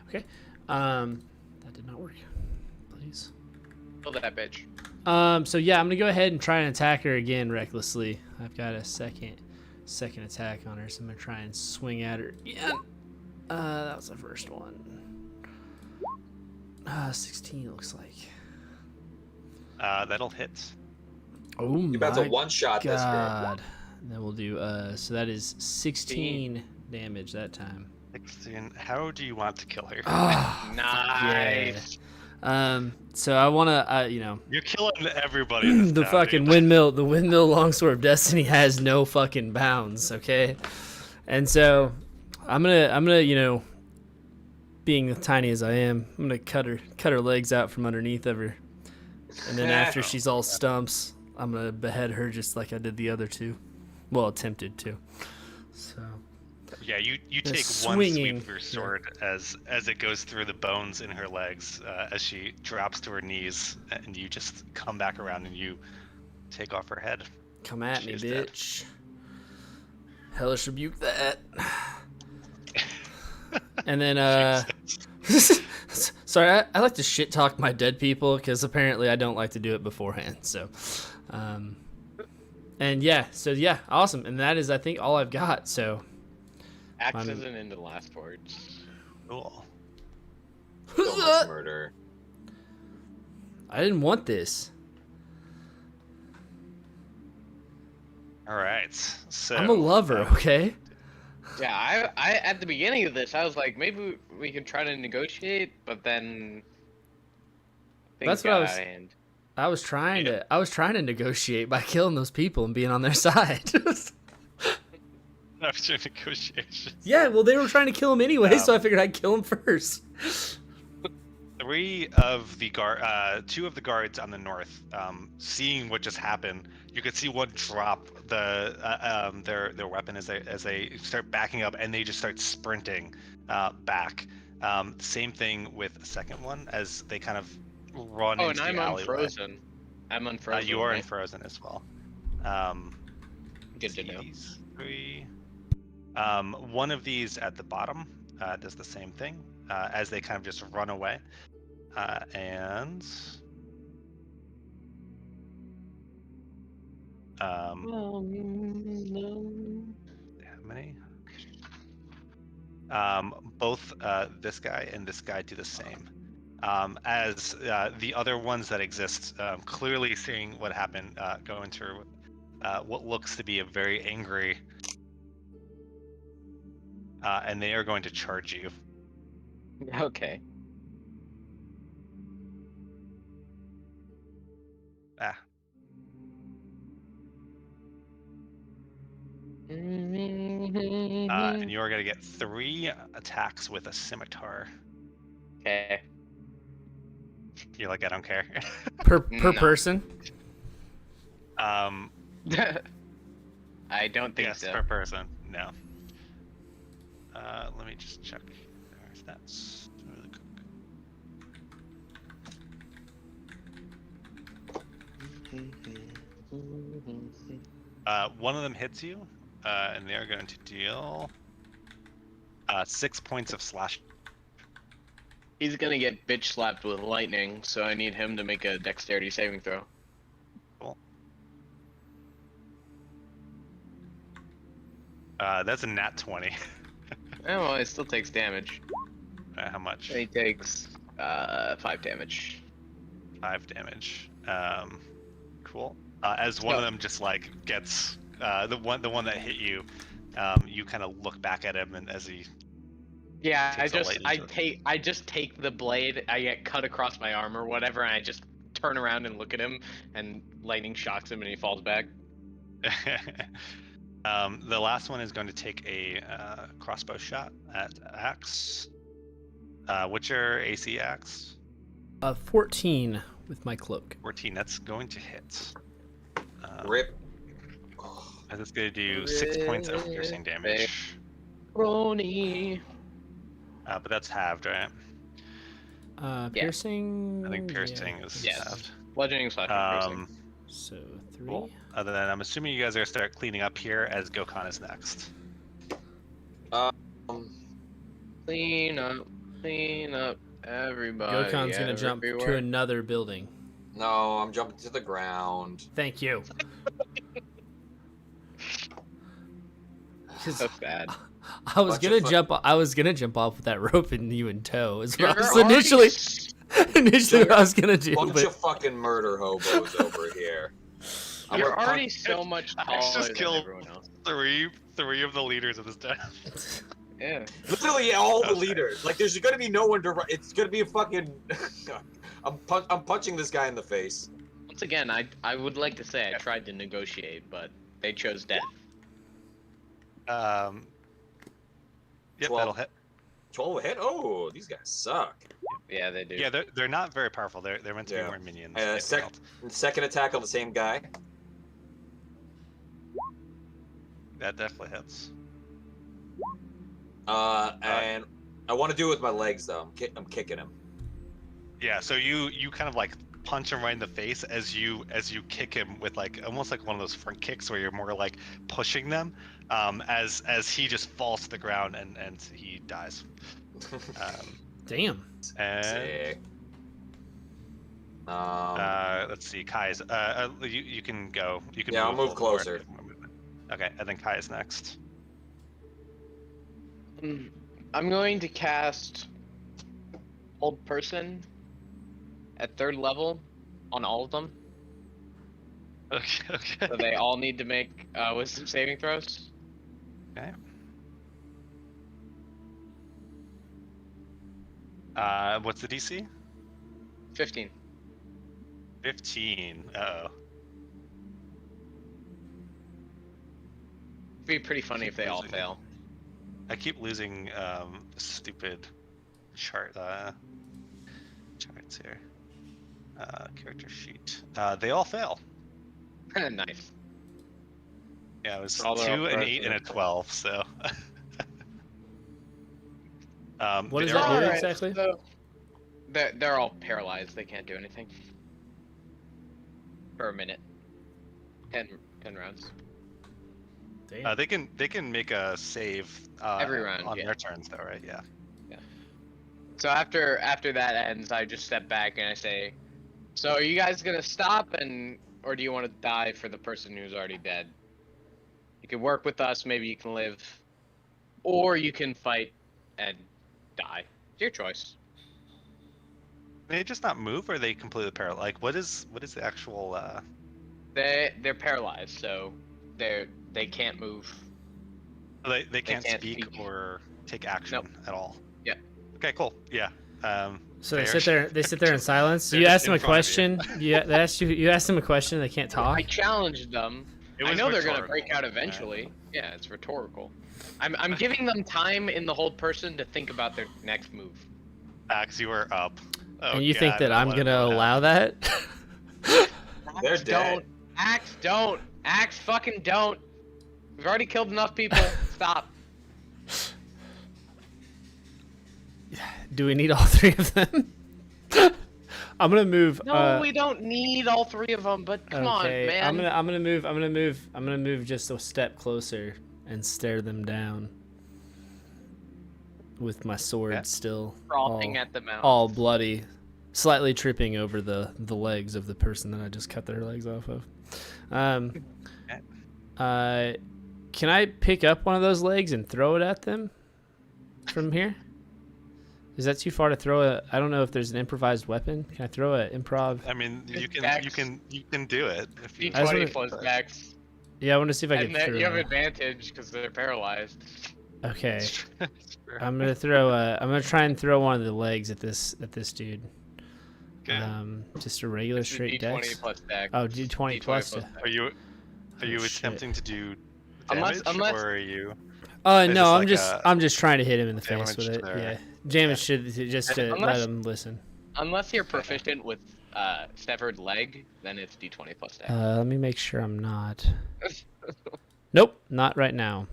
Okay. That did not work. Please.
Kill that bitch.
So yeah, I'm gonna go ahead and try and attack her again recklessly. I've got a second attack on her, so I'm gonna try and swing at her again. That was the first one. 16 looks like.
That'll hit.
Oh my
You're about to one-shot this girl.
God. Then we'll do so that is 16 damage that time.
16. How do you want to kill her?
Oh,
Nice.
yeah. So I wanna
You're killing everybody. In this
the
town,
fucking
dude.
windmill longsword of destiny has no fucking bounds, okay? And so I'm gonna being tiny as I am, I'm gonna cut her legs out from underneath of her, and then after she's all stumps, I'm gonna behead her just like I did the other two. Well, attempted to. So
Yeah, you take one sweep of your sword as it goes through the bones in her legs as she drops to her knees, and you just come back around and you take off her head.
Come at me,
She's
bitch. Hellish rebuke that. And then sorry, I like to shit talk my dead people because apparently I don't like to do it beforehand. So, and yeah, awesome. And that is, I think, all I've got. So,
Axe isn't into the last words.
Cool.
So much murder.
I didn't want this.
All right. So
I'm a lover, okay?
Yeah, I at the beginning of this, I was like, maybe we can try to negotiate, but then
That's what I was trying to negotiate by killing those people and being on their side.
After negotiations.
Yeah, well, they were trying to kill him anyway, so I figured I'd kill him first.
Two of the guards on the north, seeing what just happened, you could see one drop their weapon as they start backing up, and they just start sprinting back. Same thing with the second one as they kind of run into the alleyway.
I'm unfrozen. I'm unfrozen.
You are unfrozen as well.
Good to know.
These three. One of these at the bottom does the same thing as they kind of just run away. And how many? Both this guy and this guy do the same. As the other ones that exist, clearly seeing what happened, go into what looks to be a very angry, and they are going to charge you.
Okay.
And you are going to get 3 attacks with a scimitar.
Okay.
You're like, I don't care.
Per person?
I don't think
yes,
so.
per person. No. Let me just check their stats really quick. One of them hits you, and they are going to deal 6 points of slash.
He's gonna get bitch slapped with lightning, so I need him to make a dexterity saving throw.
Cool. That's a nat 20.
Oh, well, it still takes damage.
How much?
He takes 5 damage.
5 damage. Cool. As one of them just like gets the one that hit you, you kind of look back at him, and as he
I just take the blade, I get cut across my arm or whatever, and I just turn around and look at him, and lightning shocks him and he falls back.
The last one is going to take a crossbow shot at Axe. What's your AC, Axe?
14 with my cloak.
14. That's going to hit.
Rip.
And it's gonna do 6 points of piercing damage.
Brony.
But that's halved, right?
Piercing.
I think piercing is
Yes.
halved.
Bludgeoning slash piercing.
So 3.
Cool. Then I'm assuming you guys are gonna start cleaning up here as Gokhan is next.
Clean up, everybody.
Gokhan's gonna jump to another building.
No, I'm jumping to the ground.
Thank you.
So bad.
I was gonna jump off with that rope and you in tow. Is what I was
You're
initially what I was gonna do.
Bunch of fucking murder hobos over here.
You're already so much taller
just
than
killed
everyone else.
three of the leaders of this town.
Yeah.
Literally all the leaders. Like, there's gonna be no one to. It's gonna be a fucking. I'm punching this guy in the face.
Once again, I would like to say I tried to negotiate, but they chose death.
Yep,
12.
that'll hit.
12 hit. Oh, these guys suck.
Yeah, they do.
Yeah, they're not very powerful. They're meant to be more minions.
Second attack on the same guy.
That definitely hits.
And I want to do it with my legs though. I'm kicking him.
Yeah, so you kind of like punch him right in the face as you kick him with like almost like one of those front kicks where you're more like pushing them, as he just falls to the ground and he dies.
Damn.
And
Sick.
let's see, Kai's. You can go. You can.
Yeah, I'll move
a little more.
closer.
Okay, and then Kai is next.
I'm going to cast Hold Person at 3rd level on all of them.
Okay.
So they all need to make wisdom saving throws.
Okay. What's the DC?
15.
15. Uh-oh.
It'd be pretty funny if they all fail.
I keep losing stupid charts here. Character sheet. They all fail.
Nice.
Yeah, it was
For all
2,
their
an 8, and a 12. So.
What does
they're
that
all-
do
Alright,
exactly?
so they're all paralyzed. They can't do anything. For a minute. 10 rounds.
Damn.
They can make a save
Every round,
on
yeah.
their turns though, right? Yeah.
So after that ends, I just step back and I say, "So are you guys gonna stop or do you want to die for the person who's already dead? You can work with us, maybe you can live, or you can fight and die. It's your choice."
They just not move, or they completely paralyzed? Like, what is the actual?
They're paralyzed, so they can't move.
They can't speak or take action at all.
Yeah.
Okay, cool. Yeah.
So they
fair.
sit there in silence.
They're
You
just
ask them
in
a
front of you.
question. You ask them a question. They can't talk.
I challenged them.
It
I
was
know they're gonna
rhetorical.
break out eventually. Yeah, it's rhetorical. I'm giving them time in the hold person to think about their next move.
Axe, you are up. Oh,
And you think
God,
that I'm
what
gonna
happened?
allow that?
They're
Axe,
dead.
don't. Axe, fucking don't. We've already killed enough people. Stop.
Do we need all 3 of them? I'm gonna move.
No, we don't need all 3 of them. But come on,
okay,
man.
I'm gonna move just a step closer and stare them down with my sword still
Frothing at the mouth.
all bloody, slightly tripping over the legs of the person that I just cut their legs off of. Can I pick up one of those legs and throw it at them from here? Is that too far to throw a? I don't know if there's an improvised weapon. Can I throw an improv?
I mean, you
Axe.
can do it if you.
D20 plus Dex.
Yeah, I want to see if I can
And then
throw.
you have advantage because they're paralyzed.
Okay, I'm gonna try and throw one of the legs at this dude.
Okay.
Just a regular
It's a
straight
D20
dex.
plus Dex.
Oh, D20 plus.
Are you
shit.
attempting to do
Unless-
damage, or are you?
Oh
It's
no,
just
I'm
like
just trying to hit him in the face
damage
with it.
there.
Yeah, damage should just to let
Unless-
him listen.
Unless you're proficient with severed leg, then it's D20 plus Dex.
Let me make sure I'm not. Nope, not right now.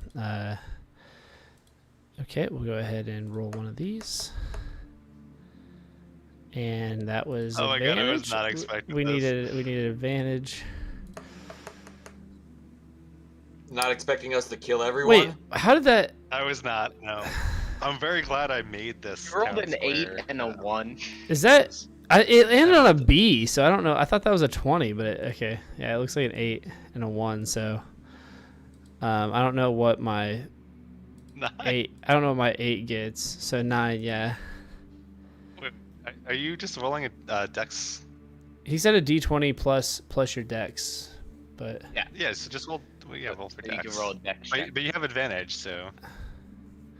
Okay, we'll go ahead and roll one of these. And that was
Oh my
advantage.
god, I was not expecting
we
this.
needed advantage.
Not expecting us to kill everyone.
Wait, how did that?
I was not. No. I'm very glad I made this.
You rolled
town
an 8
square.
and a 1.
Is that? It landed on a B, so I don't know. I thought that was a 20, but okay. Yeah, it looks like an 8 and a 1. So, I don't know what my
9.
8. I don't know what my 8 gets. So 9. Yeah.
Wait, are you just rolling a dex?
He said a D20 plus your dex, but
Yeah. So just roll. Yeah, roll for
You
dex.
can roll a dex check.
But you have advantage, so.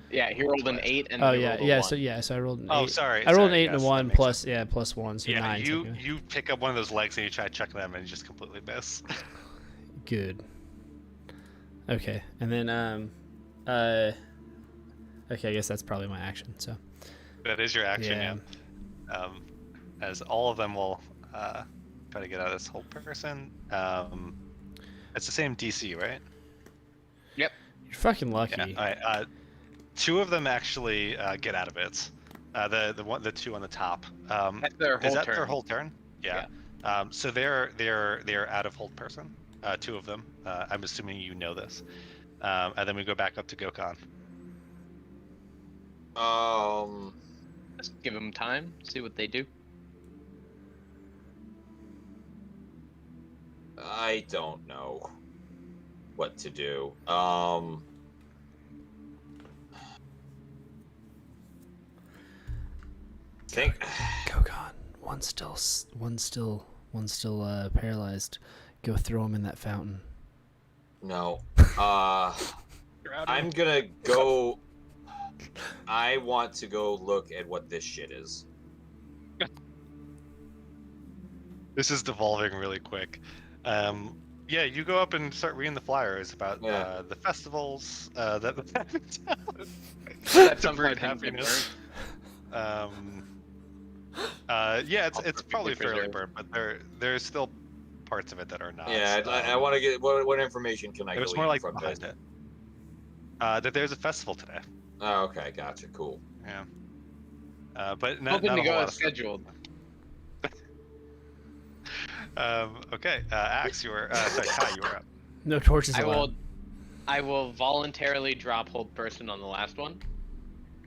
Yeah, he rolled an 8 and
oh
he
yeah,
rolled a
yeah.
1.
So I rolled an 8.
Oh, sorry.
I rolled an
sorry,
8 and a
yes,
1
that makes
plus
sense.
plus 1, so
Yeah,
9.
you
technically.
you pick up one of those legs and you try to chuck them and you just completely miss.
Good. Okay, and then okay, I guess that's probably my action. So
That is your action,
Yeah.
yeah. As all of them will try to get out of this whole person. It's the same DC, right?
Yep.
you're fucking lucky.
Yeah. All right. 2 of them actually get out of it. The 2 on the top.
That's their whole
Is that
turn.
their whole turn? Yeah. So they're out of hold person. 2 of them. I'm assuming you know this. And then we go back up to Gokon.
Let's give them time, see what they do.
I don't know what to do. Think.
Gokon, one's still paralyzed. Go throw him in that fountain.
No. I'm gonna go. I want to go look at what this shit is.
This is devolving really quick. Yeah, you go up and start reading the flyers about the festivals that happen in town.
That's
To
some
breed
part
happiness. Yeah, it's probably fairly burnt, but there's still parts of it that are not.
Yeah, I want to get what information can I
It was
glean
more like
from this?
behind it. That there's a festival today.
Oh, okay, gotcha, cool.
Yeah. But not
Hoping
a
to
whole
go
lot
as
of stuff.
scheduled.
Okay, Axe, you were sorry, Kai, you were up.
No torches
I
allowed.
I will voluntarily drop hold person on the last one.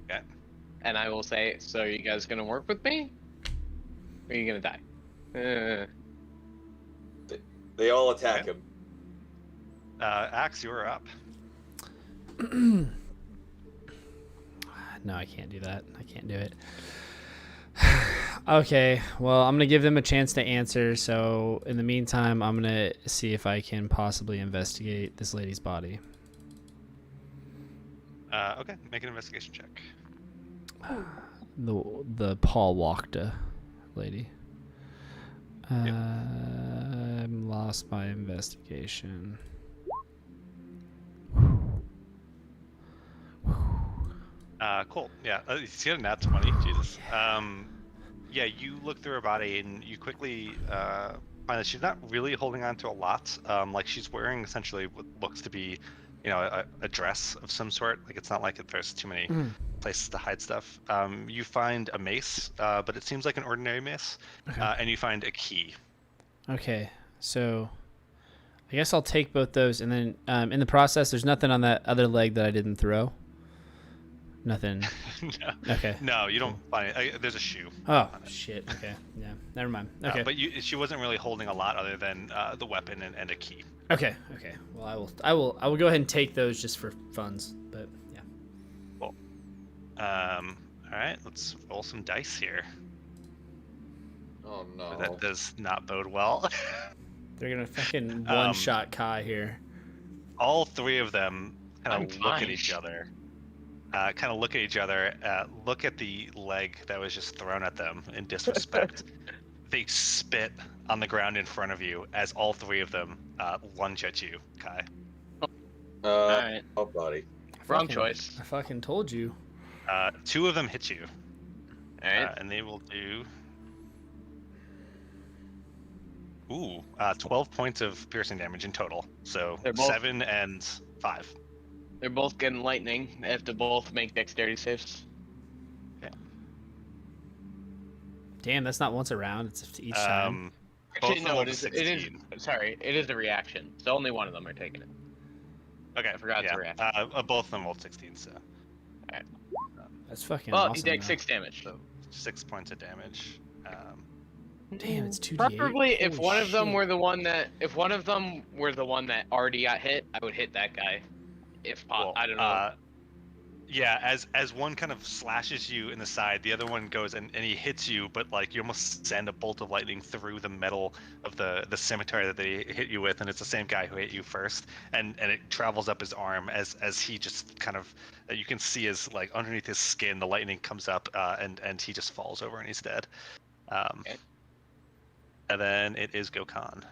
Okay.
And I will say, so are you guys gonna work with me? Or are you gonna die?
They all attack him.
Axe, you were up.
No, I can't do that. I can't do it. Okay, well, I'm going to give them a chance to answer. So, in the meantime, I'm going to see if I can possibly investigate this lady's body.
Okay, make an investigation check.
The Paul Wachter lady.
Yep.
I'm lost my investigation.
Cool. Yeah, you got a nat 20. Jesus. Yeah, you look through her body and you quickly find that she's not really holding on to a lot. Like she's wearing essentially what looks to be, a dress of some sort. Like it's not like there's too many places to hide stuff. You find a mace, but it seems like an ordinary mace, and you find a key.
Okay, so I guess I'll take both those, and then in the process, there's nothing on that other leg that I didn't throw. Nothing.
No.
Okay.
No, you don't find it. There's a shoe.
Oh shit. Okay. Yeah. Never mind. Okay.
But she wasn't really holding a lot other than the weapon and a key.
Okay. Okay. Well, I will go ahead and take those just for funds. But yeah.
Cool. All right. Let's roll some dice here.
Oh no.
That does not bode well.
They're gonna fucking one-shot Kai here.
All 3 of them kind of look
fine.
at each other. Look at the leg that was just thrown at them in disrespect. They spit on the ground in front of you as all 3 of them lunge at you, Kai.
Alright.
Oh, buddy.
Wrong choice.
I fucking told you.
2 of them hit you.
Alright.
And they will do Ooh, 12 points of piercing damage in total. So
They're both-
7 and 5.
They're both getting lightning. They have to both make dexterity saves.
Damn, that's not once a round. It's each time.
Both
Actually,
of them
no,
rolled
it
a
is. It is.
16.
Sorry, it is a reaction. So only one of them are taking it.
Okay,
I forgot it's a reaction.
both of them rolled 16, so
That's fucking
Well,
awesome.
he takes
though.
6 damage.
so 6 points of damage.
Damn, it's 2d8.
Preferably, if
Holy
one of them
shit.
were the one that, already got hit, I would hit that guy. If
Well,
I don't know.
Yeah, as one kind of slashes you in the side, the other one goes and he hits you, but like you almost send a bolt of lightning through the metal of the scimitar that they hit you with, and it's the same guy who hit you first, and it travels up his arm as he just kind of, you can see his like underneath his skin, the lightning comes up, and he just falls over and he's dead.
Okay.
And then it is Gokhan.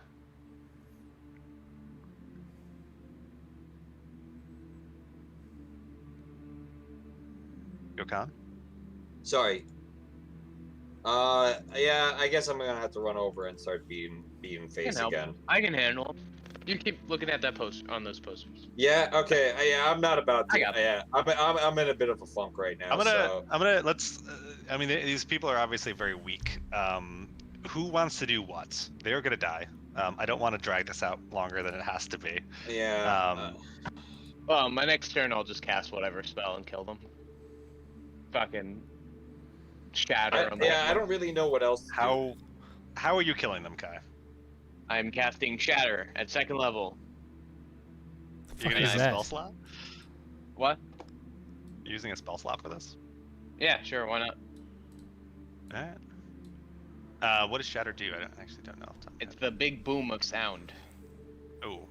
Gokhan?
Sorry. Yeah, I guess I'm gonna have to run over and start beating face
help.
again.
I can handle. You keep looking at that post on those posters.
Yeah. Okay. Yeah, I'm not about to.
I got
Yeah, I'm in a bit of a funk right now.
I'm gonna let's. I mean, these people are obviously very weak. Who wants to do what? They're gonna die. I don't want to drag this out longer than it has to be.
Yeah.
Well, my next turn I'll just cast whatever spell and kill them. Fucking shatter on
I don't really know what else. To do.
How are you killing them, Kai?
I'm casting shatter at 2nd level.
You're gonna
is
use a
that?
spell slot?
What?
You're using a spell slot for this?
Yeah, sure, why not?
Alright. What does shatter do? I actually don't know.
It's the big boom of sound.
Oh,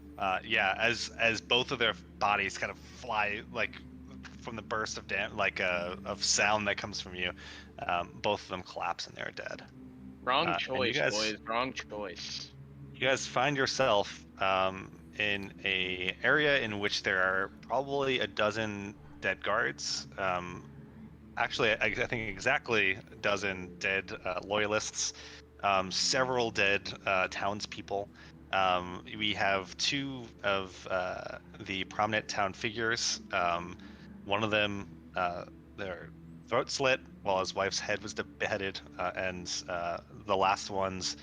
yeah. As both of their bodies kind of fly like from the burst of of sound that comes from you, both of them collapse and they're dead.
Wrong choice,
guys-
boys. Wrong choice.
You guys find yourself in a area in which there are probably a dozen dead guards. Actually, I think exactly a dozen dead loyalists, several dead townspeople. We have 2 of the prominent town figures. One of them, their throat slit while his wife's head was beheaded, and the last one's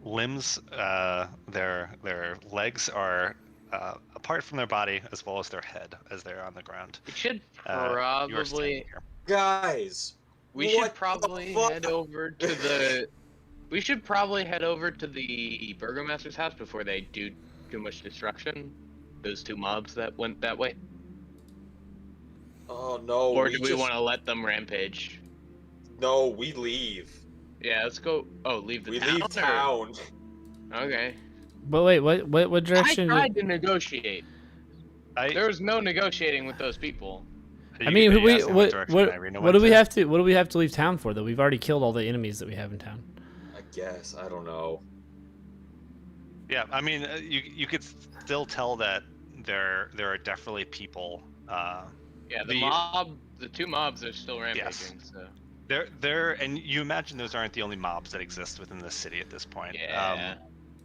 limbs, their legs are apart from their body as well as their head as they're on the ground.
We should
You are
probably.
standing here.
Guys.
We
what
should probably
the fuck?
head over to the. We should probably head over to the burgomaster's house before they do too much destruction. Those 2 mobs that went that way.
Oh no.
Or do we want to let them rampage?
No, we leave.
Yeah, let's go. Oh, leave the
We
town.
leave town.
Okay.
But wait, what direction?
I tried to negotiate.
I
There was no negotiating with those people.
I mean,
you asked me
what
direction Irina
do
went
we
to.
have to leave town for though? We've already killed all the enemies that we have in town.
I guess. I don't know.
Yeah, I mean, you could still tell that there are definitely people.
Yeah,
The-
the 2 mobs are still rampaging.
Yes.
So.
And you imagine those aren't the only mobs that exist within the city at this point.
Yeah.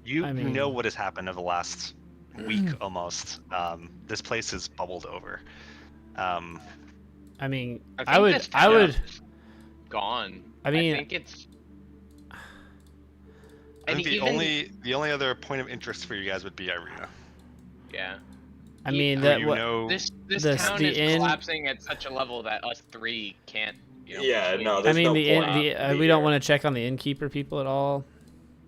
You
I mean-
know what has happened over the last week almost. This place is bubbled over.
I mean,
think
I would
this town is gone.
I mean-
I think it's.
I think
And
the only other point of interest for you guys would be Irina.
Yeah.
I mean
Who
that
you
what,
know,
This
the
town is
inn-
collapsing at such a level that us 3 can't.
Yeah, no,
I
there's
mean
no
the inn,
point
the
being
we don't
here.
want to check on the innkeeper people at all.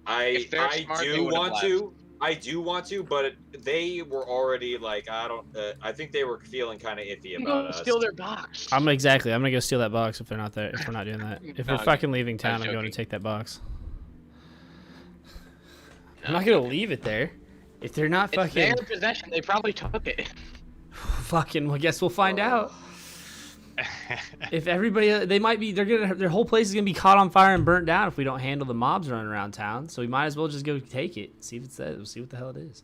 If they're smart, they
do
would've
want
left.
to. I do want to, but they were already like, I don't. I think they were feeling kind of iffy about us.
Steal their box.
I'm gonna go steal that box if they're not there. If we're not doing that, if
No,
we're fucking leaving town, I'm going
joking.
to take that box. I'm not gonna leave it there. If they're not
It's
fucking
their possession. They probably took it.
fucking, well, I guess we'll find
Oh.
out. If everybody, their whole place is gonna be caught on fire and burnt down if we don't handle the mobs running around town. So we might as well just go take it, see if it's that, we'll see what the hell it is.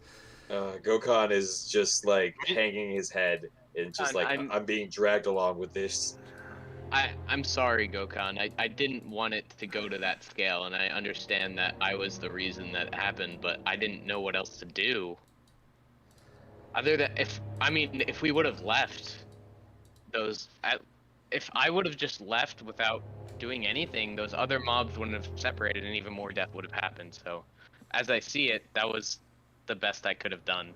Gokhan is just like hanging his head and just like
I'm-
I'm being dragged along with this.
I'm sorry, Gokhan. I didn't want it to go to that scale, and I understand that I was the reason that happened, but I didn't know what else to do. Other than if we would have left those, if I would have just left without doing anything, those other mobs wouldn't have separated, and even more death would have happened. So, as I see it, that was the best I could have done.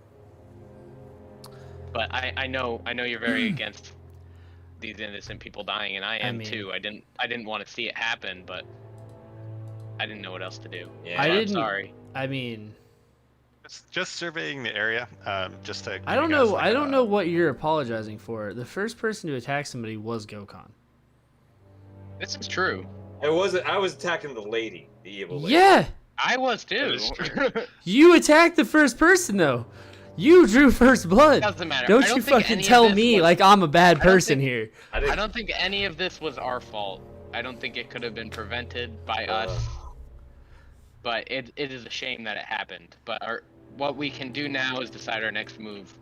But I know you're very against these innocent people dying, and I am too. I didn't want to see it happen, but I didn't know what else to do.
Yeah,
I'm sorry.
I mean,
just surveying the area, just to.
I don't know. I don't know what you're apologizing for. The first person to attack somebody was Gokhan.
This is true.
It wasn't. I was attacking the lady, the evil lady.
Yeah,
I was too.
you attacked the first person though. You drew first blood.
Doesn't matter.
Don't you fucking tell me like I'm a bad person here.
I don't think any of this was our fault. I don't think it could have been prevented by us. But it is a shame that it happened. But what we can do now is decide our next move.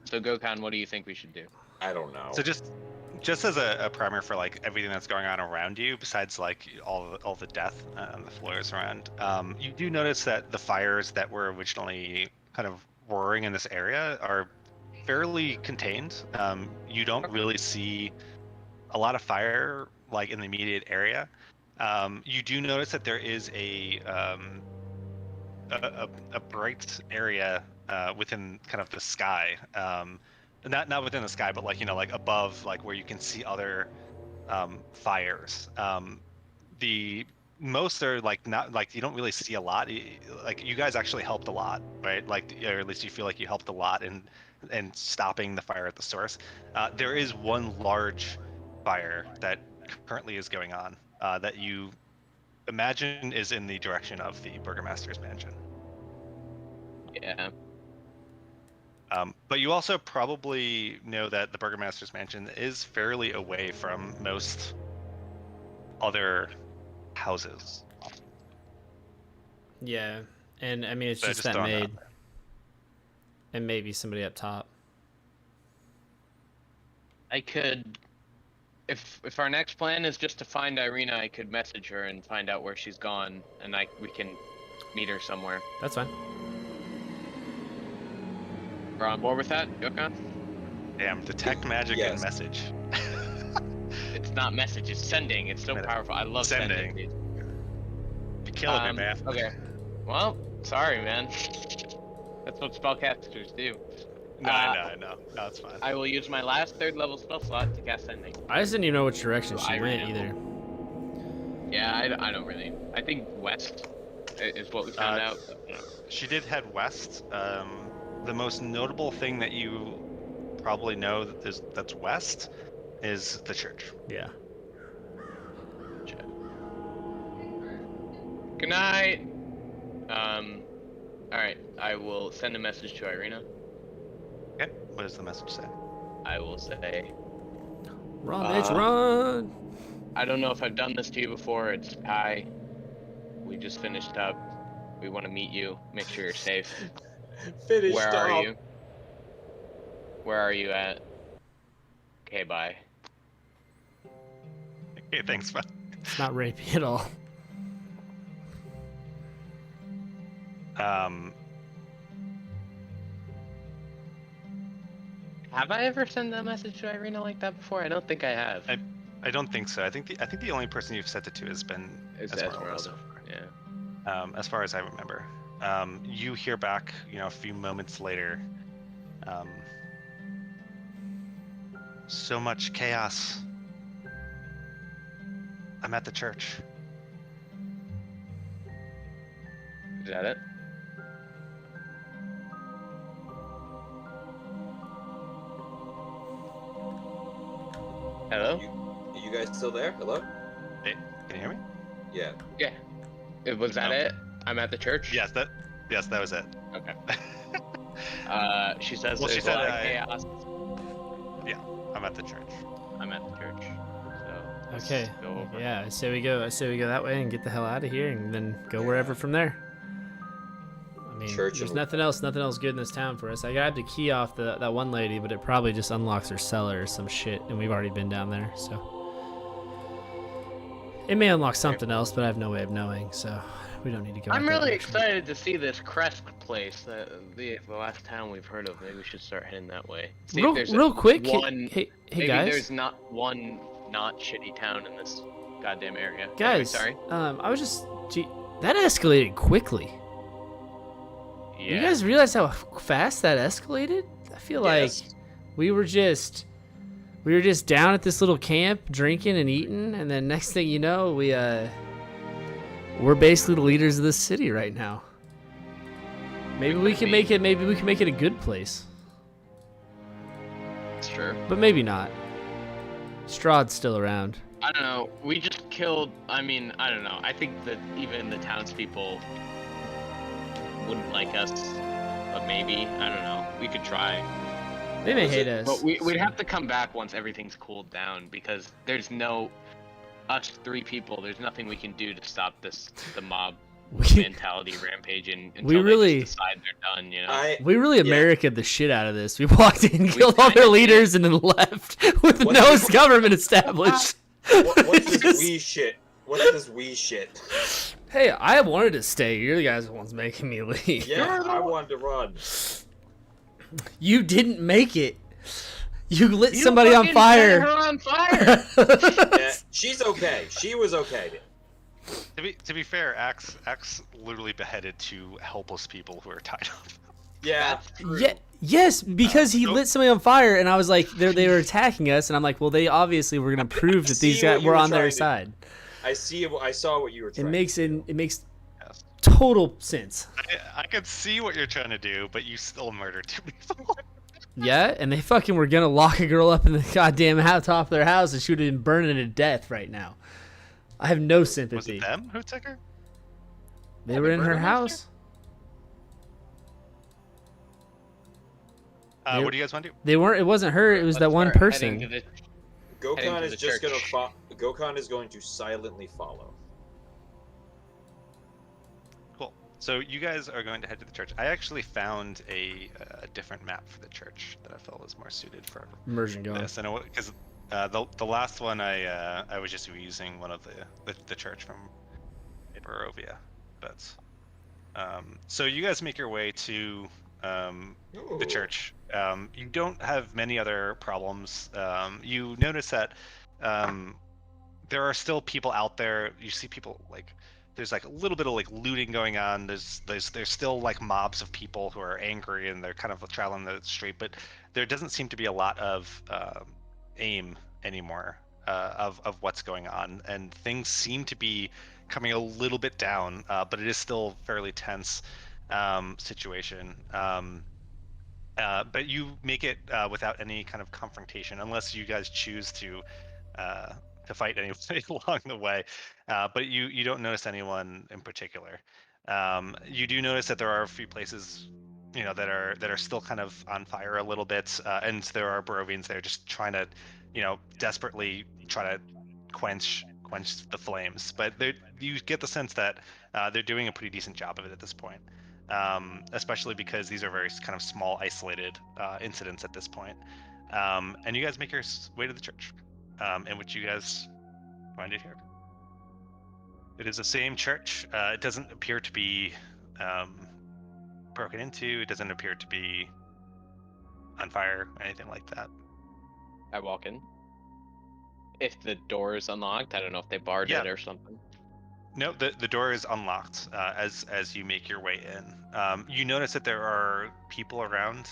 So Gokhan, what do you think we should do?
I don't know.
So just as a primer for like everything that's going on around you, besides like all the death on the floors around, you do notice that the fires that were originally kind of roaring in this area are fairly contained. You don't really see a lot of fire like in the immediate area. You do notice that there is a bright area within kind of the sky. Not within the sky, but like like above, like where you can see other fires. The most are like not like you don't really see a lot. Like you guys actually helped a lot, right? Like, or at least you feel like you helped a lot in stopping the fire at the source. There is one large fire that currently is going on that you imagine is in the direction of the Burgomaster's mansion.
Yeah.
But you also probably know that the Burgomaster's mansion is fairly away from most other houses.
Yeah, and I mean it's just that maid, and maybe somebody up top.
I could, if our next plan is just to find Irina, I could message her and find out where she's gone, and we can meet her somewhere.
That's fine.
We're on board with that, Gokhan?
Damn, detect magic and message.
It's not message, it's sending. It's so powerful. I love sending.
You're killing me, man.
Okay. Well, sorry, man. That's what spellcasters do.
No, I know. No, it's fine.
I will use my last 3rd level spell slot to cast sending.
I just didn't even know which direction she went either.
Yeah, I don't really. I think west is what we found out.
She did head west. The most notable thing that you probably know that's west is the church.
Yeah.
Good night. Alright, I will send a message to Irina.
Okay, what does the message say?
I will say,
run, bitch, run!
I don't know if I've done this to you before. It's Kai. We just finished up. We want to meet you. Make sure you're safe. Where are you? Where are you at? Okay, bye.
Okay, thanks, bud.
It's not rapey at all.
Have I ever sent a message to Irina like that before? I don't think I have.
I don't think so. I think the only person you've sent it to has been Esmeralda so far.
Yeah.
As far as I remember. You hear back, a few moments later. So much chaos. I'm at the church.
Is that it? Hello?
You guys still there? Hello?
Hey, can you hear me?
Yeah.
Yeah. Was that it? I'm at the church?
Yes, that was it.
Okay. She says
she said
chaos.
Yeah, I'm at the church.
I'm at the church. So
Okay. Yeah, I say we go that way and get the hell out of here and then go wherever from there. I mean, there's nothing else good in this town for us. I grabbed a key off that one lady, but it probably just unlocks her cellar or some shit, and we've already been down there, so. It may unlock something else, but I have no way of knowing, so we don't need to go.
I'm really excited to see this Crest place. The last town we've heard of. Maybe we should start heading that way. See if there's
real quick.
Hey
maybe
guys.
There's
not one not shitty town in this goddamn area.
Guys,
anyway, sorry.
I was just. That escalated quickly.
Yeah.
You guys realize how fast that escalated? I feel like we were just down at this little camp drinking and eating, and then next thing you know, we're basically the leaders of this city right now. Maybe we can make it a good place.
That's true.
But maybe not. Strahd's still around.
I don't know. We just killed. I mean, I don't know. I think that even the townspeople wouldn't like us, but maybe. I don't know. We could try.
They may hate us.
But we'd have to come back once everything's cooled down, because there's no us 3 people. There's nothing we can do to stop the mob mentality rampaging until they just decide they're done. You know.
We really America'd the shit out of this. We walked in, killed all their leaders, and then left with no government established.
What's this we shit? What's this we shit?
Hey, I wanted to stay. You're the guys the ones making me leave.
Yeah, I wanted to run.
You didn't make it. You lit somebody on fire.
Her on fire.
Yeah, she's okay. She was okay.
To be fair, Axe literally beheaded 2 helpless people who are tied up.
Yeah.
Yes, because he lit somebody on fire, and I was like, they were attacking us, and I'm like, well, they obviously were gonna prove that these guys were on their side.
I saw what you were trying.
It makes total sense.
I could see what you're trying to do, but you still murdered 2 people.
Yeah, and they fucking were gonna lock a girl up in the goddamn top of their house, and she would have been burning to death right now. I have no sympathy.
Was it them who took her?
They were in her house.
What do you guys want to do?
They weren't. It wasn't her. It was that one person.
Gokhan is just gonna Gokhan is going to silently follow.
Cool. So you guys are going to head to the church. I actually found a different map for the church that I felt was more suited for
immersion going.
this. And because the last one I was just using one of the church from Barovia, but so you guys make your way to the church. You don't have many other problems. You notice that there are still people out there. You see people there's a little bit of looting going on. There's still mobs of people who are angry and they're kind of traveling the street, but there doesn't seem to be a lot of aim anymore of what's going on, and things seem to be coming a little bit down, but it is still fairly tense situation. But you make it without any kind of confrontation, unless you guys choose to fight anybody along the way. But you don't notice anyone in particular. You do notice that there are a few places, that are still kind of on fire a little bit, and there are Barovians there just trying to, desperately try to quench the flames. But you get the sense that they're doing a pretty decent job of it at this point. Especially because these are very kind of small, isolated incidents at this point. And you guys make your way to the church, in which you guys find it here. It is the same church. It doesn't appear to be broken into. It doesn't appear to be on fire or anything like that.
I walk in. If the door is unlocked, I don't know if they barred it or something.
No, the door is unlocked as you make your way in. You notice that there are people around,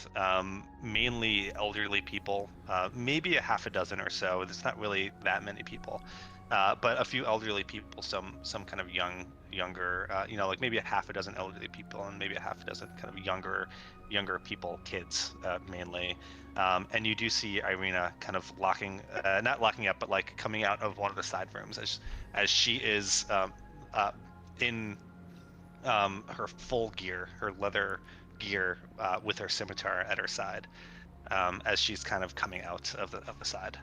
mainly elderly people, maybe a half a dozen or so. There's not really that many people, but a few elderly people, some kind of younger, maybe a half a dozen elderly people, and maybe a half a dozen kind of younger people, kids mainly. And you do see Irina kind of not locking up, but coming out of one of the side rooms as she is in her full gear, her leather gear, with her scimitar at her side, as she's kind of coming out of the side.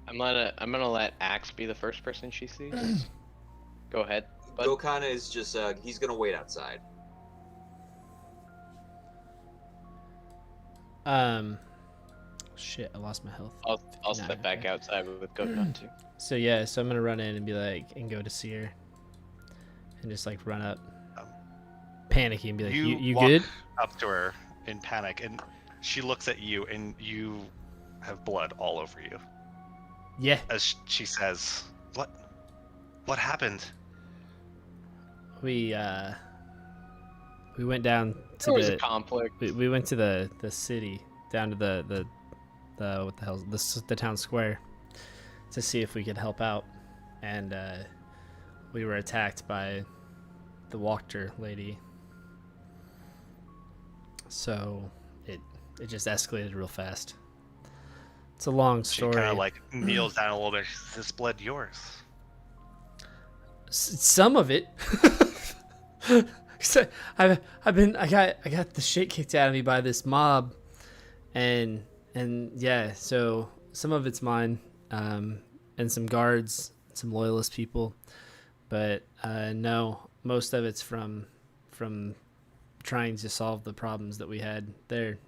I'm gonna let Axe be the first person she sees. Go ahead. Bud.
Gokhan is just he's gonna wait outside.
shit, I lost my health.
I'll step back outside with Gokan too.
So yeah, so I'm gonna run in and be like, and go to see her, and just like run up, panicky, and be like, "You
walk
good?"
up to her in panic, and she looks at you, and you have blood all over you.
Yeah.
As she says, What happened?"
We went down to
There was a conflict.
We went to the city, down to the what the hell, the town square, to see if we could help out, and we were attacked by the Walker lady. So it just escalated real fast. It's a long story.
She kind of like kneels down a little bit. Is this blood yours?
Some of it. I got the shit kicked out of me by this mob, and yeah, so some of it's mine, and some guards, some loyalist people, but no, most of it's from trying to solve the problems that we had there.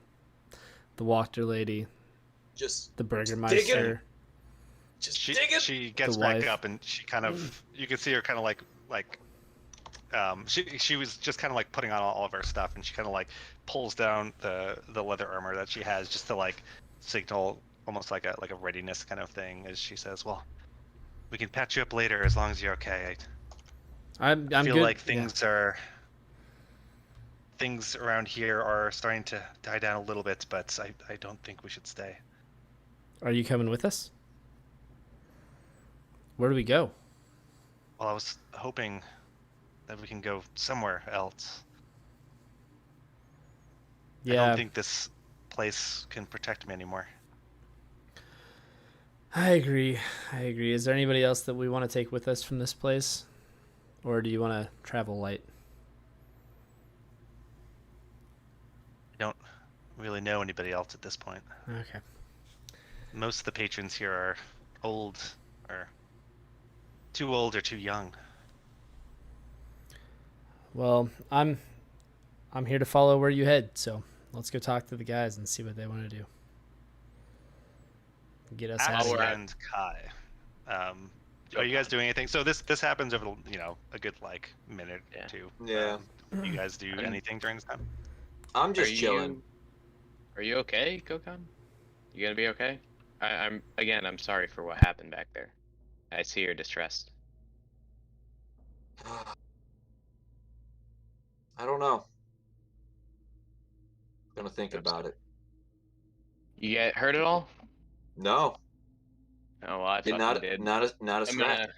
The Walker lady,
Just
the Burgermeister.
She gets back up, and she kind of, you can see her kind of like she was just kind of like putting on all of her stuff, and she kind of like pulls down the leather armor that she has, just to like signal almost like a readiness kind of thing, as she says, "Well, we can patch you up later as long as you're okay." I feel
good.
like things around here are starting to die down a little bit, but I don't think we should stay.
Are you coming with us? Where do we go?
Well, I was hoping that we can go somewhere else.
Yeah.
I don't think this place can protect me anymore.
I agree. Is there anybody else that we want to take with us from this place? Or do you want to travel light?
I don't really know anybody else at this point.
Okay.
Most of the patrons here are old, or too old or too young.
Well, I'm here to follow where you head, so let's go talk to the guys and see what they want to do. Get us out of here.
And Kai, are you guys doing anything? So this happens over a good like minute or two.
Yeah.
You guys do anything during this time?
I'm just chilling.
Are you okay, Gokan? You gonna be okay? I'm sorry for what happened back there. I see you're distressed.
I don't know. I'm gonna think about it.
You get hurt at all?
No.
Oh, well, I fucking did.
Not a scratch.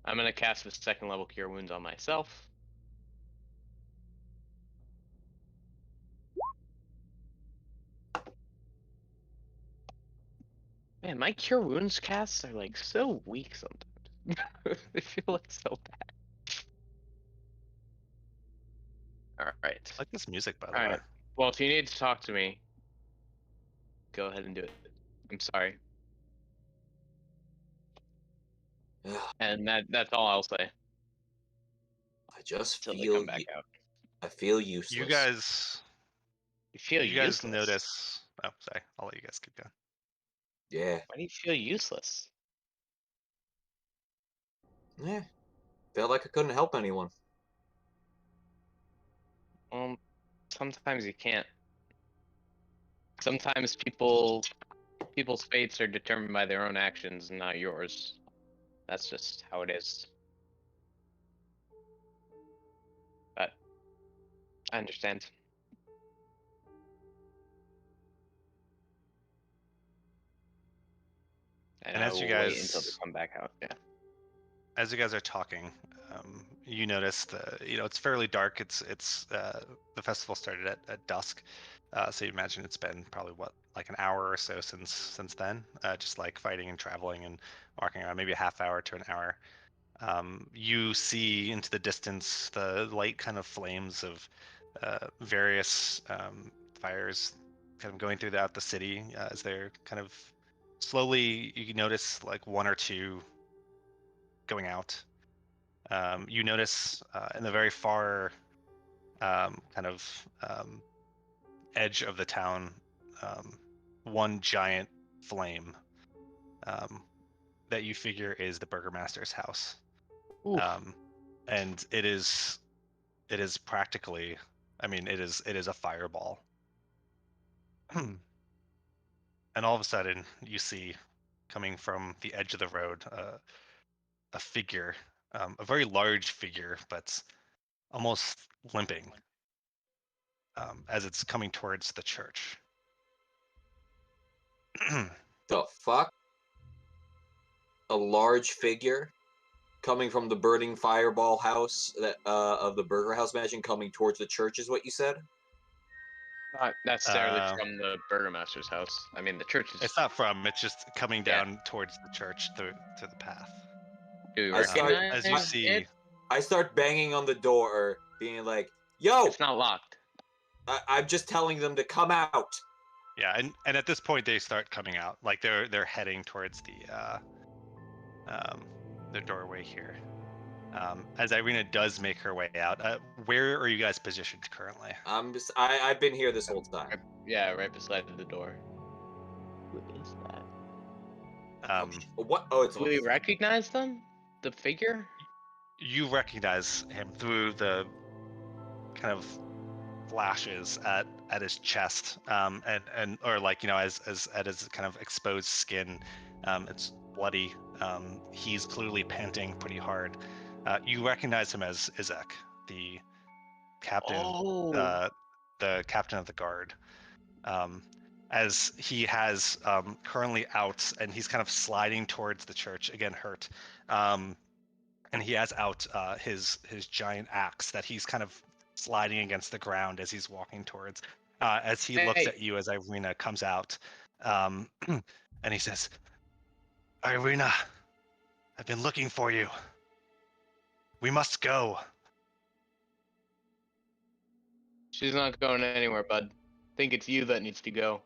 I'm gonna cast the second level Cure Wounds on myself. Man, my Cure Wounds casts are like so weak sometimes. They feel like so bad. Alright.
I like this music, by the way.
Well, if you need to talk to me, go ahead and do it. I'm sorry. And that's all I'll say.
I just
Till they
feel
come back out.
I feel useless.
You guys notice? Oh, sorry. I'll let you guys keep going.
Yeah.
Why do you feel useless?
Yeah. Felt like I couldn't help anyone.
Sometimes you can't. Sometimes people's fates are determined by their own actions and not yours. That's just how it is. But I understand. And
as you
will wait
guys
until they come back out. Yeah.
As you guys are talking, you notice it's fairly dark. It's the festival started at dusk, so you imagine it's been probably like an hour or so since then, just like fighting and traveling and walking around, maybe a half hour to an hour. You see into the distance the light kind of flames of various fires kind of going throughout the city, as they're kind of slowly, you notice like one or two going out. You notice in the very far kind of edge of the town, one giant flame that you figure is the burgomaster's house. And it is practically, I mean, it is a fireball. And all of a sudden, you see, coming from the edge of the road, a figure, a very large figure, but almost limping, as it's coming towards the church.
The fuck? A large figure coming from the burning fireball house that of the Burger House mansion, coming towards the church, is what you said?
Not necessarily from the burgomaster's house. I mean, the church is.
It's not from. It's just coming down towards the church through the path.
Do you recognize
as you see,
it?
I start banging on the door, being like, "Yo,
it's not locked."
I'm just telling them to come out."
Yeah, and at this point they start coming out, like they're heading towards the doorway here. As Irina does make her way out, where are you guys positioned currently?
I've been here this whole time.
Yeah, right beside the door. What is that?
What? Oh, it's.
Do we recognize them? The figure?
You recognize him through the kind of flashes at his chest, and or like, you know, as at his kind of exposed skin. It's bloody. He's clearly panting pretty hard. You recognize him as Izek, the captain, the captain of the guard. As he has currently out, and he's kind of sliding towards the church, again hurt. And he has out his giant axe that he's kind of sliding against the ground as he's walking towards. As he looks at you as Irina comes out, and he says, "Irina, I've been looking for you. We must go."
She's not going anywhere, bud. I think it's you that needs to go.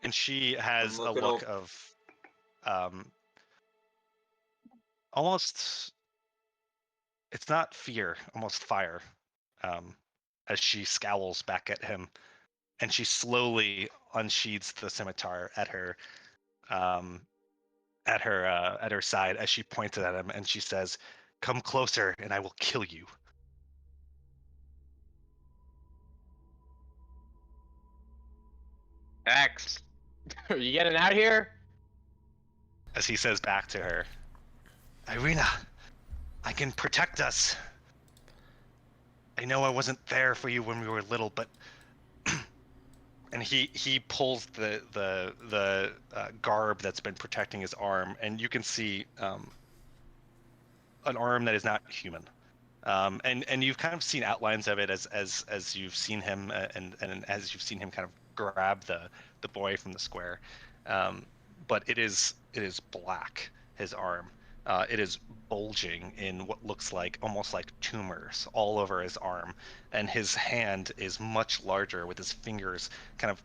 And she has a look of almost, it's not fear, almost fire, as she scowls back at him, and she slowly unsheathes the scimitar at her side as she points at him, and she says, "Come closer and I will kill you."
Axe, are you getting out here?
As he says back to her, "Irina, I can protect us. I know I wasn't there for you when we were little, but..." And he pulls the garb that's been protecting his arm, and you can see an arm that is not human. And you've kind of seen outlines of it as you've seen him, and as you've seen him kind of grab the boy from the square. But it is black, his arm. It is bulging in what looks like almost like tumors all over his arm, and his hand is much larger, with his fingers kind of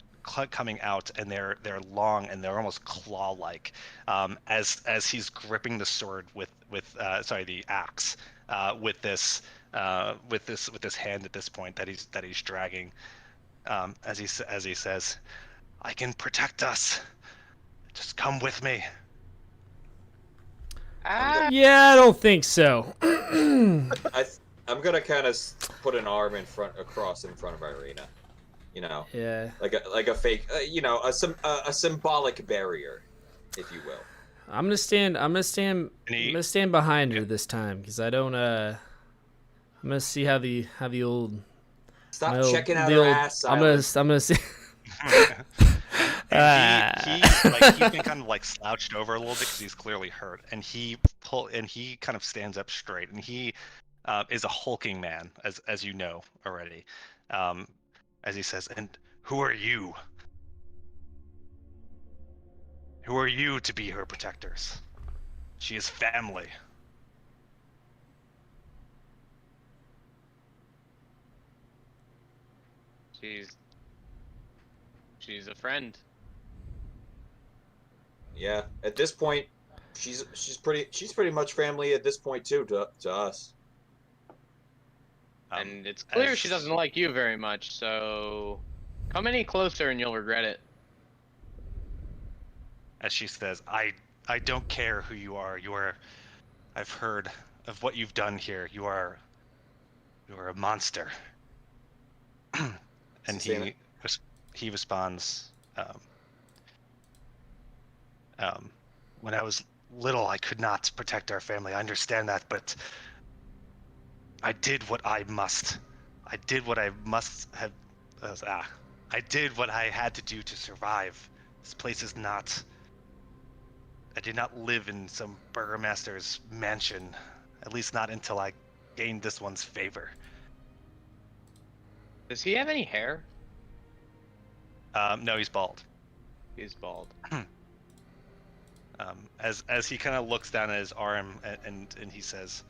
coming out, and they're long and they're almost claw-like, as he's gripping the sword with the axe, with this hand at this point that he's dragging, as he says, "I can protect us. Just come with me."
Yeah, I don't think so.
I'm gonna kind of put an arm across in front of Irina, you know.
Yeah.
Like a fake, you know, a symbolic barrier, if you will.
I'm gonna stand behind her this time, because I don't. I'm gonna see how the old.
Stop checking out her ass.
I'm gonna see.
He's been kind of like slouched over a little bit because he's clearly hurt, and he kind of stands up straight, and he is a hulking man, as you know already, as he says, "And who are you? Who are you to be her protectors? She is family."
She's a friend.
Yeah, at this point, she's pretty much family at this point too to us.
And it's clear she doesn't like you very much, so come any closer and you'll regret it.
as she says, I don't care who you are. I've heard of what you've done here. You're a monster. And he responds, when I was little, I could not protect our family. I understand that, but I did what I must. I did what I must have. I did what I had to do to survive. This place is not. I did not live in some burgomaster's mansion, at least not until I gained this one's favor.
Does he have any hair?
No, he's bald.
He's bald.
As he kind of looks down at his arm and he says,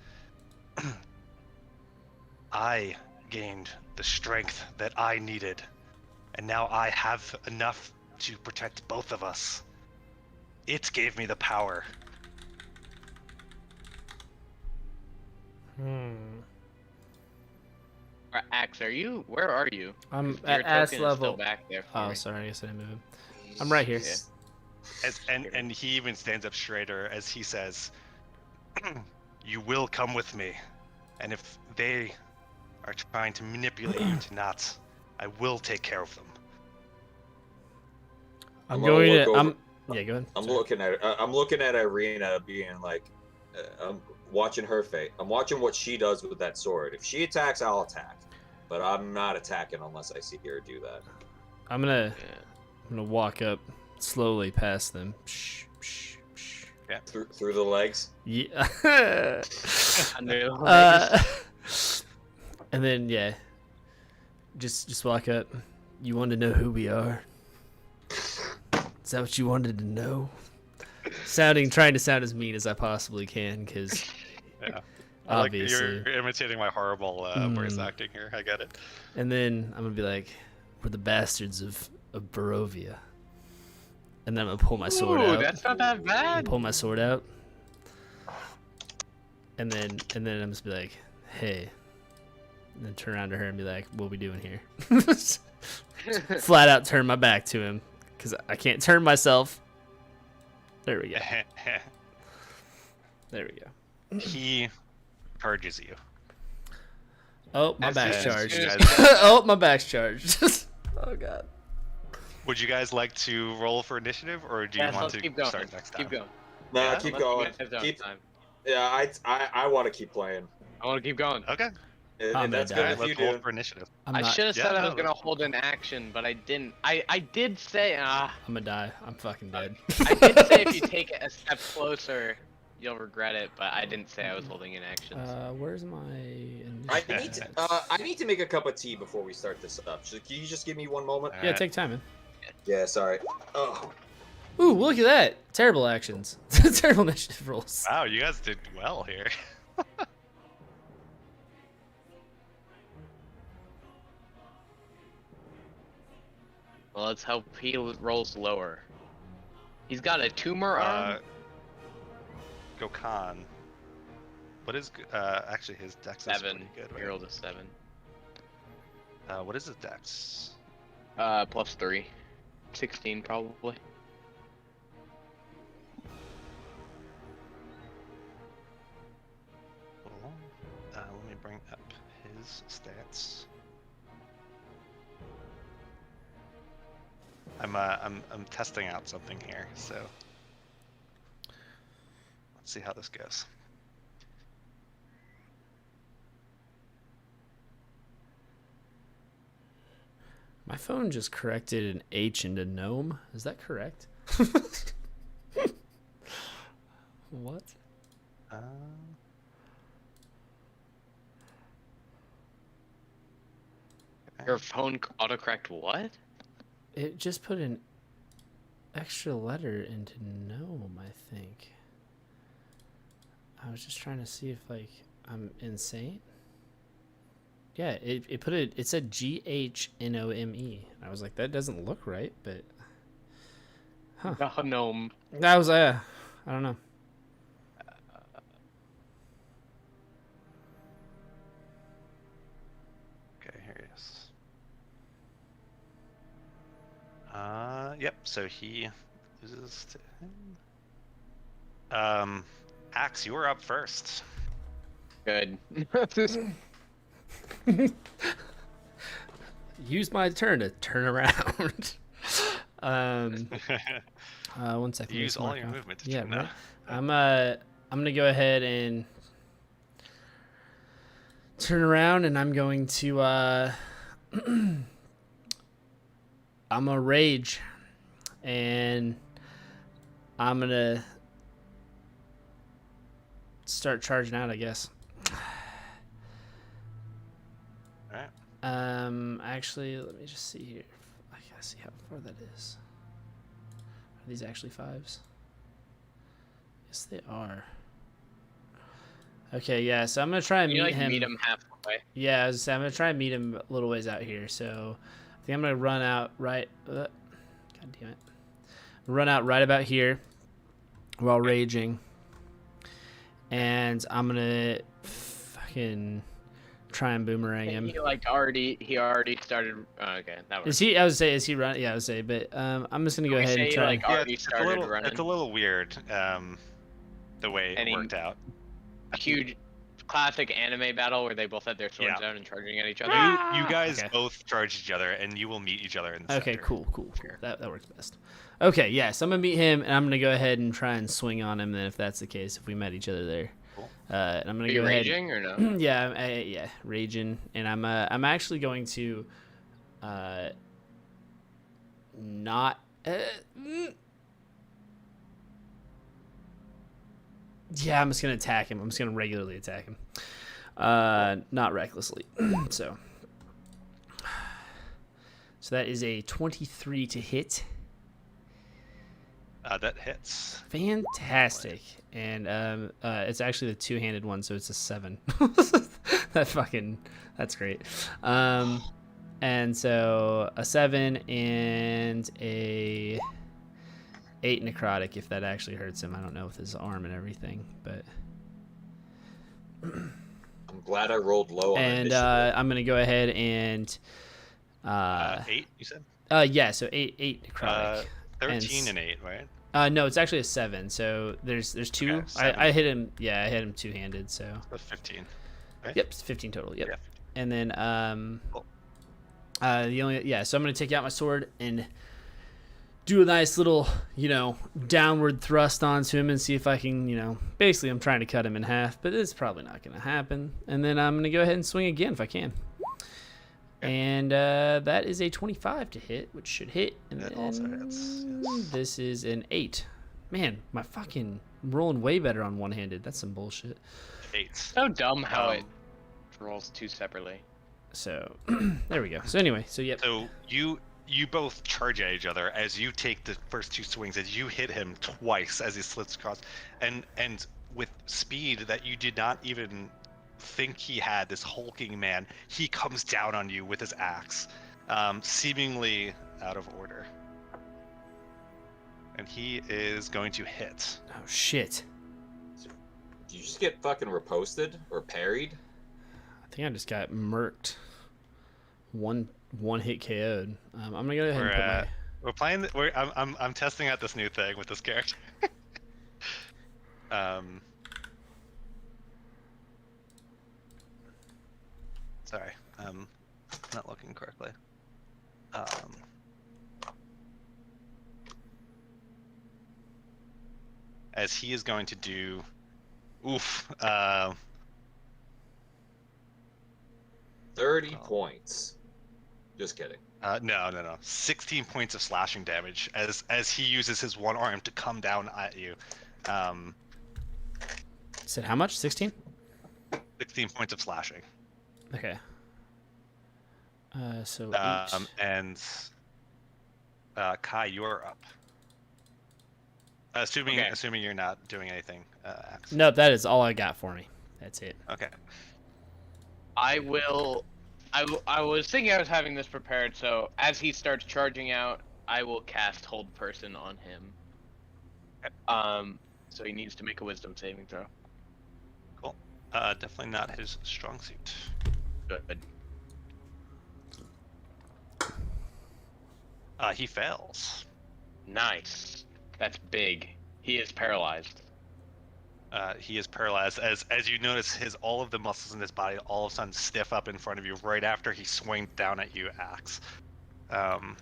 I gained the strength that I needed, and now I have enough to protect both of us. It gave me the power.
Axe, where are you?
I'm
Your
at ass
token is
level.
still back there for
Oh,
me.
sorry, I guess I didn't move him. I'm right here.
And he even stands up straighter as he says, you will come with me, and if they are trying to manipulate you to not, I will take care of them.
I'm going to. Yeah, go ahead.
I'm looking at Irina, being like, I'm watching her fate. I'm watching what she does with that sword. If she attacks, I'll attack, but I'm not attacking unless I see her do that.
I'm gonna walk up slowly past them. Shh, shh, shh.
Yeah.
Through the legs.
Yeah. And then just walk up. You want to know who we are? Is that what you wanted to know? Trying to sound as mean as I possibly can, because obviously
you're imitating my horrible voice acting here. I get it.
And then I'm gonna be like, we're the bastards of Barovia. And then I'm gonna pull my sword out.
That's not that bad.
Pull my sword out. And then I'm just be like, hey. And then turn around to her and be like, what are we doing here? Flat out turn my back to him, because I can't turn myself. There we go. There we go.
He charges you.
Oh, my back's charged.
Guys,
Oh, my back's charged. Oh, God.
would you guys like to roll for initiative, or do you want to
keep going.
start next time?
Keep going.
No,
Yeah,
keep
Let's
going.
get this
Keep,
time.
yeah, I want to keep playing.
I want to keep going.
Okay.
And that's
gonna
good
die.
if you
Let's roll
do.
for initiative.
I should have said I was
no,
gonna
that's
hold an action, but I didn't. I did say
I'm gonna die. I'm fucking dead.
I did say if you take it a step closer, you'll regret it, but I didn't say I was holding an action.
Where's my initiative?
I need to make a cup of tea before we start this up. Can you just give me one moment?
Yeah, take time, man.
Yeah, sorry. Oh.
Ooh, look at that. Terrible actions. Terrible initiative rolls.
Wow, you guys did well here.
Well, let's hope he rolls lower. He's got a tumor arm.
Gokhan. What is actually his dex is
7.
pretty good.
He rolled a 7.
What is his dex?
Plus 3. 16 probably.
Hold on. Let me bring up his stats. I'm testing out something here, so let's see how this goes.
My phone just corrected an H into gnome. Is that correct? What?
Your phone autocorrect what?
It just put an extra letter into gnome, I think. I was just trying to see if, like, I'm insane. Yeah, it put it said GHNOME. I was like, that doesn't look right, but
Gnome.
that was I don't know.
Okay, here he is. Yep. So he loses to him. Axe, you are up first.
Good.
Use my turn to turn around. 1 second.
Use all your movement to turn.
Right. I'm gonna go ahead and turn around, and I'm going to I'm gonna rage, and I'm gonna start charging out, I guess.
Alright.
Actually, let me just see here. I gotta see how far that is. Are these actually 5s? Yes, they are. Okay, yeah, so I'm gonna try and meet him.
Meet him halfway.
Yeah, I'm gonna try and meet him a little ways out here. So I think I'm gonna run out right. God damn it! Run out right about here while raging, and I'm gonna fucking try and boomerang him.
He already started. Okay, that was.
Is he? I would say, is he running? Yeah, I would say, but I'm just gonna go ahead and try.
It's a little weird. The way it worked out.
A huge classic anime battle where they both had their swords out and charging at each other.
You guys both charge each other, and you will meet each other in the center.
Cool. That works best. Okay, so I'm gonna meet him, and I'm gonna go ahead and try and swing on him. Then, if that's the case, if we met each other there,
cool.
And I'm gonna
Are
go
you
ahead.
Raging or no?
Yeah, raging, and I'm actually going to, not. Yeah, I'm just gonna attack him. I'm just gonna regularly attack him, not recklessly. So that is a 23 to hit.
That hits.
Fantastic, and it's actually the two-handed one, so it's a 7. That's great. And so a 7 and a 8 necrotic, if that actually hurts him. I don't know with his arm and everything, but
I'm glad I rolled low on
and I'm gonna go ahead and
8, you said?
Yeah, so 8 necrotic.
13 and 8, right?
No, it's actually a 7. So there's 2.
Okay,
I hit him. Yeah, I hit him two-handed. So
that's 15. Right?
Yep, it's 15 total. Yep.
Yeah.
And then
Cool.
so I'm gonna take out my sword and do a nice little, downward thrust onto him and see if I can, basically I'm trying to cut him in half, but it's probably not going to happen. And then I'm going to go ahead and swing again if I can. Okay. And that is a 25 to hit, which should hit. And
that also hits. Yes.
This is an 8. Man, my fucking rolling way better on one-handed. That's some bullshit.
8.
So dumb how it rolls 2 separately.
So, there we go. So anyway, yep.
So you both charge at each other as you take the first 2 swings, as you hit him twice as he slits across, and with speed that you did not even think he had, this hulking man, he comes down on you with his axe, seemingly out of order. And he is going to hit.
Oh, shit.
Did you just get fucking riposted or parried?
I think I just got murked. One hit KO'd. I'm gonna go ahead and put my.
We're playing. I'm testing out this new thing with this character. Sorry, not looking correctly. As he is going to do,
30 points. Just kidding.
No. 16 points of slashing damage as he uses his one arm to come down at you.
Said how much? 16?
16 points of slashing.
Okay. So
and Kai, you're up. Assuming you're not doing anything. Axe.
No, that is all I got for me. That's it.
Okay.
I was thinking I was having this prepared, so as he starts charging out, I will cast Hold Person on him.
Okay.
So he needs to make a Wisdom saving throw.
Cool. Definitely not his strong suit.
Good.
He fails.
Nice. That's big. He is paralyzed.
He is paralyzed as you notice all of the muscles in his body all of a sudden stiff up in front of you right after he swings down at you, Axe.
And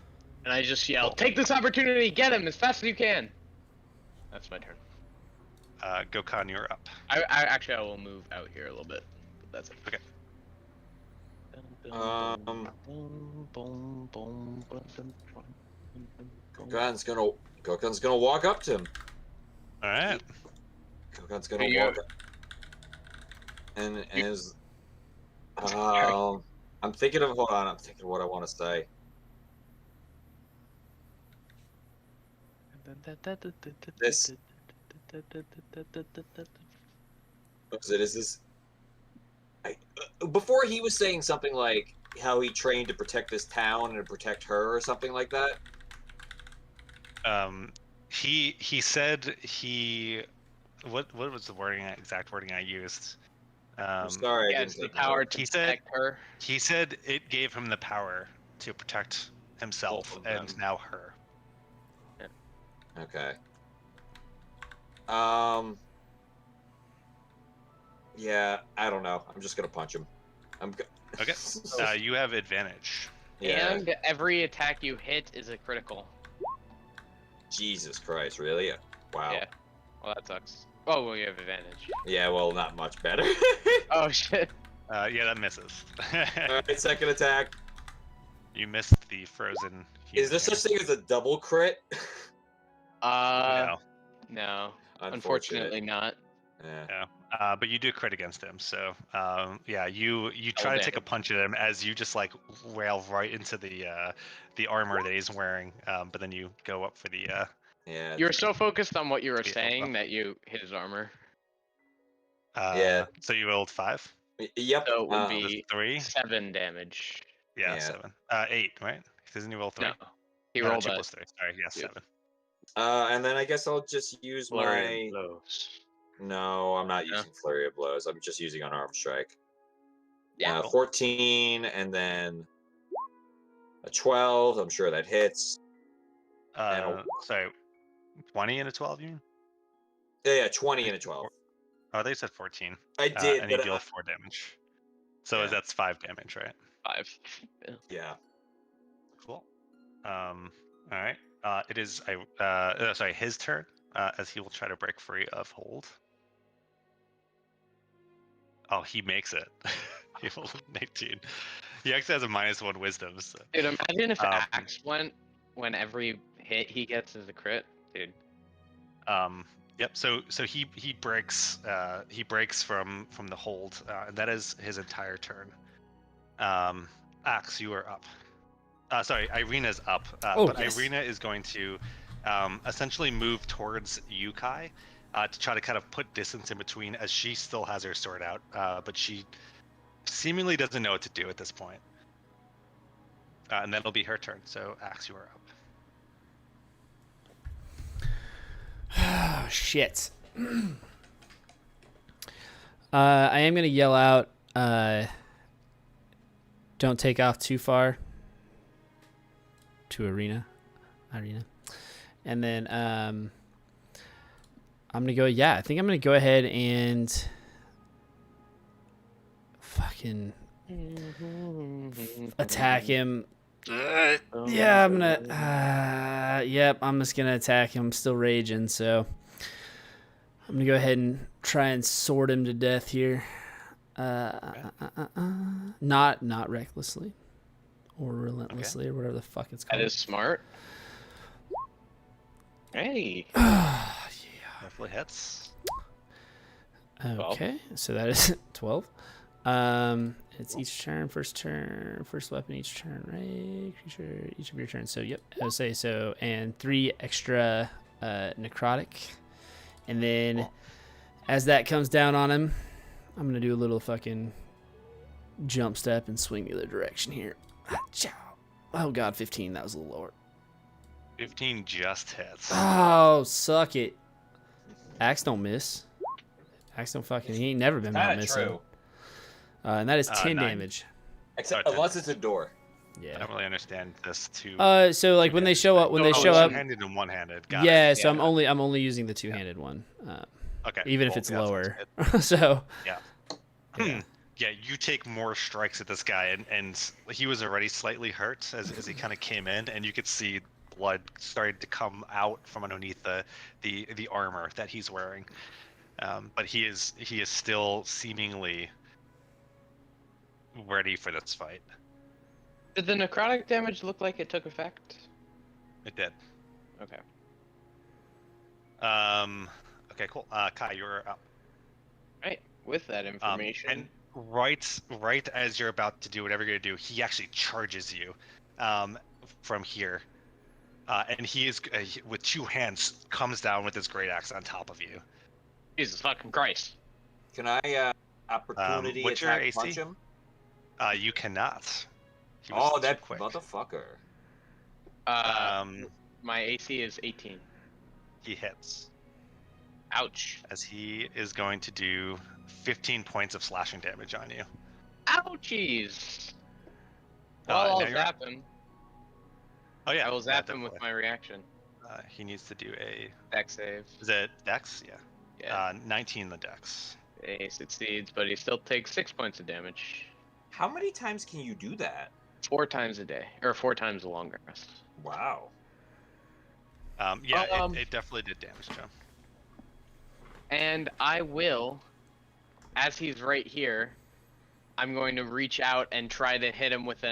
I just yell,
cool.
"Take this opportunity, get him as fast as you can." That's my turn.
Gokhan, you're up.
I will move out here a little bit. But that's it.
Okay.
Gokhan's gonna walk up to him.
All right.
Gokhan's gonna walk up. And is I'm thinking of hold on, I'm thinking of what I want to say. This is this before he was saying something like how he trained to protect this town and to protect her or something like that.
He said he what was the exact wording I used?
I'm sorry, I
has
didn't
the power to
He
protect her.
He said it gave him the power to protect himself
Both of them.
and now her.
Okay. Yeah, I don't know. I'm just gonna punch him.
Okay. You have advantage.
Yeah.
And every attack you hit is a critical.
Jesus Christ, really? Wow.
Yeah. Well, that sucks. Oh, well, you have advantage.
Yeah, well, not much better.
Oh, shit.
Yeah, that misses.
Alright, second attack.
You missed the frozen.
Is there such thing as a double crit?
No.
No. Unfortunately not.
Yeah.
No. But you do crit against him, so yeah, you try to take a punch at him as you just like rail right into the armor that he's wearing, but then you go up for the
Yeah.
You were so focused on what you were
Yeah.
saying that you hit his armor.
Yeah.
So you rolled 5.
Yep.
So it would be
3.
7 damage.
Yeah,
Yeah.
7. 8, right? Doesn't he roll 3?
No. He
No,
rolled
2
a
plus 3. Sorry, yeah, 7.
And then I guess I'll just use
flurry
my.
of blows.
No, I'm not
No?
using flurry of blows. I'm just using unarmed strike.
Yeah.
14, and then a 12. I'm sure that hits.
Sorry, 20 and a 12, you mean?
Yeah, 20 and a 12.
Oh, they said 14.
I did,
and he
but
deals 4 damage. So
Yeah.
that's 5 damage, right?
5. Yeah.
yeah.
Cool. All right. It is sorry, his turn. As he will try to break free of hold. Oh, he makes it. He rolled 18. He actually has a -1 wisdom. So.
Dude, imagine if Axe went when every hit he gets is a crit, dude.
Yep. So he breaks from the hold, and that is his entire turn. Axe, you are up. Sorry, Irina's up. But yes. Irina is going to essentially move towards you, Kai, to try to kind of put distance in between, as she still has her sword out, but she seemingly doesn't know what to do at this point. And then it'll be her turn. So, Axe, you are up.
Oh, shit. I am going to yell out, don't take off too far to Irina. And then I'm going to go, I think I'm going to go ahead and fucking attack him. Yeah, I'm going to, I'm just going to attack him. I'm still raging, so I'm going to go ahead and try and sword him to death here. Not recklessly or relentlessly or whatever the fuck it's called.
That is smart. Hey.
Definitely hits.
Okay, so that is 12. It's each turn, first weapon each turn, right? Creature, each of your turns. So yep, I would say so, and 3 extra necrotic, and then as that comes down on him, I'm gonna do a little fucking jump step and swing the other direction here. Oh god, 15. That was a little lower.
15 just hits.
Oh, suck it. Axe don't miss. Axe don't fucking. He ain't never been out missing.
True.
And that is 10
9.
damage.
Except unless it's a door.
Yeah.
I don't really understand this two.
So like when they show up,
two-handed and one-handed.
Yeah. So I'm only using the two-handed one.
Okay.
Even if it's lower. So.
Yeah. Yeah, you take more strikes at this guy, and he was already slightly hurt as he kind of came in, and you could see blood started to come out from underneath the armor that he's wearing. But he is still seemingly ready for this fight.
Did the necrotic damage look like it took effect?
It did.
Okay.
Okay, cool. Kai, you're up.
Right. With that information.
And right as you're about to do whatever you're gonna do, he actually charges you, from here, and he is with two hands comes down with his great axe on top of you.
Jesus fucking Christ!
Can I opportunity
what's your
attack
AC?
punch him?
You cannot.
Oh, that
quick.
motherfucker.
My AC is 18.
He hits.
Ouch.
As he is going to do 15 points of slashing damage on you.
Ouchies! Well, I'll zap him.
Oh yeah.
I will zap him with my reaction.
He needs to do a
Dex save.
Is it Dex? Yeah.
Yeah.
19 the Dex.
He succeeds, but he still takes 6 points of damage.
How many times can you do that?
4 times a day, or 4 times a long rest.
Wow.
Yeah, it definitely did damage to him.
And I will, as he's right here, I'm going to reach out and try to hit him with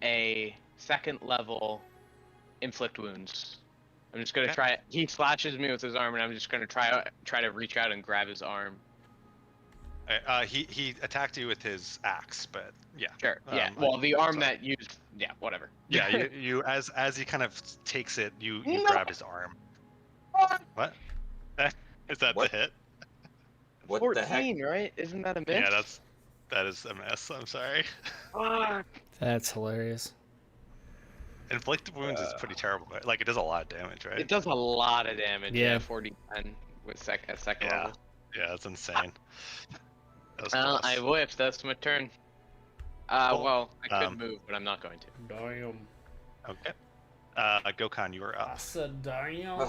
a second level inflict wounds. I'm just gonna try it. He slashes me with his arm, and I'm just gonna try to reach out and grab his arm.
He attacked you with his axe, but yeah.
Sure. Yeah. Well, the arm that used. Yeah. Whatever.
Yeah. You as he kind of takes it, you grab his arm. What? Is that the hit?
What
14,
the heck?
right? Isn't that a miss?
Yeah, that is a miss. I'm sorry.
That's hilarious.
Inflict wounds is pretty terrible. Like it does a lot of damage, right?
It does a lot of damage.
Yeah.
40 10 with second level.
Yeah, that's insane.
I whiffed. That's my turn. Well, I could move, but I'm not going to.
Damn.
Okay. Gokhan, you are up.
I said damn.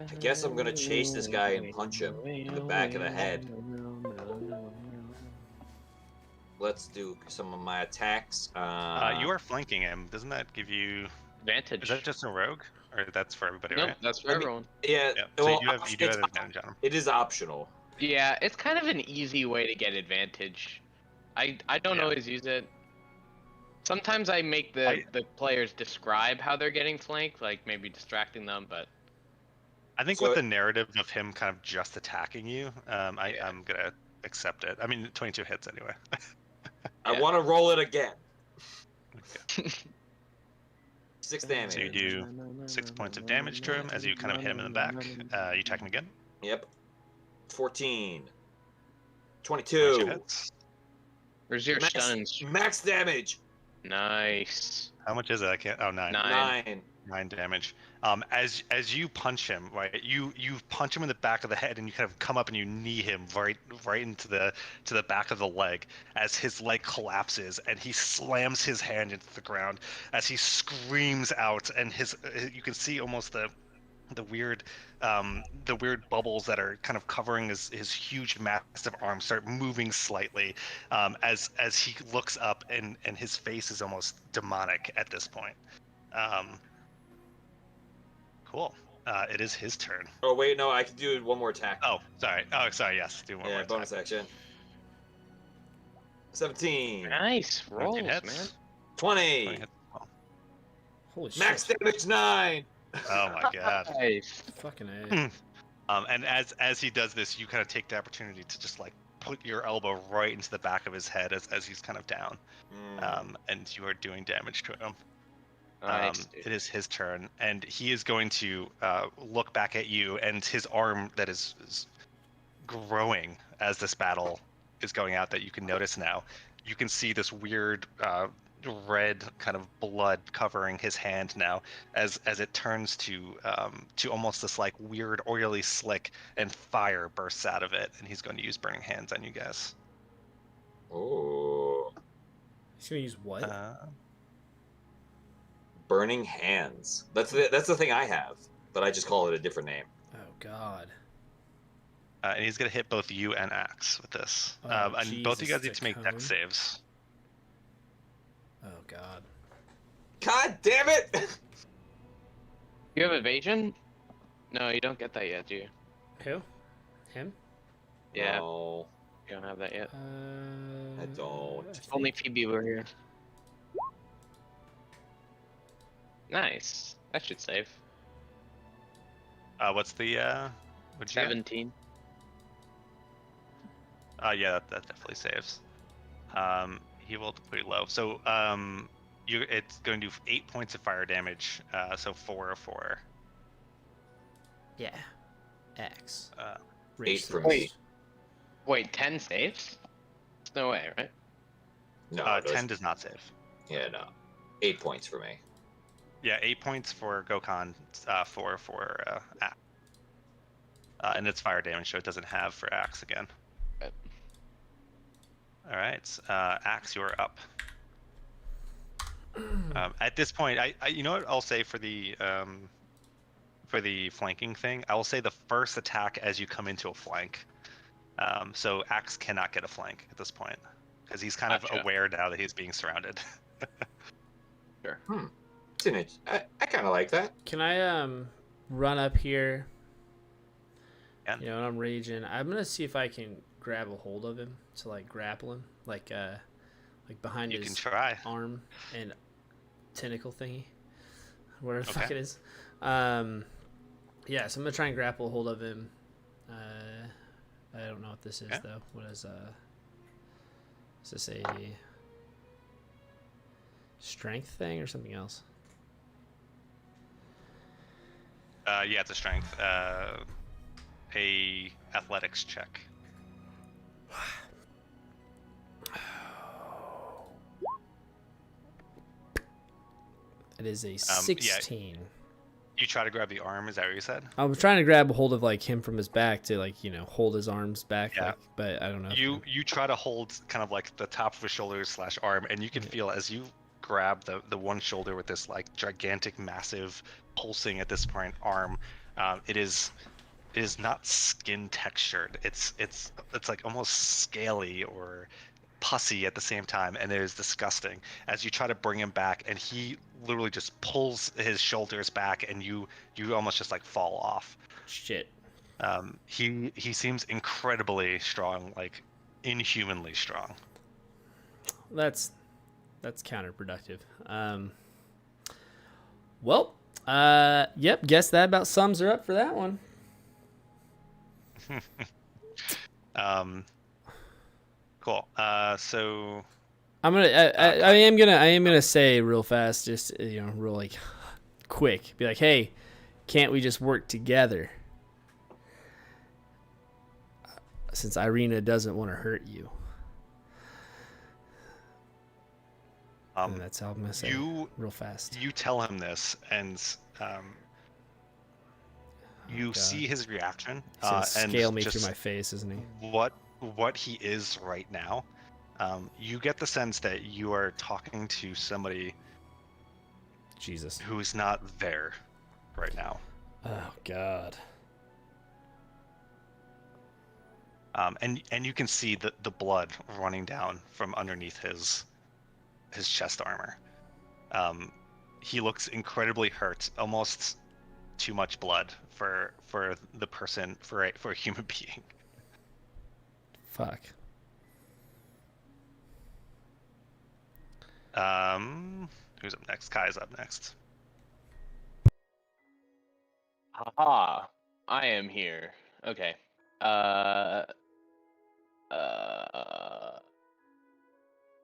I guess I'm gonna chase this guy and punch him in the back of the head. Let's do some of my attacks.
You are flanking him. Doesn't that give you
advantage?
Is that just a rogue, or that's for everybody?
No,
right?
that's for everyone.
Yeah.
So
well,
you do have advantage on him.
It is optional.
Yeah, it's kind of an easy way to get advantage. I don't always use it. Sometimes I make the players describe how they're getting flanked, like maybe distracting them, but
I think with the narrative of him kind of just attacking you, I'm gonna accept it. I mean, 22 hits anyway.
I want to roll it again.
Okay.
6 damage.
So you do 6 points of damage to him as you kind of hit him in the back. You attack him again.
Yep. 14. 22.
Where's your stuns?
Max damage.
Nice.
How much is it? I can't. Oh, 9. 9 damage. As you punch him, right? You punch him in the back of the head, and you kind of come up and you knee him right into the back of the leg as his leg collapses, and he slams his hand into the ground as he screams out, and you can see almost the weird bubbles that are kind of covering his huge massive arm start moving slightly as he looks up, and his face is almost demonic at this point. Cool. It is his turn.
Oh wait, no, I can do one more attack.
Oh, sorry. Yes, do one more.
Yeah, bonus action. 17.
Nice rolls, man.
20.
Holy shit.
Max damage 9.
Oh my god.
Nice.
Fucking A.
And as he does this, you kind of take the opportunity to just like put your elbow right into the back of his head as he's kind of down, and you are doing damage to him. It is his turn, and he is going to look back at you, and his arm that is growing as this battle is going out that you can notice now. You can see this weird red kind of blood covering his hand now as it turns to almost this like weird oily slick, and fire bursts out of it, and he's going to use burning hands on you guys.
Oh.
He's gonna use what?
Burning Hands. That's the thing I have, but I just call it a different name.
Oh God.
And he's gonna hit both you and Axe with this.
Oh,
and both of you
Jesus,
guys need to make dex saves.
Oh God.
God damn it!
You have evasion? No, you don't get that yet, do you?
Who? Him?
Yeah,
No,
you don't have that yet.
I don't.
Only Phoebe were here. Nice. That should save.
What's the what'd you get?
17.
Yeah, that definitely saves. He rolled pretty low. So it's going to do 8 points of fire damage. So 4 of 4.
Yeah. X.
8 for
Wait.
me.
Wait, 10 saves? There's no way, right?
No,
10 does not save.
Yeah, no. 8 points for me.
Yeah, 8 points for Gokhan, 4 for Axe. And it's fire damage, so it doesn't have for Axe again.
Right.
All right, Axe, you're up. At this point, I you know what I'll say for the flanking thing? I will say the first attack as you come into a flank. So Axe cannot get a flank at this point because he's kind of aware now that he's being surrounded.
Sure.
I kind of like that.
Can I run up here?
Can.
You know, when I'm raging, I'm gonna see if I can grab a hold of him to like grapple him, like behind
You
his
can try.
arm and tentacle thingy, whatever the
Okay.
fuck it is. Yeah, so I'm gonna try and grapple a hold of him. I don't know what this is though. What is this a strength thing or something else?
Yeah, it's a strength. A athletics check.
It is a 16.
You try to grab the arm. Is that what you said?
I was trying to grab a hold of like him from his back to like hold his arms back.
Yeah.
Like, but I don't know.
You try to hold kind of like the top of his shoulder / arm, and you can feel as you grab the one shoulder with this like gigantic, massive, pulsing at this point arm. It is not skin textured. It's like almost scaly or pussy at the same time, and it is disgusting. As you try to bring him back, and he literally just pulls his shoulders back, and you almost just like fall off.
Shit.
He seems incredibly strong, like inhumanly strong.
That's counterproductive. Well, yep. Guess that about sums her up for that one.
Cool. So
I am gonna say real fast, just real like quick. Be like, hey, can't we just work together? Since Irina doesn't want to hurt you. And that's all I'm gonna say. Real fast.
You tell him this, and you see his reaction.
He's gonna scale
and
me
just
through my face, isn't he?
What he is right now. You get the sense that you are talking to somebody
Jesus,
who's not there right now.
Oh God.
And you can see the blood running down from underneath his chest armor. He looks incredibly hurt, almost too much blood for the person, for a human being.
Fuck.
Who's up next? Kai's up next.
Haha. I am here. Okay.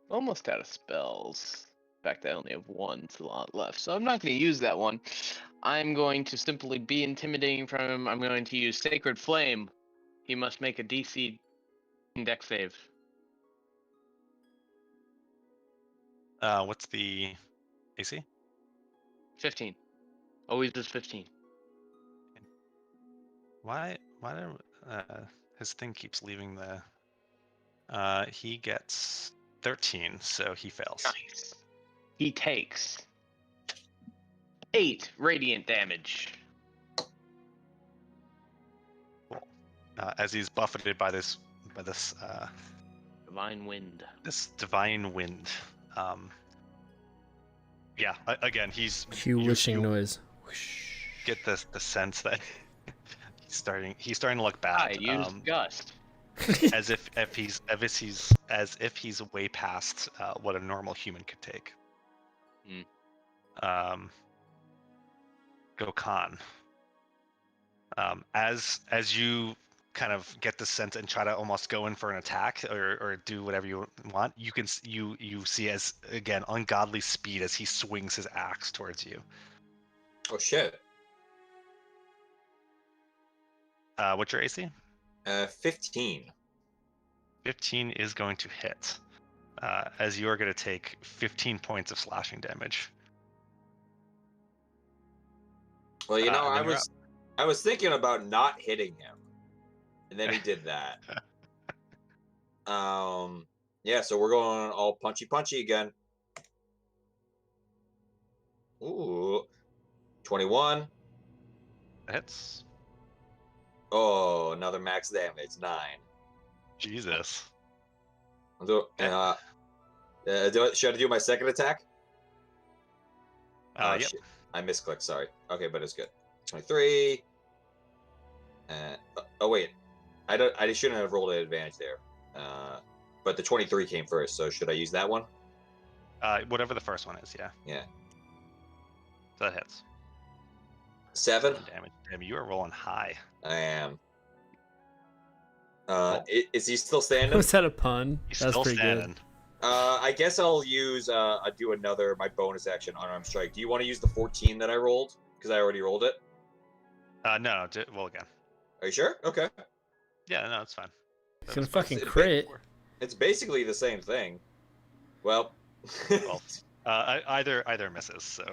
Almost out of spells. In fact, I only have one slot left, so I'm not going to use that one. I'm going to simply be intimidating from him. I'm going to use Sacred Flame. He must make a DC dex save.
What's the AC?
15. Always is 15.
Why his thing keeps leaving the he gets 13, so he fails.
Nice. He takes 8 radiant damage.
Cool. As he's buffeted by this
Divine wind.
This divine wind. Yeah. Again, he's
Cue wishing noise.
Get the sense that he's starting to look bad.
I used gust.
as if he's way past what a normal human could take. Go Khan. As you kind of get the sense and try to almost go in for an attack or do whatever you want, you see as again ungodly speed as he swings his axe towards you.
Oh shit.
What's your AC?
15.
15 is going to hit. As you are going to take 15 points of slashing damage.
Well, I was thinking about not hitting him, and then he did that. Yeah, so we're going all punchy again. Ooh, 21.
Hits.
Oh, another max damage, 9.
Jesus.
Should I do my second attack?
Yep.
Shit. I misclicked, sorry. Okay, but it's good. 23. Oh wait, I shouldn't have rolled an advantage there. But the 23 came first, so should I use that one?
Whatever the first one is, yeah.
Yeah.
So that hits.
7
damage. Damn, you are rolling high.
I am. Is he still standing?
Was that a pun?
He's
That's
still
pretty
standing.
good.
I guess I'll use do another my bonus action unarmed strike. Do you want to use the 14 that I rolled? Because I already rolled it.
No, roll again.
Are you sure? Okay.
Yeah, no, it's fine.
He's gonna fucking crit.
It's basically the same thing. Well.
Well, either misses. So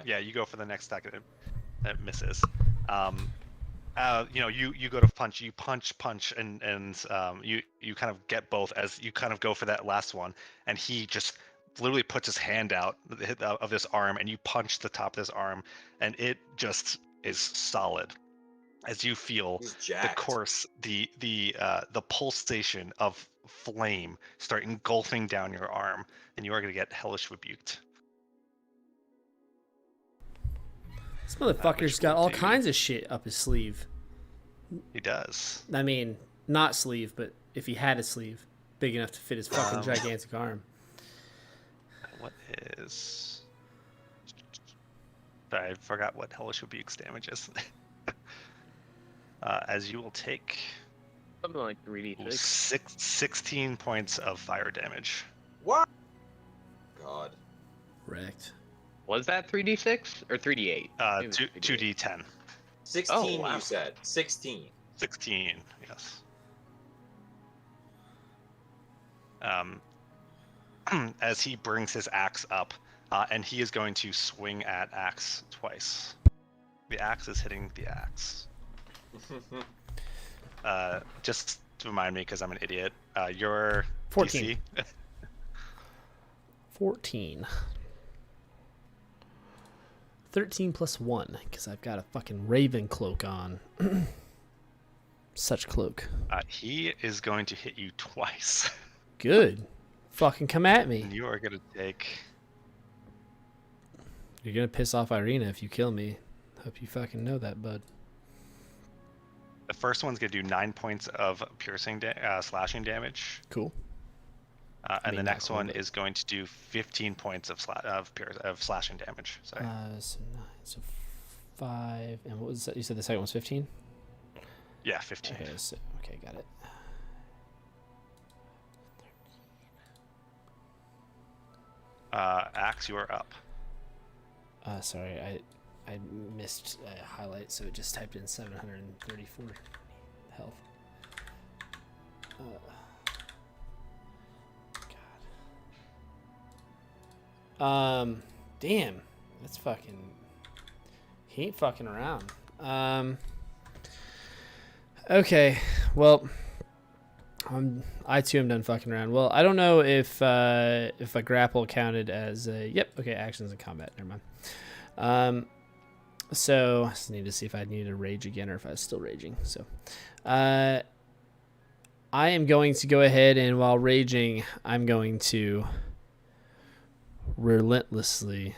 yeah, you go for the next attack and it misses. You go to punch, you punch, and you kind of get both as you kind of go for that last one, and he just literally puts his hand out of this arm, and you punch the top of this arm, and it just is solid. As you feel the course, the pulsation of flame start engulfing down your arm, and you are going to get hellish rebuked.
This motherfucker's got all kinds of shit up his sleeve.
He does.
I mean, not sleeve, but if he had a sleeve big enough to fit his fucking gigantic arm.
What is... Sorry, I forgot what hellish rebuke's damage is. As you will take...
Something like 3d6.
16 points of fire damage.
What? God.
Wrecked.
Was that 3d6 or 3d8?
2d10.
16,
Oh, wow.
You said. 16.
16, yes. As he brings his axe up, and he is going to swing at axe twice. The axe is hitting the axe. Just to remind me, because I'm an idiot, your
14.
DC?
14. 13 plus 1, because I've got a fucking raven cloak on. Such cloak.
He is going to hit you twice.
Good. Fucking come at me.
And you are going to take...
You're going to piss off Irina if you kill me. Hope you fucking know that, bud.
The first one's going to do 9 points of piercing slashing damage.
Cool.
And the next one is going to do 15 points of slashing damage. Sorry.
So 9, so 5, and what was that? You said the second one's 15?
Yeah, 15.
Okay, got it.
Axe, you are up.
Sorry, I missed a highlight, so it just typed in 734 health. Damn, that's fucking. He ain't fucking around. Okay, well, I too am done fucking around. Well, I don't know if a grapple counted as a. Yep. Okay. Actions in combat. Never mind. So I just need to see if I need to rage again or if I was still raging. So, I am going to go ahead and while raging, I'm going to relentlessly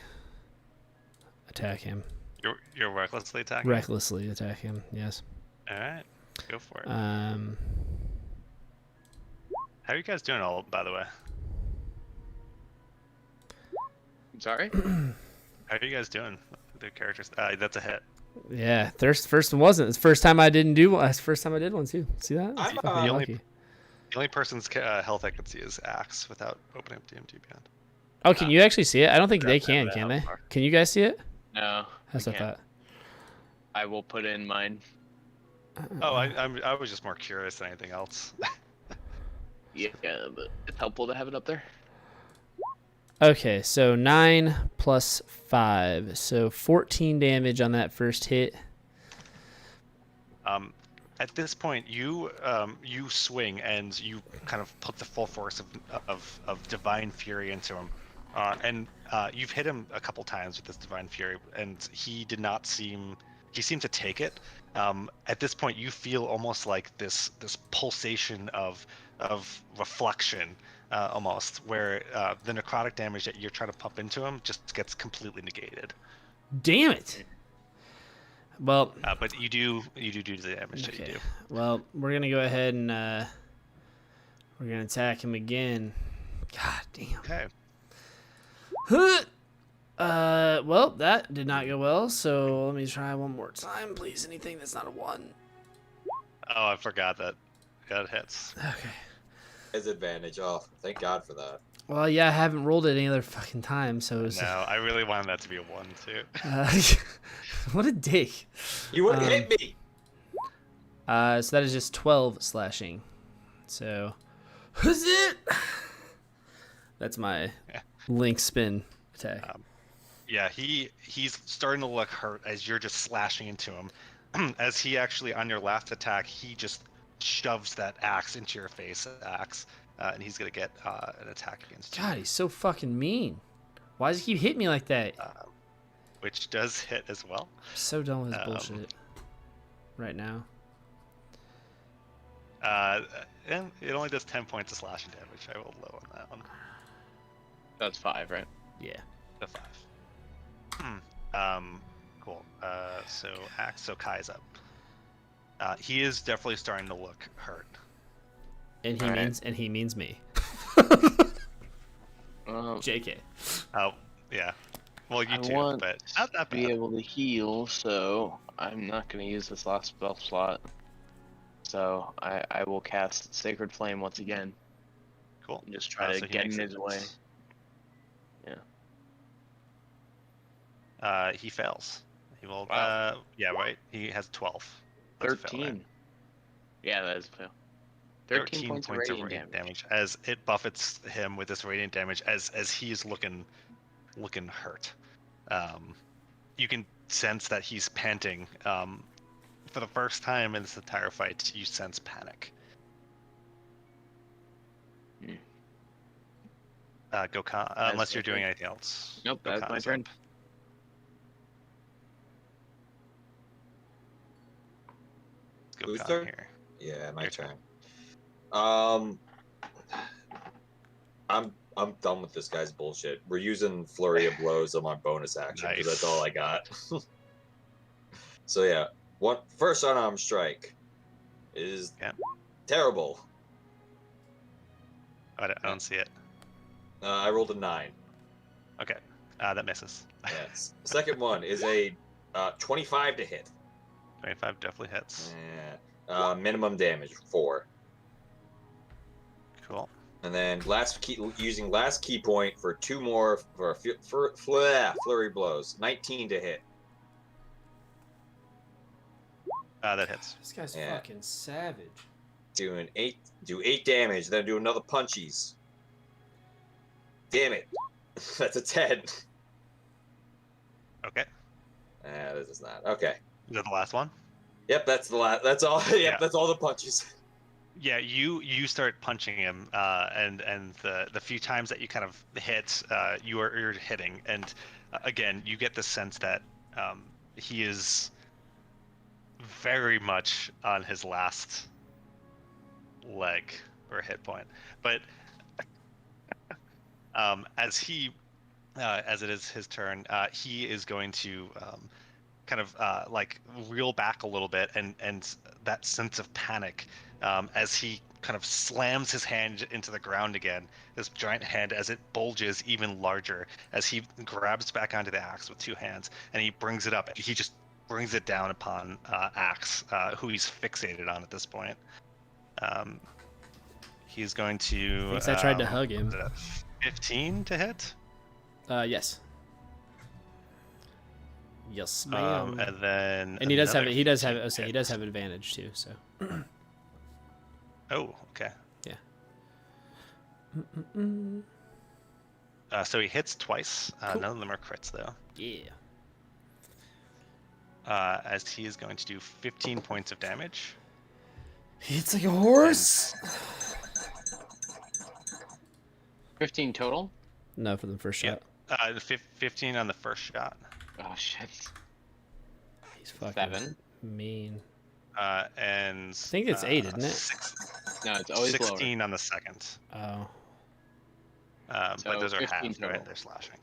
attack him.
You're recklessly attacking.
Recklessly attack him. Yes.
All right, go for it.
How
are you guys doing all, by the way?
I'm sorry?
How are you guys doing? The characters. That's a hit.
Yeah, first one wasn't. It's the first time I didn't do one. That's the first time I did one too. See that? That's fucking lucky.
The only person's health I could see is Axe without opening up DMT Beyond.
Oh, can you actually see it? I don't think they can they? Can you guys see it?
No.
That's what I thought.
I will put in mine.
Oh, I was just more curious than anything else.
Yeah, but it's helpful to have it up there.
Okay, so 9 plus 5, so 14 damage on that first hit.
At this point, you swing and you kind of put the full force of Divine Fury into him, and you've hit him a couple times with this Divine Fury, and he seemed to take it. At this point, you feel almost like this pulsation of reflection, almost, where the necrotic damage that you're trying to pump into him just gets completely negated.
Damn it! Well,
but you do the damage that you do.
Well, we're gonna go ahead and we're gonna attack him again. God damn.
Okay.
Well, that did not go well, so let me try one more time, please. Anything that's not a 1.
Oh, I forgot that. That hits.
Okay.
His advantage. Oh, thank God for that.
Well, yeah, I haven't rolled it any other fucking time, so it was...
No, I really wanted that to be a 1, too.
What a dick.
You wouldn't hit me!
So that is just 12 slashing. So... Who's it? That's my link spin attack.
Yeah, he's starting to look hurt as you're just slashing into him. As he actually, on your last attack, he just shoves that axe into your face, and he's gonna get an attack against you.
God, he's so fucking mean. Why does he keep hitting me like that?
Which does hit as well.
I'm so done with this bullshit right now.
And it only does 10 points of slashing damage. I will low on that one.
That's 5, right?
Yeah.
The 5. Cool. So Kai's up. He is definitely starting to look hurt.
And he means me. JK.
Oh, yeah. Well, you too,
want
but not that bad.
Be able to heal, so I'm not going to use this last spell slot. So I will cast Sacred Flame once again.
Cool.
And just try to get in his way. Yeah.
He fails. He will.
Wow.
Yeah, right. He has 12.
13.
Fail, right?
Yeah, that is a fail.
13 points of radiant damage as it buffets him with this radiant damage as he's looking hurt. You can sense that he's panting. For the first time in this entire fight, you sense panic. Gokhan, unless you're doing anything else.
Nope, that's my turn.
Whose
Gokhan
turn?
here.
Yeah, my
Your
turn. I'm done with this guy's bullshit. We're using Flurry of Blows on my bonus action because that's all I got. So yeah, first unarmed strike is terrible.
I don't see it.
I rolled a 9.
Okay, that misses.
Yes. Second one is a 25 to hit.
25 definitely hits.
Yeah. Minimum damage 4.
Cool.
And then using last key point for 2 more for flurry blows. 19 to hit.
That hits.
This guy's fucking savage.
Do 8 damage, then do another punchies. Damn it. That's a 10.
Okay.
This is not. Okay.
Is that the last one?
Yep, that's the last. That's all. Yep,
Yeah.
that's all the punches.
Yeah, you start punching him, and the few times that you kind of hit, you're hitting, and again, you get the sense that he is very much on his last leg or hit point. But as it is his turn, he is going to kind of like reel back a little bit, and that sense of panic as he kind of slams his hand into the ground again, this giant hand, as it bulges even larger as he grabs back onto the axe with two hands, and he brings it up. He just brings it down upon Axe, who he's fixated on at this point. He's going to.
Thinks I tried to hug him.
15 to hit.
Yes. Yes, ma'am.
And then.
And he does have. He does have. Oh, so he does have advantage too. So.
Oh, okay.
Yeah.
So he hits twice.
Cool.
None of them are crits though.
Yeah.
As he is going to do 15 points of damage.
It's like a horse.
15 total?
No, for the first shot.
15 on the first shot.
Oh shit.
He's fucking
7.
mean.
And
I think it's 8, isn't it?
No, it's always
16
lower.
on the second.
Oh.
So
but those are
15
half,
total.
right? They're slashing.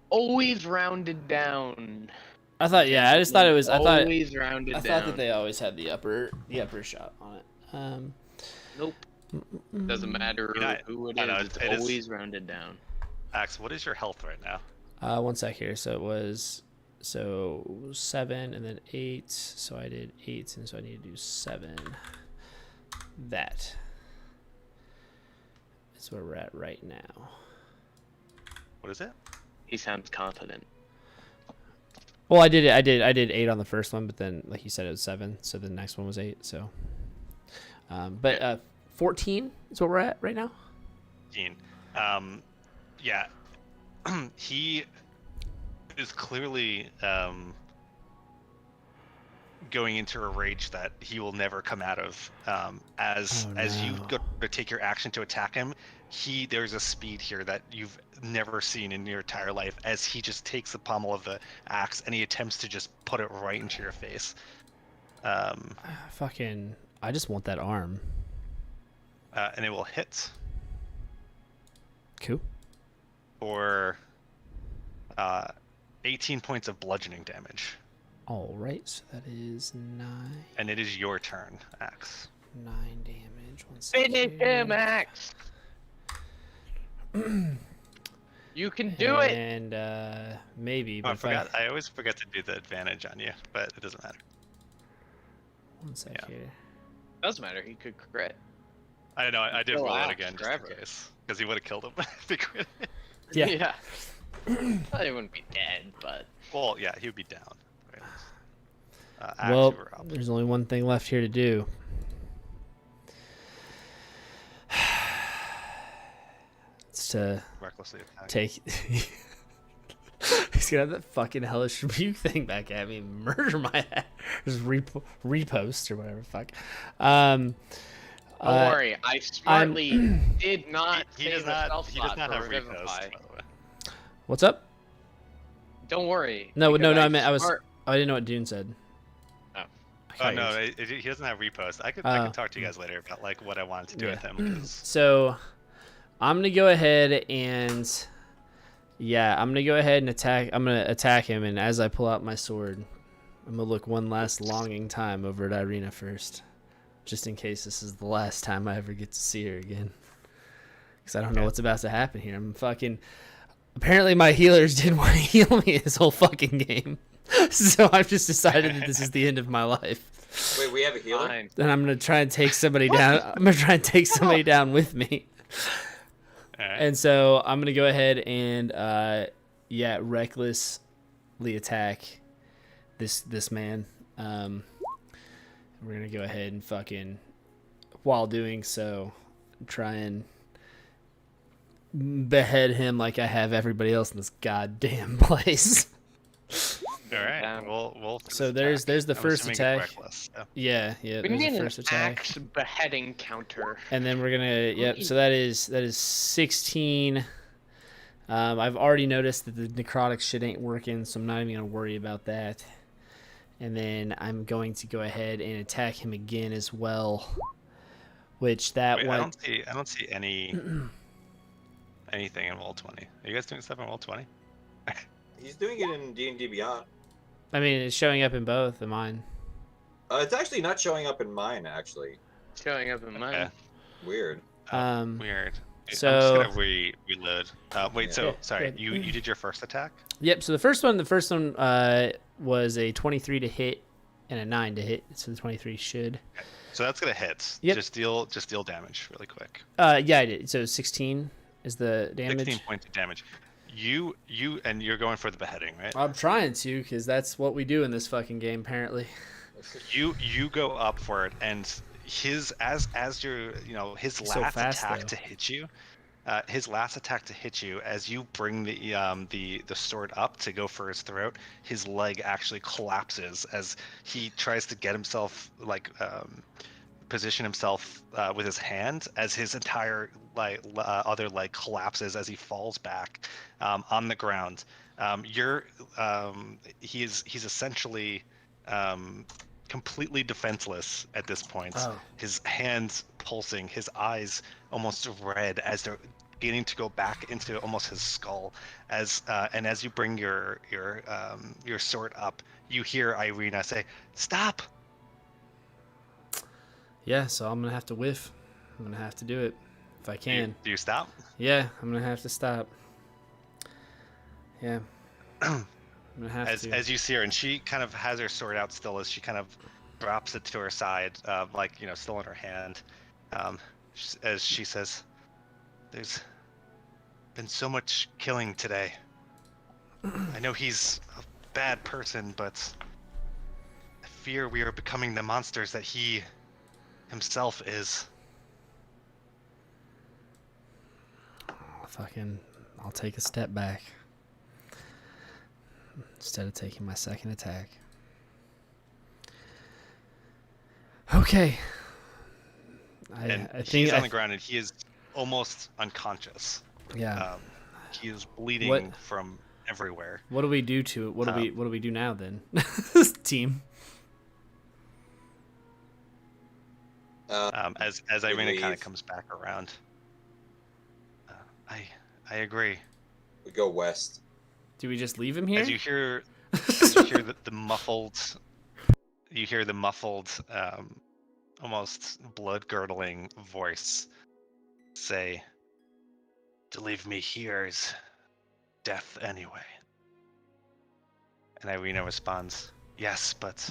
Always rounded down.
I thought. Yeah, I just thought it was.
Always rounded
I
down.
thought that they always had the upper shot on it.
Nope. Doesn't matter who it is. It's always rounded down.
Axe, what is your health right now?
1 sec here. So it was 7 and then 8. So I did 8, and so I need to do 7. That is where we're at right now.
What is it?
He sounds confident.
Well, I did 8 on the first one, but then like you said, it was 7. So the next one was 8. So, 14 is what we're at right now.
15. Yeah. He is clearly going into a rage that he will never come out of. As you go to take your action to attack him, there's a speed here that you've never seen in your entire life, as he just takes the pommel of the axe and he attempts to just put it right into your face.
I just want that arm.
And it will hit.
Cool.
For 18 points of bludgeoning damage.
All right, so that is 9.
And it is your turn, Axe.
9 damage. 1 second.
Finish him, Axe! You can do it!
And maybe.
Oh,
But
I always forget to do the advantage on you, but it doesn't matter.
1 sec here.
Doesn't matter, he could crit.
I know, I did
Still
roll it
Axe
again just
forever.
in case. Because he would have killed him if he crit.
Yeah.
Well, he wouldn't be dead, but...
Well, yeah, he would be down. Axe,
Well,
you were up.
there's only one thing left here to do. It's to
Recklessly attack.
take. He's gonna have that fucking hellish rebuke thing back at me and murder my ass. Just repost or whatever. Fuck.
Don't worry, I smartly did not
He
save
does
a
not.
spell
He does
slot
not
for
have repost,
Revivify.
by the way.
What's up?
Don't worry.
No,
because
I meant I was.
smart-
I didn't know what Dune said.
Oh.
Oh no, he doesn't have repost. I could talk to you guys later about like what I wanted to do with him. 'Cause...
So, I'm gonna go ahead and attack. I'm gonna attack him, and as I pull out my sword, I'm gonna look one last longing time over at Irina first, just in case this is the last time I ever get to see her again. Because I don't know what's about to happen here. I'm fucking. Apparently, my healers didn't want to heal me this whole fucking game, so I've just decided that this is the end of my life.
Wait, we have a healer?
Fine.
And I'm gonna try and take somebody down. I'm gonna try and take somebody down with me.
Alright.
And so I'm gonna go ahead and recklessly attack this man. We're gonna go ahead and fucking, while doing so, try and behead him like I have everybody else in this goddamn place.
All right, we'll.
So there's the
I'm
first
assuming
attack.
it's reckless, so.
Yeah,
We
there's
need
the
an
first attack.
axe beheading counter.
And then we're gonna so that is 16. I've already noticed that the necrotic shit ain't working, so I'm not even gonna worry about that. And then I'm going to go ahead and attack him again as well. Which that
Wait,
one
I don't see anything in roll 20. Are you guys doing stuff in roll 20?
He's doing it in D&D Beyond.
I mean, it's showing up in both of mine.
It's actually not showing up in mine, actually.
Showing up in mine.
Okay.
Weird.
Weird.
So
I'm just gonna reload. Wait,
Yeah.
so sorry,
good.
you did your first attack?
Yep. So the first one was a 23 to hit and a 9 to hit. So the 23 should.
So that's gonna hit.
Yep.
Just deal damage really quick.
Yeah, I did. So 16 is the damage.
16 points of damage. You're going for the beheading, right?
I'm trying to, because that's what we do in this fucking game, apparently.
You go up for it, and his as your his
He's so
last
fast,
attack
though.
to hit you. His last attack to hit you, as you bring the sword up to go for his throat, his leg actually collapses as he tries to get himself position himself with his hand, as his entire other leg collapses as he falls back on the ground. He's essentially completely defenseless at this point.
Oh.
His hands pulsing, his eyes almost red as they're beginning to go back into almost his skull. As you bring your sword up, you hear Irina say, "Stop!"
Yeah, so I'm gonna have to whiff. I'm gonna have to do it if I can.
Do you stop?
Yeah, I'm gonna have to stop. Yeah. I'm gonna have to.
As you see her, and she kind of has her sword out still, as she kind of drops it to her side, still in her hand, as she says, "There's been so much killing today. I know he's a bad person, but I fear we are becoming the monsters that he himself is."
I'll take a step back instead of taking my second attack. Okay. I think
he's on the ground, and he is almost unconscious.
Yeah.
He is bleeding from everywhere.
What do we do to it? What do we do now then? Team.
As Irina kind of comes back around. I agree.
We go west.
Do we just leave him here?
As you hear the muffled, almost blood-curdling voice say, "To leave me here is death anyway." And Irina responds, "Yes, but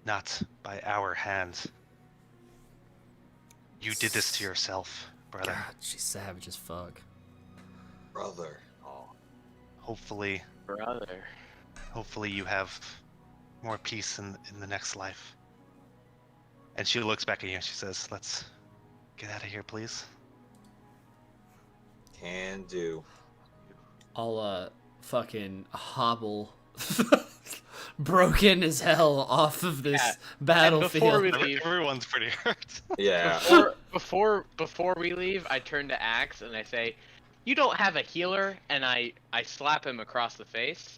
not by our hand. You did this to yourself, brother."
God, she's savage as fuck.
Brother. Oh.
Hopefully you have more peace in the next life. And she looks back at you and she says, "Let's get out of here, please."
Can do.
I'll fucking hobble broken as hell off of this battlefield.
Everyone's pretty hurt.
Yeah.
Before we leave, I turn to Axe and I say, "You don't have a healer," and I slap him across the face.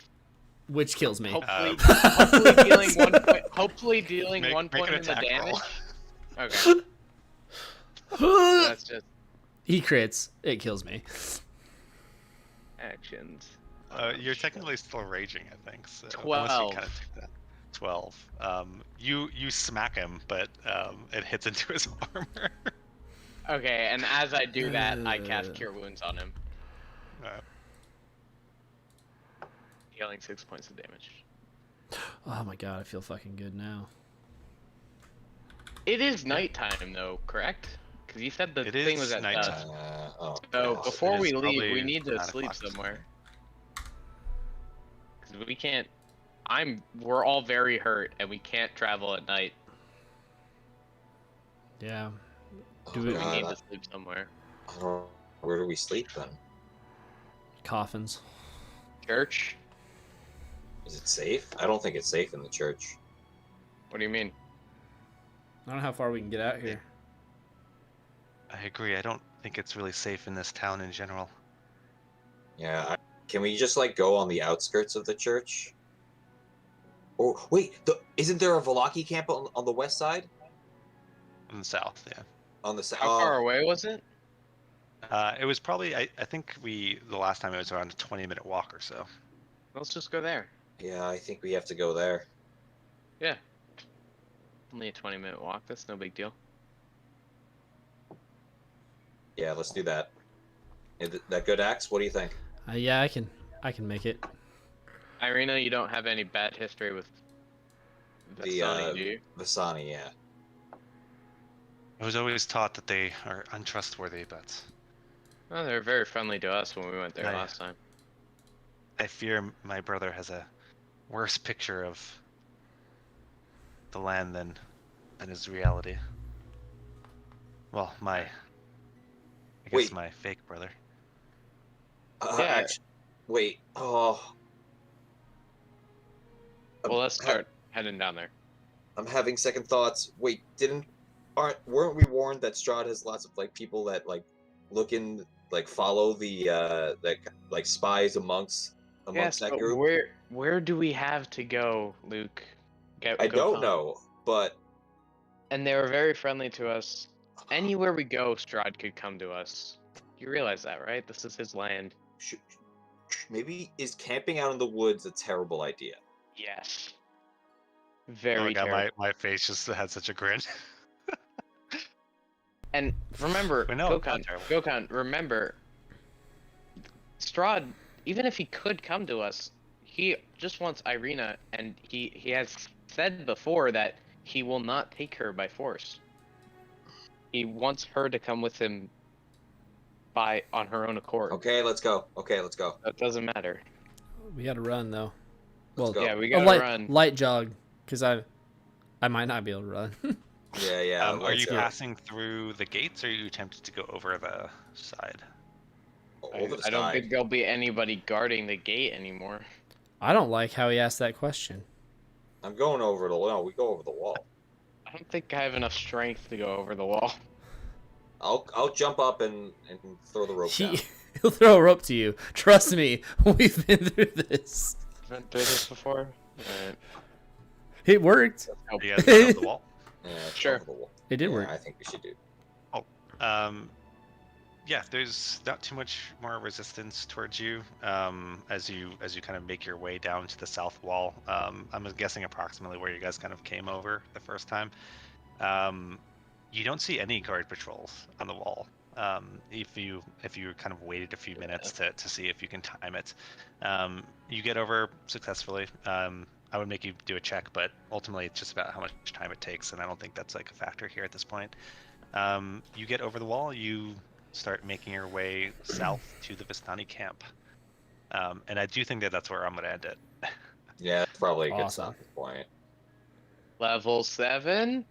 Which kills me.
Hopefully dealing
Make
1 point
an
in the
attack
damage.
roll.
Okay. So that's just
He crits. It kills me.
actions.
You're technically still raging, I think. So
12.
unless you kind of took that. 12. You smack him, but it hits into his armor.
Okay, and as I do that, I cast Cure Wounds on him, healing 6 points of damage.
Oh my god, I feel fucking good now.
It is nighttime, though, correct? Because you said the
It
thing
is
was at
nighttime.
dusk. So
Yes.
before
It
we
is
leave,
probably
we need to
9
sleep
o'clock.
somewhere. Because we can't. We're all very hurt, and we can't travel at night.
Yeah.
Oh,
We
God,
need to sleep somewhere.
I don't- Where do we sleep then?
Coffins.
Church.
Is it safe? I don't think it's safe in the church.
What do you mean?
I don't know how far we can get out here.
I agree. I don't think it's really safe in this town in general.
Yeah, can we just like go on the outskirts of the church? Oh wait, isn't there a Velaki camp on the west side?
In the south, yeah.
On the south.
How far away was it?
It was probably, I think the last time it was around a 20-minute walk or so.
Let's just go there.
Yeah, I think we have to go there.
Yeah. Only a 20-minute walk. That's no big deal.
Yeah, let's do that. Is that good, Axe? What do you think?
Yeah, I can make it.
Irina, you don't have any bad history with Vistani, do you?
Vistani, yeah.
I was always taught that they are untrustworthy, but
Well, they were very friendly to us when we went there last time.
I fear my brother has a worse picture of the land than his reality. Well, I guess my fake brother.
Yeah.
Actually, wait. Oh.
Well, let's start heading down there.
I'm having second thoughts. Wait, weren't we warned that Strahd has lots of like people that like follow the like spies amongst that group?
Where do we have to go, Luke?
I don't know, but
and they were very friendly to us. Anywhere we go, Strahd could come to us. You realize that, right? This is his land.
Maybe is camping out in the woods a terrible idea?
Yes.
Oh
Very
my God,
terrible.
my face just had such a grin.
And remember,
No,
Gokhan, remember, Strahd, even if he could come to us, he just wants Irina, and he has said before that he will not take her by force. He wants her to come with him on her own accord.
Okay, let's go.
That doesn't matter.
We gotta run though.
Let's go.
Yeah, we gotta run.
Light jog, because I might not be able to run.
Yeah.
Are you passing through the gates, or are you attempting to go over the side?
Over the
I don't
side.
think there'll be anybody guarding the gate anymore.
I don't like how he asked that question.
I'm going over the wall. No, we go over the wall.
I don't think I have enough strength to go over the wall.
I'll jump up and throw the rope down.
He'll throw a rope to you. Trust me, we've been through this.
Been through this before? Alright.
It worked.
You guys go up the wall?
Yeah,
Sure.
over the wall.
It did
Yeah,
work.
I think we should do.
Yeah, there's not too much more resistance towards you as you kind of make your way down to the south wall. I'm guessing approximately where you guys kind of came over the first time. You don't see any guard patrols on the wall. If you kind of waited a few minutes to see if you can time it, you get over successfully. I would make you do a check, but ultimately it's just about how much time it takes, and I don't think that's like a factor here at this point. You get over the wall. You start making your way south to the Vistani camp, and I do think that that's where I'm going to end it.
Yeah, it's probably a good
Awesome.
stopping point.
Level 7?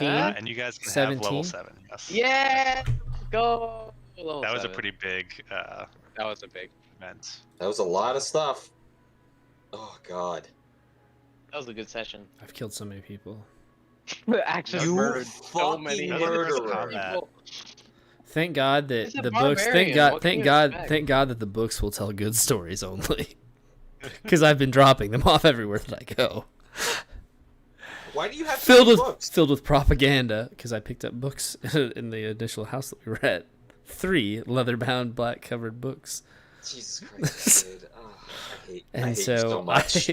And you guys can
17?
have level 7. Yes.
Yeah! Go! Level
That was a
7.
pretty big
That was a big...
event.
That was a lot of stuff. Oh God.
That was a good session.
I've killed so many people.
Actually,
You
murdered so
fucking
many
murderer.
people.
Thank God that
He's a
the books.
barbarian. What can you expect?
Thank God that the books will tell good stories only. Because I've been dropping them off everywhere that I go.
Why do you have
Filled with
books?
filled with propaganda. Because I picked up books in the initial house that we were at. 3 leather-bound, black-covered books.
Jesus Christ, dude. Oh, I hate
So,
you so much.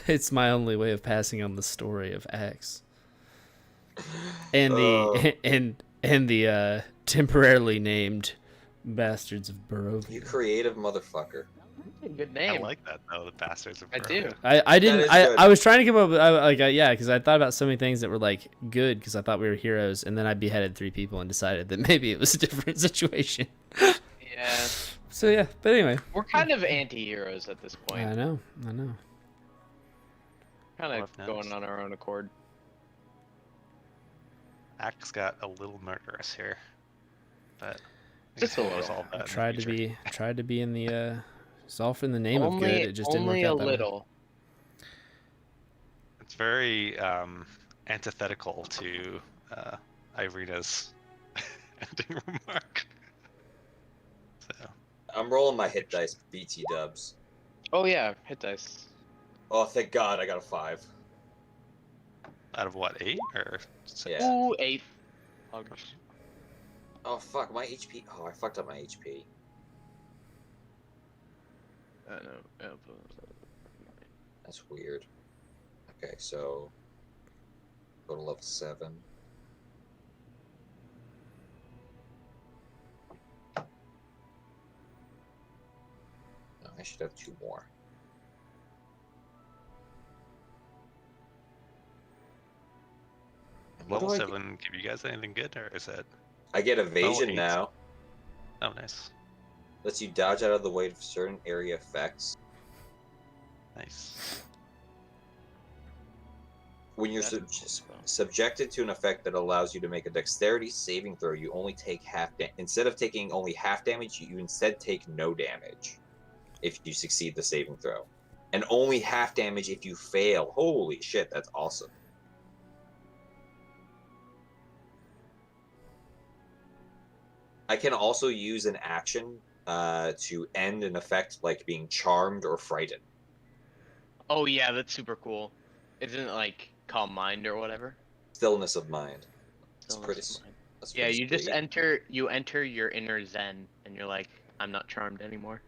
it's my only way of passing on the story of X. And the temporarily named Bastards of Barovia.
You creative motherfucker.
Good
I
name.
like that though. The bastards of
I do.
Barovia.
I didn't.
That is good.
I was trying to come up with yeah, because I thought about so many things that were like good because I thought we were heroes, and then I beheaded 3 people and decided that maybe it was a different situation.
Yeah.
So yeah, but anyway,
We're kind of anti-heroes at this point.
I know.
Kind
Well,
of
if
going
not-
on our own accord.
Axe got a little murderous here, but
Just a
we'll
little.
resolve that in the
tried
future.
to be in the. It's all for the name of good. It just didn't work
only
out
a
that way.
little.
It's very antithetical to Irina's ending remark. So.
I'm rolling my hit dice, BT dubs.
Oh yeah, hit dice.
Oh, thank God, I got a 5.
Out of what, 8 or 6?
Yeah.
Ooh, 8.
Oh fuck, my HP. Oh, I fucked up my HP.
No.
That's weird. Okay, so go to level 7. No, I should have 2 more.
Level 7 give you guys anything good, or is it?
I get evasion
8?
now.
Oh, nice.
Lets you dodge out of the way of certain area effects.
Nice.
When you're subjected to an effect that allows you to make a dexterity saving throw, you only take half damage. Instead of taking only half damage, you instead take no damage if you succeed the saving throw. And only half damage if you fail. Holy shit, that's awesome. I can also use an action to end an effect like being charmed or frightened.
Oh yeah, that's super cool. Isn't it like calm mind or whatever?
Stillness of mind.
Stillness of mind.
That's
Yeah,
pretty
you
sweet.
just enter your inner zen, and you're like, I'm not charmed anymore.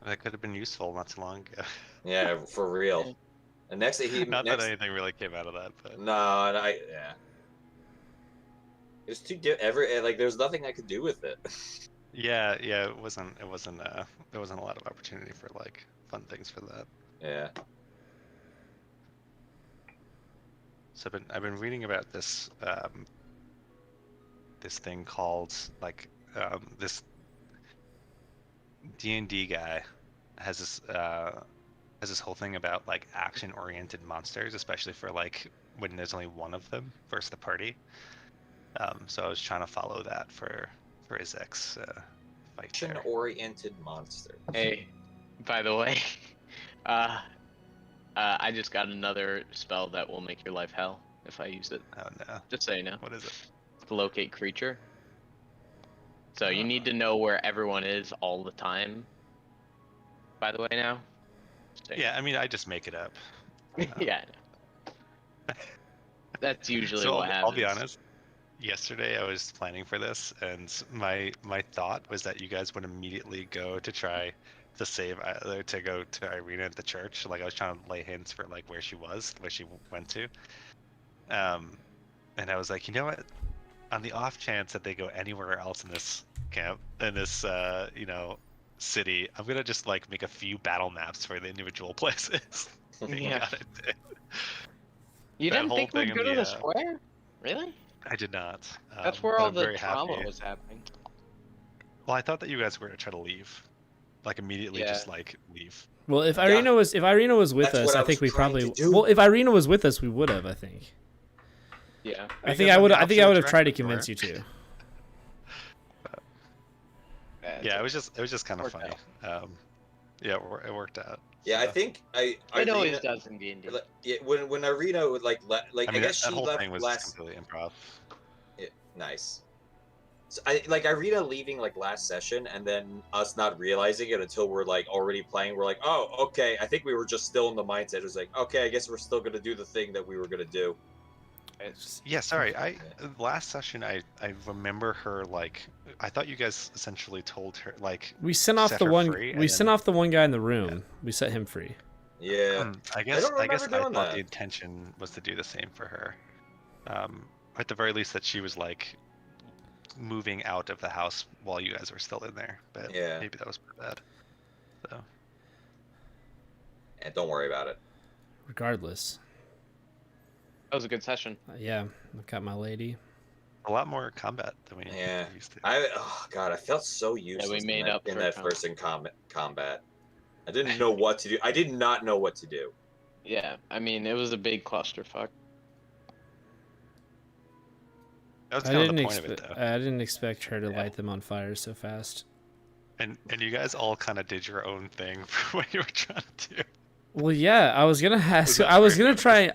That could have been useful not too long ago.
Yeah, for real. And next he
Not that anything really came out of that, but
no, yeah. It was too like there's nothing I could do with it.
yeah, it wasn't there wasn't a lot of opportunity for like fun things for that.
Yeah.
So I've been reading about this this thing called like this D&D guy has this whole thing about like action-oriented monsters, especially for like when there's only one of them versus the party. So I was trying to follow that for Izek's fight there.
Action-oriented monster.
Hey, by the way, I just got another spell that will make your life hell if I use it.
Oh no.
Just so you know.
What is it?
It's locate creature. So you need to know where everyone is all the time. By the way, now. So,
yeah, I mean, I just make it up.
Yeah. That's usually
so
what happens.
I'll be honest. Yesterday I was planning for this, and my thought was that you guys would immediately go to try to save to go to Irina at the church. Like I was trying to lay hints for like where she went to. And I was like, you know what? On the off chance that they go anywhere else in this camp, in this city, I'm gonna just like make a few battle maps for the individual places.
Yeah.
You
didn't think we'd go to the square? Really?
I did not.
That's where all the trauma was happening.
Well, I thought that you guys were gonna try to leave, like immediately, just like leave.
Well, if Irina was with us, I think we probably. Well, if Irina was with us, we would have. I think.
Yeah.
I think I would have tried to convince you to.
Yeah, it was just kind of funny. Yeah, it worked out.
Yeah, so. I think
it always does in D&D.
Yeah, when Irina would like I mean,
guess
she
whole
left
thing was
last.
Completely improv.
Yeah, nice. So Irina leaving like last session, and then us not realizing it until we're like already playing. We're like, oh, okay. I think we were just still in the mindset. It was like, okay, I guess we're still gonna do the thing that we were gonna do.
Yeah, sorry. Last session I remember her like I thought you guys essentially told her like
we sent off the one sent off the one guy in the room. Yeah. We set him free.
Yeah.
I thought the intention was to do the same for her. At the very least that she was like moving out of the house while you guys were still in there. But yeah, maybe that was bad. So.
And don't worry about it.
Regardless.
That was a good session.
Yeah, I got my lady.
A lot more combat than we used to.
I felt so useless
we made up
in that first combat. I didn't know what to do. I did not know what to do.
Yeah, I mean, it was a big clusterfuck.
That was kind of the point of it, though.
I didn't expect her to light them on fire so fast.
And you guys all kind of did your own thing for what you were trying to do.
Well, yeah, I was gonna ask. I was gonna try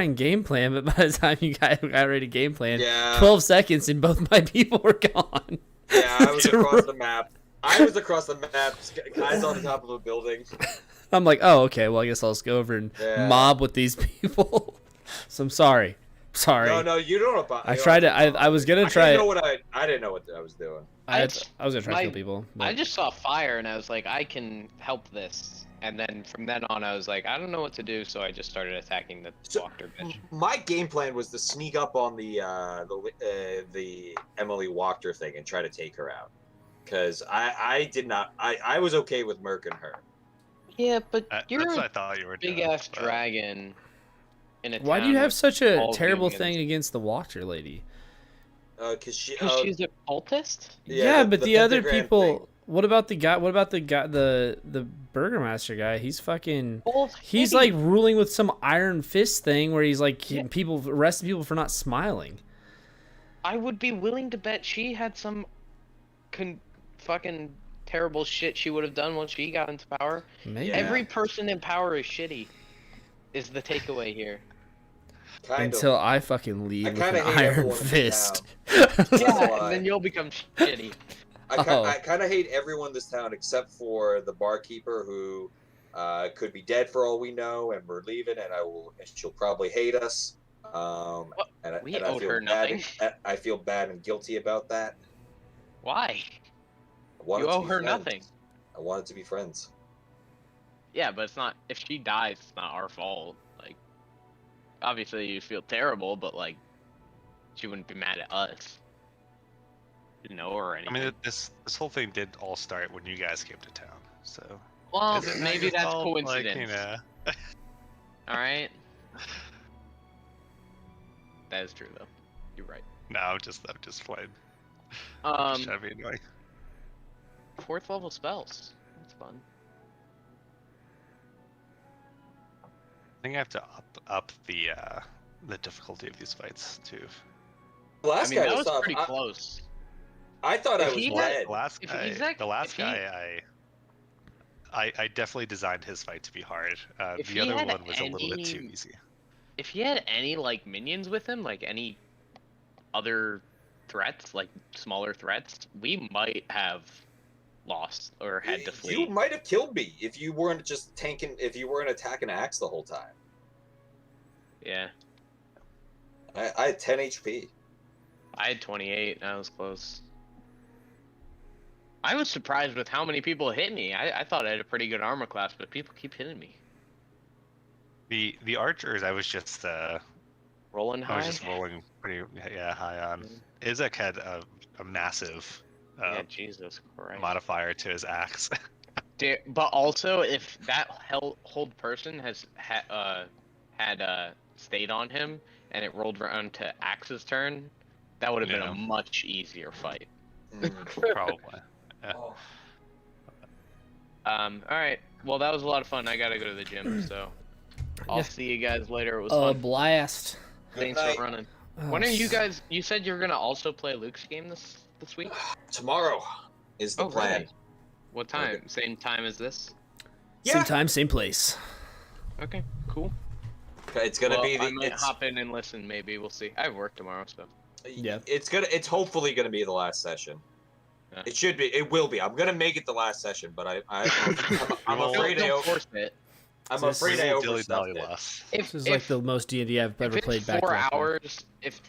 and game plan, but by the time you guys got ready to game plan, 12 seconds and both my people were gone.
Yeah, I was across the map. Guys on the top of a building.
I'm like, oh, okay. Well, I guess I'll just go over and mob with these people. So I'm sorry.
No, you don't.
I was gonna try.
I didn't know what I was doing.
I was gonna try to kill people.
But... I just saw fire and I was like, I can help this. And then from then on, I was like, I don't know what to do, so I just started attacking the Wachter bitch.
My game plan was to sneak up on the Emily Wachter thing and try to take her out, because I did not. I was okay with murking her.
Yeah, but you're
that's what I thought you were doing.
Big ass dragon.
Why do you have such a terrible thing against the Wachter lady?
Because she's
a cultist.
Yeah, but the other people. Thing. What about the guy? What about the guy? The Burgermaster guy? He's fucking. He's like ruling with some iron fist thing where he's like arresting people for not smiling.
I would be willing to bet she had some fucking terrible shit she would have done once she got into power.
Maybe.
Every person in power is shitty. Is the takeaway here?
Until I fucking leave with an iron fist.
Yeah, and then you'll become shitty.
I kind of hate everyone in this town except for the barkeeper, who could be dead for all we know, and we're leaving, and she'll probably hate us.
We owed her nothing.
I feel bad and guilty about that.
Why? You owe her nothing.
I wanted to be friends.
Yeah, but it's not. If she dies, it's not our fault. Like, obviously you feel terrible, but like, she wouldn't be mad at us. Didn't know her or anything.
I mean, this whole thing did all start when you guys came to town, so.
Well, maybe that's coincidence.
Like, you know.
All right. That is true, though. You're right.
No, I'm just playing. Just trying to be annoying.
4th level spells. That's fun.
I think I have to up the difficulty of these fights too.
The last guy
that was pretty close.
I thought I was dead.
The last guy, I definitely designed his fight to be hard. The other one was a little bit too easy.
If he had any like minions with him, like any other threats, like smaller threats, we might have lost or had to flee.
You might have killed me if you weren't just tanking. If you weren't attacking Axe the whole time.
Yeah.
I had 10 HP.
I had 28. I was close. I was surprised with how many people hit me. I thought I had a pretty good armor class, but people keep hitting me.
The archers, I was just
rolling high.
I was just rolling pretty high on. Izek had a massive
Jesus Christ
modifier to his axe.
Dude, but also if that hold person has had stayed on him and it rolled around to Axe's turn, that would have been a much easier fight.
Probably. Yeah.
Alright. Well, that was a lot of fun. I gotta go to the gym, so I'll see you guys later. It was fun.
Blast.
Thanks for running. When are you guys? You said you're gonna also play Luke's game this week?
Tomorrow is the plan.
Really? What time? Okay. Same time as this?
Yeah.
Same time, same place.
Okay, cool.
It's gonna be
I might hop in and listen. Maybe we'll see. I have work tomorrow, so.
Yeah. It's hopefully gonna be the last session. Yeah. It should be. It will be. I'm gonna make it the last session, but I'm afraid I
force it.
I'm afraid I overstuffed it.
This is like the most D&D I've ever played back.
4 hours. If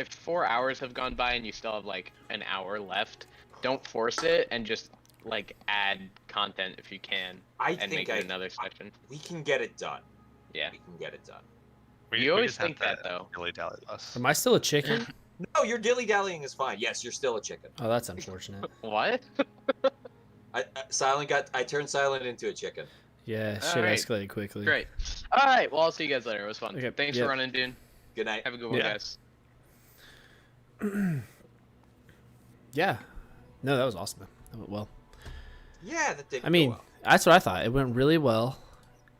4 hours have gone by and you still have like an hour left, don't force it and just like add content if you can. Make it another session.
We can get it done.
Yeah,
we can get it done.
You always think that though.
Am I still a chicken?
No, your dilly-dallying is fine. Yes, you're still a chicken.
Oh, that's unfortunate.
What?
I turned Silent into a chicken.
Yeah, shit escalated quickly.
Great. All right, well, I'll see you guys later. It was fun.
Okay,
Thanks for running, dude.
Good night.
Have a good one, guys.
Yeah. No, that was awesome. That went well.
Yeah, that did.
I mean, that's what I thought. It went really well.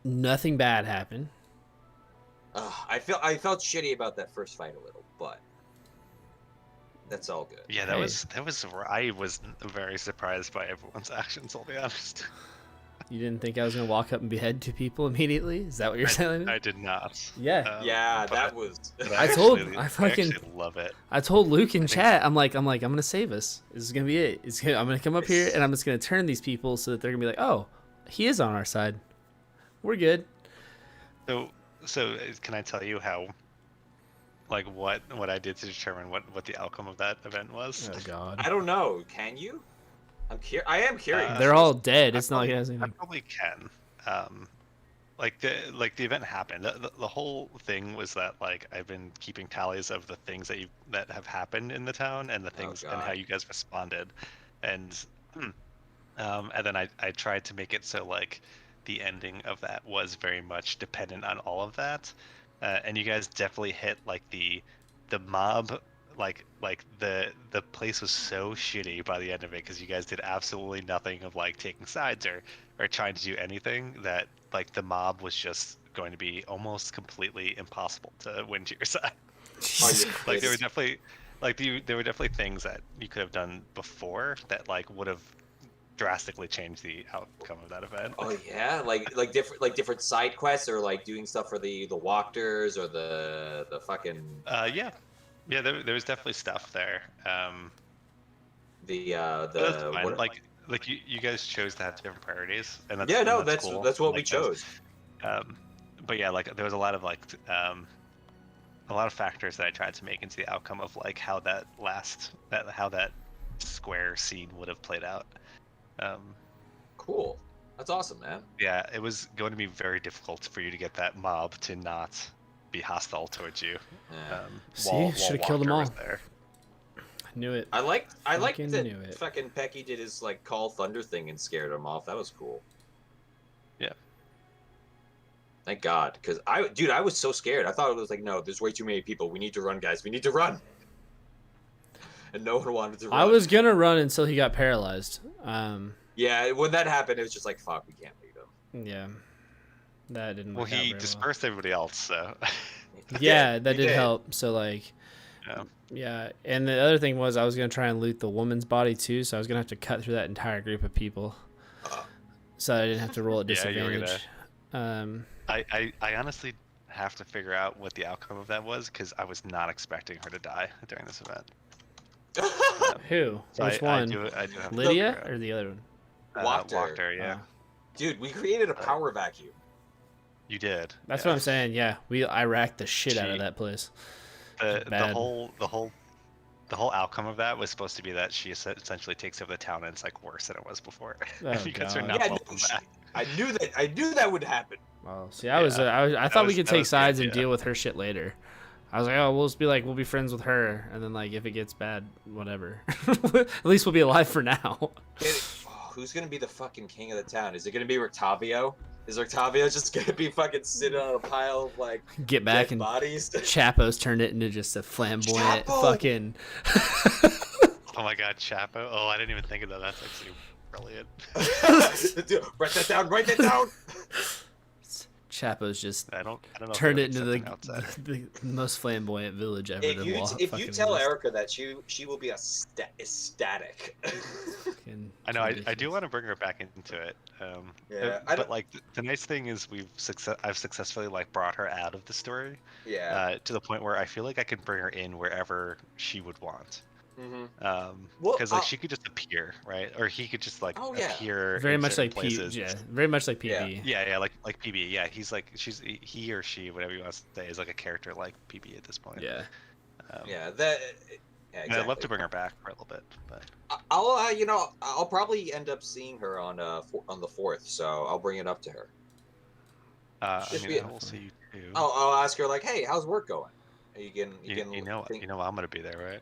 Nothing bad happened.
I felt shitty about that first fight a little, but that's all good.
Yeah, that was. I was very surprised by everyone's actions. I'll be honest.
You didn't think I was gonna walk up and behead 2 people immediately? Is that what you're telling me?
I did not.
Yeah.
Yeah, that was.
I
actually love it.
I told Luke in chat. I'm like, I'm gonna save us. This is gonna be it. I'm gonna come up here and I'm just gonna turn these people so that they're gonna be like, oh, he is on our side. We're good.
So can I tell you how, like, what I did to determine what the outcome of that event was?
Oh God.
I don't know. Can you? I am curious.
They're all dead. It's not like it has
I
anything.
probably can. Like the event happened. The whole thing was that like I've been keeping tallies of the things that have happened in the town and the things and how
God.
you guys responded, and then I tried to make it so like the ending of that was very much dependent on all of that, and you guys definitely hit like the mob. Like the place was so shitty by the end of it because you guys did absolutely nothing of like taking sides or trying to do anything, that like the mob was just going to be almost completely impossible to win to your side. Like there were definitely things that you could have done before that like would have drastically changed the outcome of that event.
Oh yeah, like different side quests or like doing stuff for the walkers or the fucking.
Yeah, there was definitely stuff there.
What,
like you guys chose to have different priorities, and that's
yeah, no,
and
that's
cool.
that's what we
Like,
chose.
But yeah, like there was a lot of like a lot of factors that I tried to make into the outcome of like how that square scene would have played out.
Cool. That's awesome, man.
Yeah, it was going to be very difficult for you to get that mob to not be hostile towards you.
Yeah.
See, should have killed them all.
There.
I knew it.
I liked
Fucking
that
knew it.
fucking Pecky did his like call thunder thing and scared him off. That was cool.
Yeah.
Thank God, because I was so scared. I thought it was like, no, there's way too many people. We need to run, guys. We need to run. And no one wanted to run.
I was gonna run until he got paralyzed.
Yeah, when that happened, it was just like, fuck, we can't lead him.
Yeah. That didn't
Well,
work out
he
very
dispersed everybody else, so.
Yeah, that
he
did
did.
help. So like, yeah. And the other thing was I was gonna try and loot the woman's body too, so I was gonna have to cut through that entire group of people, so I didn't have to roll at
Yeah, you were
disadvantage.
I honestly have to figure out what the outcome of that was because I was not expecting her to die during this event.
Who?
So
Which
I
one?
do have to
Lydia
figure out.
or the other one?
Walked
yeah.
Dude, we created a power vacuum.
You did.
That's
yeah.
what I'm saying. Yeah, I racked the shit out of
She-
that place.
The
Bad.
whole outcome of that was supposed to be that she essentially takes over the town and it's like worse than it was before.
Oh,
You guys are
God.
not
Yeah,
welcome back.
I knew that would happen.
Oh, see, I thought we could
that
take
was the
sides and
idea.
deal with her shit later. I was like, oh, we'll be friends with her, and then like if it gets bad, whatever. At least we'll be alive for now.
Who's gonna be the fucking king of the town? Is it gonna be Octavio? Is Octavio just gonna be fucking sitting on a pile of like
Get back
dead
and
bodies?
Chapo's turned it into just a flamboyant
Chapo!
fucking.
Oh my god, Chapo. Oh, I didn't even think of that. That's actually brilliant.
Write that down. Write that down.
Chapo's just
I don't know. if
turned
there
it
was
into
something outside.
the most flamboyant village ever.
If
to
you
walk,
if you
fucking
tell
exist.
Erica that she will be ecstatic.
Fucking
I know. I do
ridiculous.
want to bring her back into it.
Yeah, I
But
don't-
like the nice thing is I've successfully like brought her out of the story
Yeah.
to the point where I feel like I can bring her in wherever she would want.
Mm-hmm.
Because
Well,
like she could just appear, right? Or he could just like
Oh, yeah.
appear
Very
in
much
certain
like
places.
yeah, very much like
Yeah.
PB.
Yeah, like PB. Yeah, he or she, whatever you want to say, is like a character like PB at this point.
Yeah.
Yeah. Yeah,
And I'd love
exactly.
to bring her back for a little bit, but
I'll probably end up seeing her on the 4th, so I'll bring it up to her.
I
Just
mean,
be-
I will see you too.
I'll ask her like, hey, how's work going? You can
you know I'm gonna be there, right?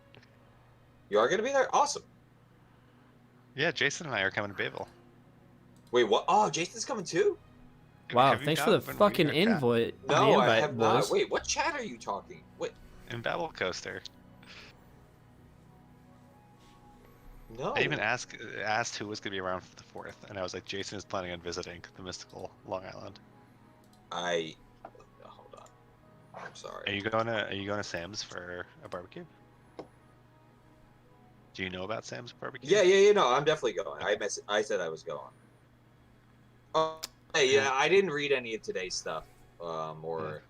You are gonna be there? Awesome.
Yeah, Jason and I are coming to Bayville.
Wait, what? Oh, Jason's coming too?
Wow,
Have you
thanks for the
not been
fucking
reading our chat?
invite.
No,
the
I
invite,
have not.
boys.
Wait, what chat are you talking? Wait,
In Babel Coaster.
no.
I even asked who was gonna be around for the 4th, and I was like, Jason is planning on visiting the mystical Long Island.
Hold on. I'm sorry.
Are you going to Sam's for a barbecue? Do you know about Sam's barbecue?
Yeah. No, I'm definitely going. I said I was going. Oh, hey, yeah, I didn't read any of today's stuff. Or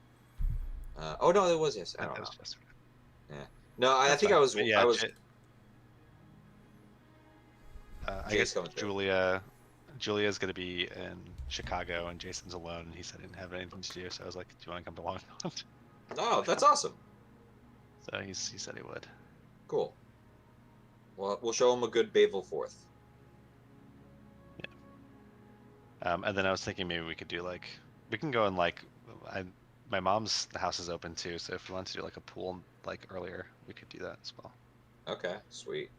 oh no, it was yes. I
That
don't know.
was just
Yeah. No, I
that's
think
fine.
I was.
But yeah,
I was.
I
Jay's
guess
coming through.
Julia's gonna be in Chicago, and Jason's alone, and he said he didn't have anything to do. So I was like, "Do you want to come to Long Island?"
Oh, that's awesome.
So he said he would.
Cool. Well, we'll show him a good Bayville 4th.
And then I was thinking maybe we could do like we can go and like my mom's house is open too, so if we want to do like a pool like earlier, we could do that as well.
Okay, sweet.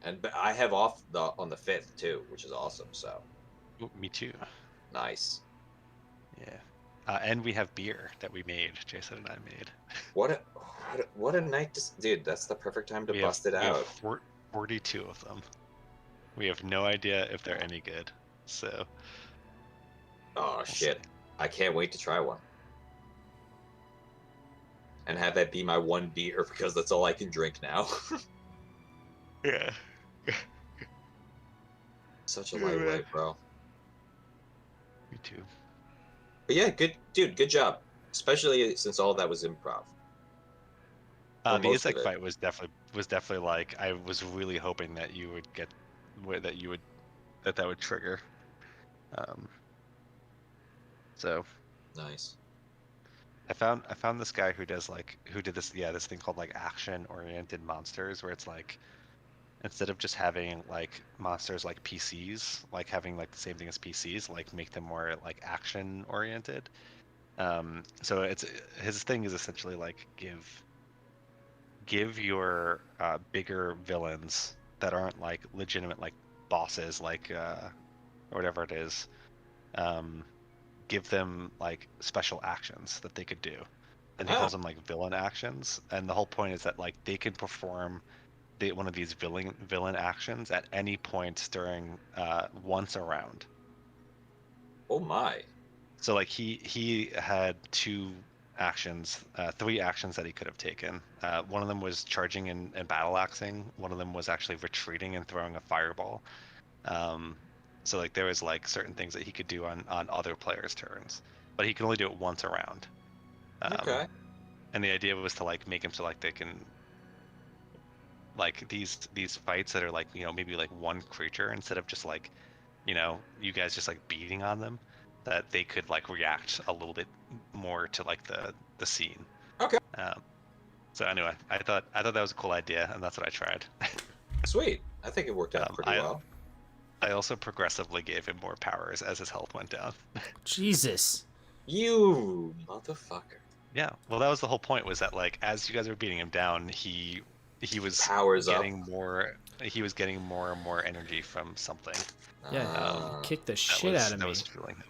And I have off on the 5th too, which is awesome. So
Ooh, me too.
nice.
Yeah. And we have beer that we made. Jason and I made.
What a night, dude. That's the perfect time to bust it
We have
out.
42 of them. We have no idea if they're any good. So.
Oh
We'll
shit!
see.
I can't wait to try one. And have that be my one beer because that's all I can drink now.
Yeah.
Such a lightweight, bro.
Me too.
But yeah, good dude, good job. Especially since all that was improv. Or
The
most of
insect
it.
fight was definitely like I was really hoping that you would get that you would that would trigger. Um, so
Nice.
I found this guy who did this thing called like action oriented monsters where it's like instead of just having like monsters like PCs, like having like the same thing as PCs, like make them more like action oriented. So it's his thing is essentially like give your bigger villains that aren't like legitimate like bosses like or whatever it is, um, give them like special actions that they could do, and he calls
Ah,
them like villain actions. And the whole point is that like they can perform one of these villain actions at any point during once a round.
oh my.
So like he had three actions that he could have taken. One of them was charging and battle axing. One of them was actually retreating and throwing a fireball. Um, so like there was like certain things that he could do on other players' turns, but he can only do it once around.
Okay.
And the idea was to like make him so like they can like these fights that are like maybe like one creature instead of just like you guys just like beating on them, that they could like react a little bit more to like the scene.
Okay.
Um, so anyway, I thought that was a cool idea, and that's what I tried.
Sweet. I think it worked out
Um,
pretty
I
well.
I also progressively gave him more powers as his health went down.
Jesus.
You motherfucker.
Yeah, well, that was the whole point. Was that like as you guys were beating him down, he was
Powers up.
getting more. He was getting more and more energy from something
Yeah,
Ah.
kick the
that
shit out of
that
me.
was fueling him.